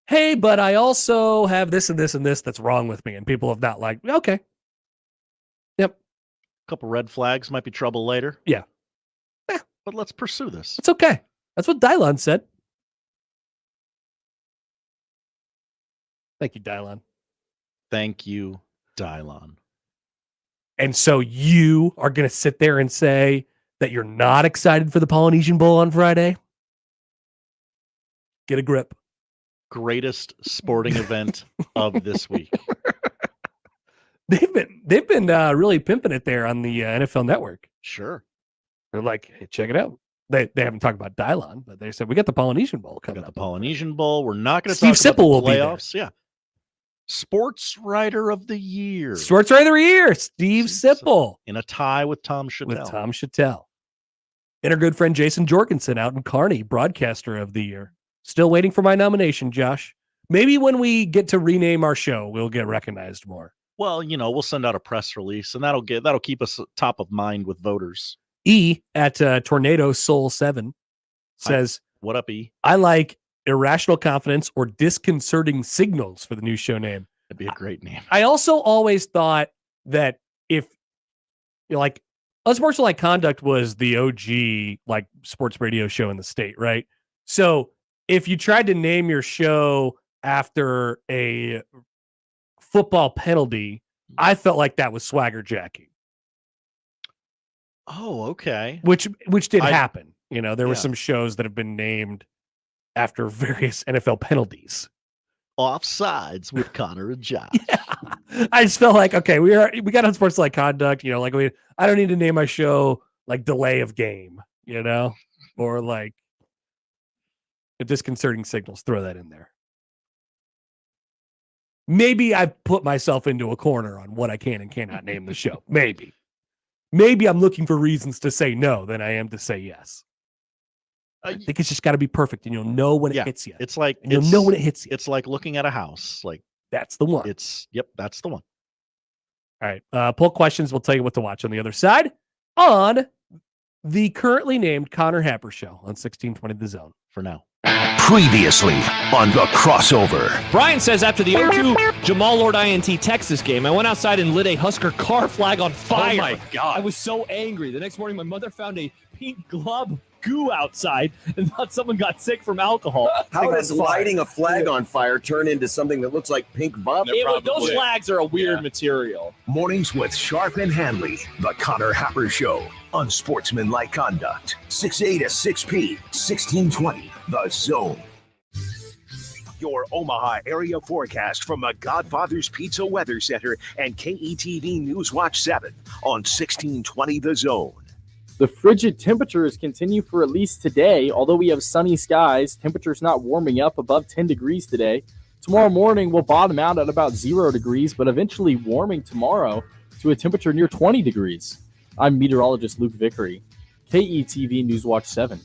hey, but I also have this and this and this that's wrong with me. And people have not like, okay. Yep. A couple red flags might be trouble later. Yeah. But let's pursue this. It's okay. That's what Dylan said. Thank you, Dylan. Thank you, Dylan. And so you are going to sit there and say that you're not excited for the Polynesian Bowl on Friday? Get a grip. Greatest sporting event of this week. They've been really pimping it there on the NFL Network. Sure. They're like, hey, check it out. They haven't talked about Dylan, but they said we got the Polynesian Bowl coming up. The Polynesian Bowl. We're not going to Steve talk Sipple about the will playoffs. Yeah. Sports Writer of the Year. Sports Writer of the Year, Steve Sipple. In a tie with Tom Chattel. And our good friend Jason Jorgensen out in Kearney, Broadcaster of the Year. Still waiting for my nomination, Josh. Maybe when we get to rename our show, we'll get recognized more. Well, we'll send out a press release, and that'll keep us top of mind with voters. E at Tornado Soul 7 says, "What up, E? I like irrational confidence or disconcerting signals for the new show name." That'd be a great name. I also always thought that if like Unsportsmanlike Conduct was the OG like sports radio show in the state, right? So if you tried to name your show after a football penalty, I felt like that was swagger jacking. Oh, okay. Which did happen. There were some shows that have been named after various NFL penalties. Offsides with Connor and Josh. Yeah. I just felt like, okay, we got Unsportsmanlike Conduct, I don't need to name my show like Delay of Game, or like a Disconcerting Signals. Throw that in there. Maybe I've put myself into a corner on what I can and cannot name the show. Maybe I'm looking for reasons to say no than I am to say yes. I think it's just got to be perfect, and you'll know when it hits you. It's like you'll know when it hits you. It's like looking at a house. Like that's the one. That's the one. All right. Poll questions. We'll tell you what to watch on the other side on the currently named Connor Happer Show on 1620 The Zone. For now. Previously on the crossover. Brian says after the 0-2 Jamal Lord INT Texas game, I went outside and lit a Husker car flag on fire. Oh my God. I was so angry. The next morning, my mother found a pink glob goo outside and thought someone got sick from alcohol. How does lighting a flag on fire turn into something that looks like pink vomit? Those flags are a weird material. Mornings with Sharp and Hanley. The Connor Happer Show. Unsportsmanlike Conduct. 6A to 6P. 1620. The Zone. Your Omaha area forecast from the Godfather's Pizza Weather Center and KETV News Watch 7 on 1620 The Zone. The frigid temperatures continue for at least today. Although we have sunny skies, temperatures not warming up above 10 degrees today. Tomorrow morning will bottom out at about 0 degrees, but eventually warming tomorrow to a temperature near 20 degrees. I'm meteorologist Luke Vickery, KETV Newswatch 7.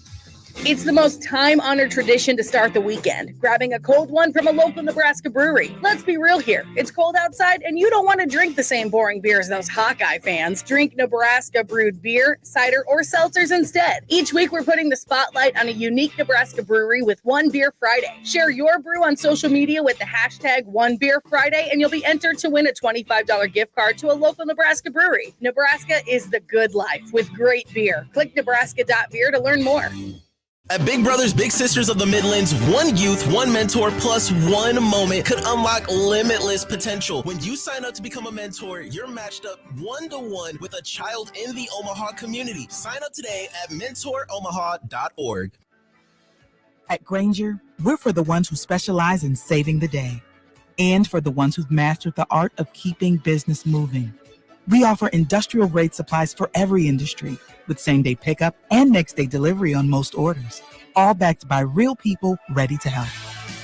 It's the most time-honored tradition to start the weekend, grabbing a cold one from a local Nebraska brewery. Let's be real here. It's cold outside, and you don't want to drink the same boring beer as those Hawkeye fans. Drink Nebraska brewed beer, cider, or seltzers instead. Each week, we're putting the spotlight on a unique Nebraska brewery with One Beer Friday. Share your brew on social media with the hashtag One Beer Friday, and you'll be entered to win a $25 gift card to a local Nebraska brewery. Nebraska is the good life with great beer. Click nebraska.beer to learn more. At Big Brothers Big Sisters of the Midlands, one youth, one mentor, plus one moment could unlock limitless potential. When you sign up to become a mentor, you're matched up 1-to-1 with a child in the Omaha community. Sign up today at mentoromaha.org. At Grainger, we're for the ones who specialize in saving the day and for the ones who've mastered the art of keeping business moving. We offer industrial-grade supplies for every industry with same-day pickup and next-day delivery on most orders, all backed by real people ready to help.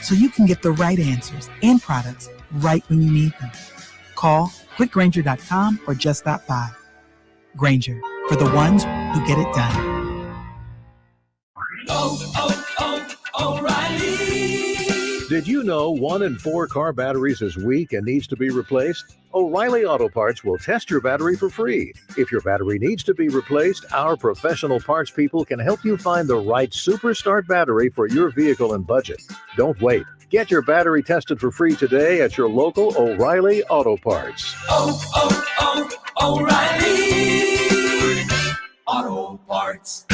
So you can get the right answers and products right when you need them. Call quickgrainger.com or just stop by. Grainger, for the ones who get it done. O'Reilly. Did you know 1 in 4 car batteries is weak and needs to be replaced? O'Reilly Auto Parts will test your battery for free. If your battery needs to be replaced, our professional parts people can help you find the right Super Start battery for your vehicle and budget. Don't wait. Get your battery tested for free today at your local O'Reilly Auto Parts. O'Reilly Auto Parts.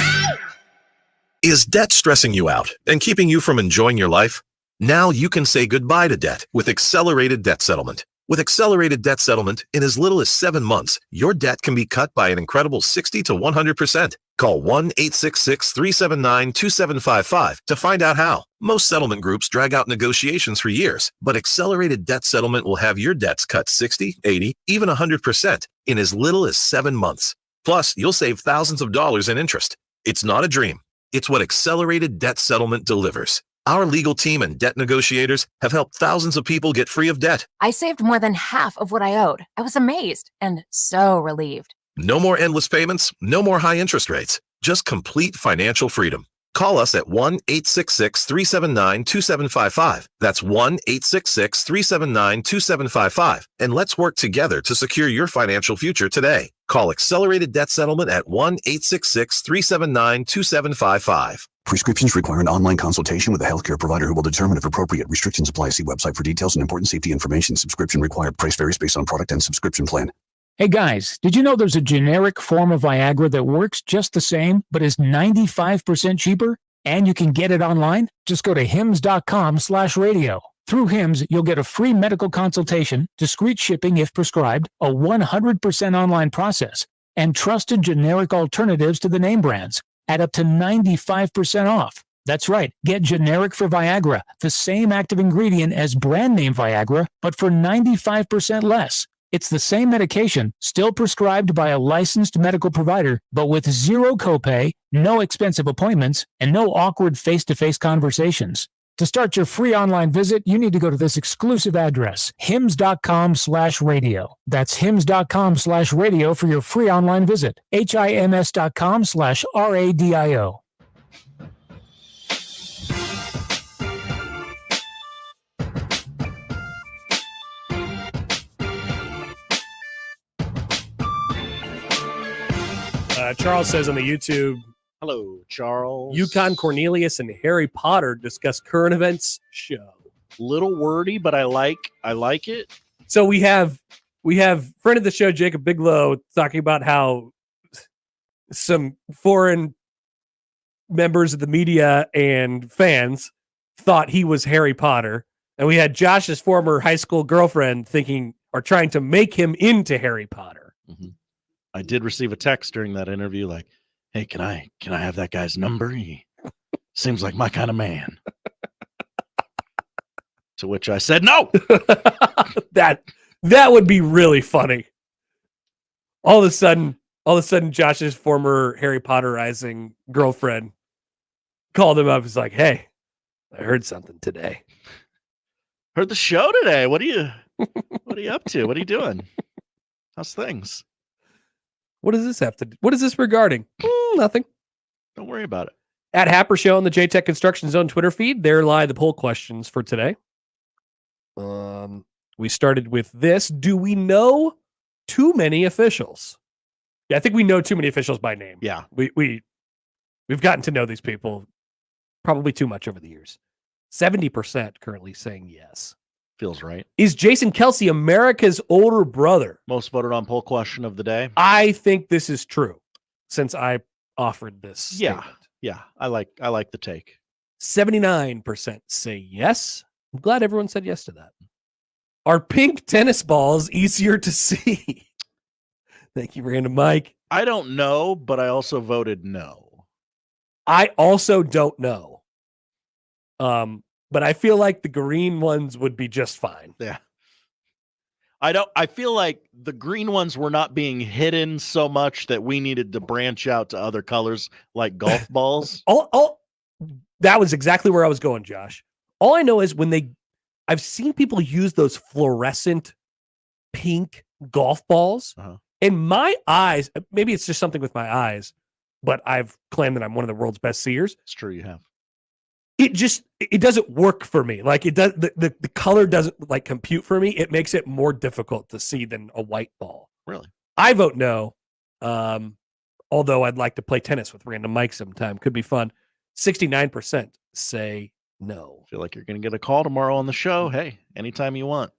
Is debt stressing you out and keeping you from enjoying your life? Now you can say goodbye to debt with accelerated debt settlement. With accelerated debt settlement, in as little as 7 months, your debt can be cut by an incredible 60 to 100%. Call 1-866-379-2755 to find out how. Most settlement groups drag out negotiations for years, but accelerated debt settlement will have your debts cut 60, 80, even 100% in as little as 7 months. Plus, you'll save thousands of dollars in interest. It's not a dream. It's what accelerated debt settlement delivers. Our legal team and debt negotiators have helped thousands of people get free of debt. I saved more than half of what I owed. I was amazed and so relieved. No more endless payments, no more high interest rates, just complete financial freedom. Call us at 1-866-379-2755. That's 1-866-379-2755. And let's work together to secure your financial future today. Call Accelerated Debt Settlement at 1-866-379-2755. Prescriptions require an online consultation with a healthcare provider who will determine if appropriate. Restrictions apply. See website for details and important safety information. Subscription required. Price varies based on product and subscription plan. Hey guys, did you know there's a generic form of Viagra that works just the same, but is 95% cheaper? And you can get it online? Just go to hims.com/radio. Through Hims, you'll get a free medical consultation, discreet shipping if prescribed, a 100% online process, and trusted generic alternatives to the name brands at up to 95% off. That's right. Get generic for Viagra, the same active ingredient as brand name Viagra, but for 95% less. It's the same medication, still prescribed by a licensed medical provider, but with zero copay, no expensive appointments, and no awkward face-to-face conversations. To start your free online visit, you need to go to this exclusive address, hims.com/radio. That's hims.com/radio for your free online visit. HIMS.com/RADIO. Charles says on the YouTube, hello, Charles. Yukon Cornelius and Harry Potter discuss current events show. Little wordy, but I like it. So we have friend of the show, Jacob Bigelow, talking about how some foreign members of the media and fans thought he was Harry Potter. And we had Josh's former high school girlfriend trying to make him into Harry Potter. Mm-hmm. I did receive a text during that interview like, hey, can I have that guy's number? He seems like my kind of man. To which I said, no. That would be really funny. All of a sudden, Josh's former Harry Potterizing girlfriend called him up. He's like, hey, I heard something today. Heard the show today. What are you up to? What are you doing? How's things? What does this have to do? What is this regarding? Nothing. Don't worry about it. At Happer Show on the JTech Construction Zone Twitter feed, there lie the poll questions for today. We started with this. Do we know too many officials? Yeah, I think we know too many officials by name. Yeah. We've gotten to know these people probably too much over the years. 70% currently saying yes. Feels right. Is Jason Kelce America's older brother? Most voted on poll question of the day. I think this is true since I offered this. Yeah. Statement. Yeah. I like the take. 79% say yes. I'm glad everyone said yes to that. Are pink tennis balls easier to see? Thank you, Random Mike. I don't know, but I also voted no. I also don't know. But I feel like the green ones would be just fine. Yeah. I feel like the green ones were not being hidden so much that we needed to branch out to other colors like golf balls. That was exactly where I was going, Josh. All I know is I've seen people use those fluorescent pink golf balls. And my eyes, maybe it's just something with my eyes, but I've claimed that I'm one of the world's best seers. It's true, you have. It doesn't work for me. Like it does, the color doesn't like compute for me. It makes it more difficult to see than a white ball. Really? I vote no. Although I'd like to play tennis with Random Mike sometime. Could be fun. 69% say no. Feel like you're going to get a call tomorrow on the show. Hey, anytime you want.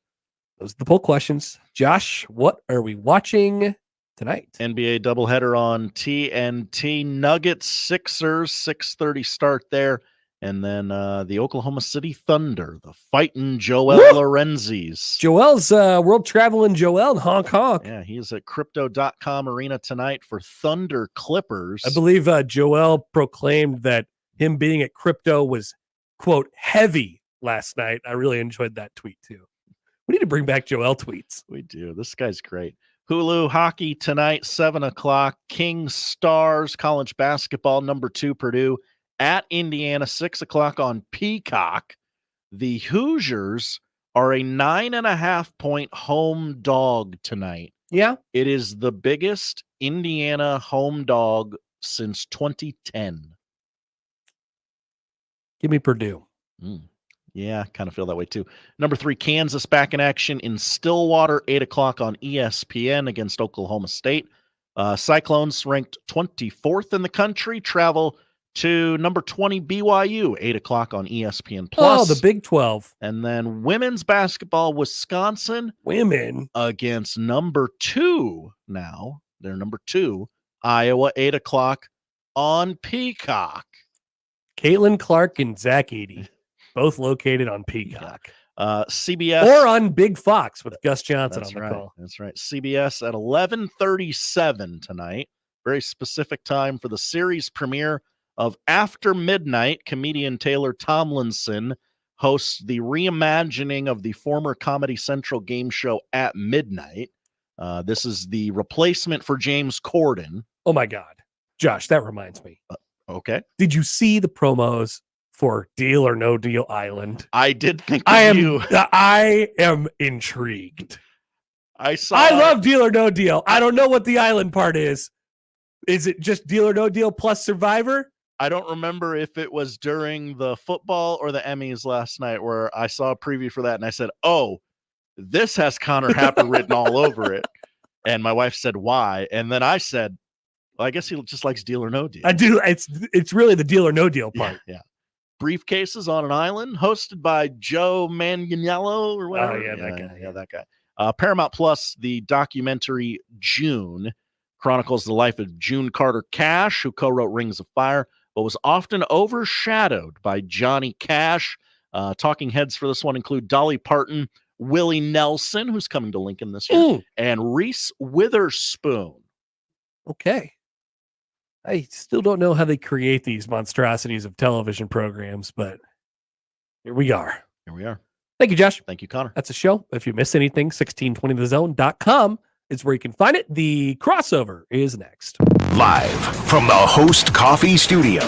Those are the poll questions. Josh, what are we watching tonight? NBA doubleheader on TNT. Nuggets, Sixers, 6:30 start there. And then the Oklahoma City Thunder, the fighting Joel Lorenzis. Joel's world traveling Joel in Hong Kong. Yeah, he's at Crypto.com Arena tonight for Thunder Clippers. I believe Joel proclaimed that him being at Crypto was, quote, heavy last night. I really enjoyed that tweet, too. We need to bring back Joel tweets. We do. This guy's great. Hulu hockey tonight, 7 o'clock. Kings Stars, college basketball, number 2, Purdue. At Indiana, 6 o'clock on Peacock. The Hoosiers are a 9.5-point home dog tonight. Yeah. It is the biggest Indiana home dog since 2010. Give me Purdue. Yeah, kind of feel that way too. Number 3, Kansas back in action in Stillwater, 8 o'clock on ESPN against Oklahoma State. Cyclones ranked 24th in the country, travel to number 20 BYU, 8 o'clock on ESPN+. Oh, the Big 12. And then women's basketball, Wisconsin. Women. Against number 2 now. They're number 2, Iowa, 8 o'clock on Peacock. Caitlin Clark and Zach Edey, both located on Peacock. CBS. Or on Big Fox with Gus Johnson on the call. That's right. CBS at 11:37 tonight. Very specific time for the series premiere of After Midnight. Comedian Taylor Tomlinson hosts the reimagining of the former Comedy Central game show At Midnight. This is the replacement for James Corden. Oh, my God. Josh, that reminds me. Okay. Did you see the promos for Deal or No Deal Island? I did think of you. I am intrigued. I love Deal or No Deal. I don't know what the island part is. Is it just Deal or No Deal plus Survivor? I don't remember if it was during the football or the Emmys last night where I saw a preview for that and I said, oh, this has Connor Happer written all over it. And my wife said, why? And then I said, well, I guess he just likes Deal or No Deal. I do. It's really the Deal or No Deal part. Yeah. Briefcases on an Island, hosted by Joe Manganiello or whatever. Oh, yeah, that guy. Yeah, that guy. Paramount Plus, the documentary June, chronicles the life of June Carter Cash, who co-wrote Rings of Fire, but was often overshadowed by Johnny Cash. Talking heads for this one include Dolly Parton, Willie Nelson, who's coming to Lincoln this year, and Reese Witherspoon. Okay. I still don't know how they create these monstrosities of television programs, but here we are. Here we are. Thank you, Josh. Thank you, Connor. That's a show. If you miss anything, 1620thezone.com is where you can find it. The crossover is next. Live from the Host Coffee Studio,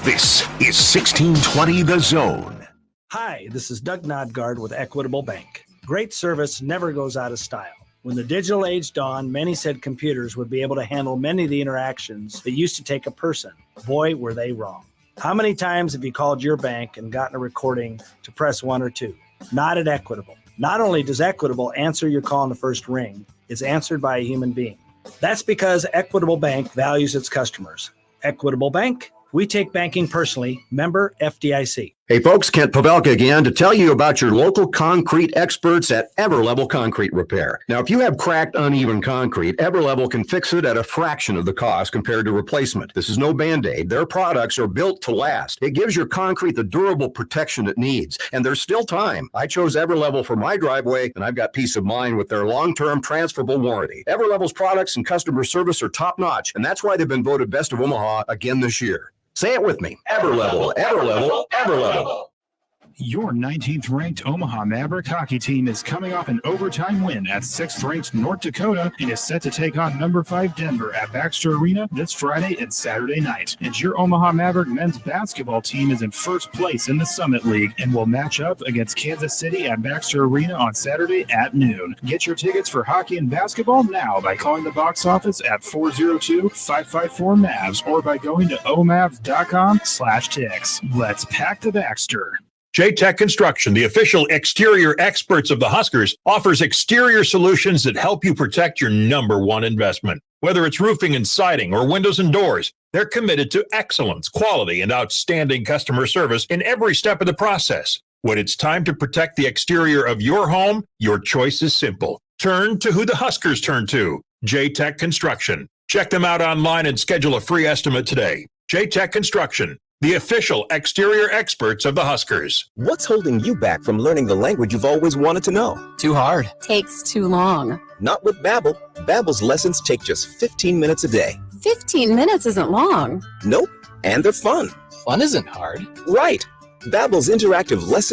this is 1620 The Zone. Hi, this is Doug Nodgard with Equitable Bank. Great service never goes out of style. When the digital age dawned, many said computers would be able to handle many of the interactions that used to take a person. Boy, were they wrong. How many times have you called your bank and gotten a recording to press 1 or 2? Not at Equitable. Not only does Equitable answer your call in the first ring, it's answered by a human being. That's because Equitable Bank values its customers. Equitable Bank, we take banking personally. Member FDIC. Hey folks, Kent Pavelka again to tell you about your local concrete experts at Everlevel Concrete Repair. Now, if you have cracked, uneven concrete, Everlevel can fix it at a fraction of the cost compared to replacement. This is no Band-Aid. Their products are built to last. It gives your concrete the durable protection it needs, and there's still time. I chose Everlevel for my driveway, and I've got peace of mind with their long-term transferable warranty. Everlevel's products and customer service are top-notch, and that's why they've been voted Best of Omaha again this year. Say it with me. Everlevel, Everlevel, Everlevel. Your 19th ranked Omaha Maverick hockey team is coming off an overtime win at 6th ranked North Dakota and is set to take on number 5 Denver at Baxter Arena this Friday and Saturday night. And your Omaha Maverick men's basketball team is in first place in the Summit League and will match up against Kansas City at Baxter Arena on Saturday at noon. Get your tickets for hockey and basketball now by calling the box office at 402-554-MAVS or by going to omavs.com/tix. Let's pack the Baxter. J-Tech Construction, the official exterior experts of the Huskers, offers exterior solutions that help you protect your number one investment. Whether it's roofing and siding or windows and doors, they're committed to excellence, quality, and outstanding customer service in every step of the process. When it's time to protect the exterior of your home, your choice is simple. Turn to who the Huskers turn to, J-Tech Construction. Check them out online and schedule a free estimate today. J-Tech Construction, the official exterior experts of the Huskers. What's holding you back from learning the language you've always wanted to know? Too hard. Takes too long. Not with Babbel. Babbel's lessons take just 15 minutes a day. 15 minutes isn't long. Nope. And they're fun. Fun isn't hard. Right. Babbel's interactive lessons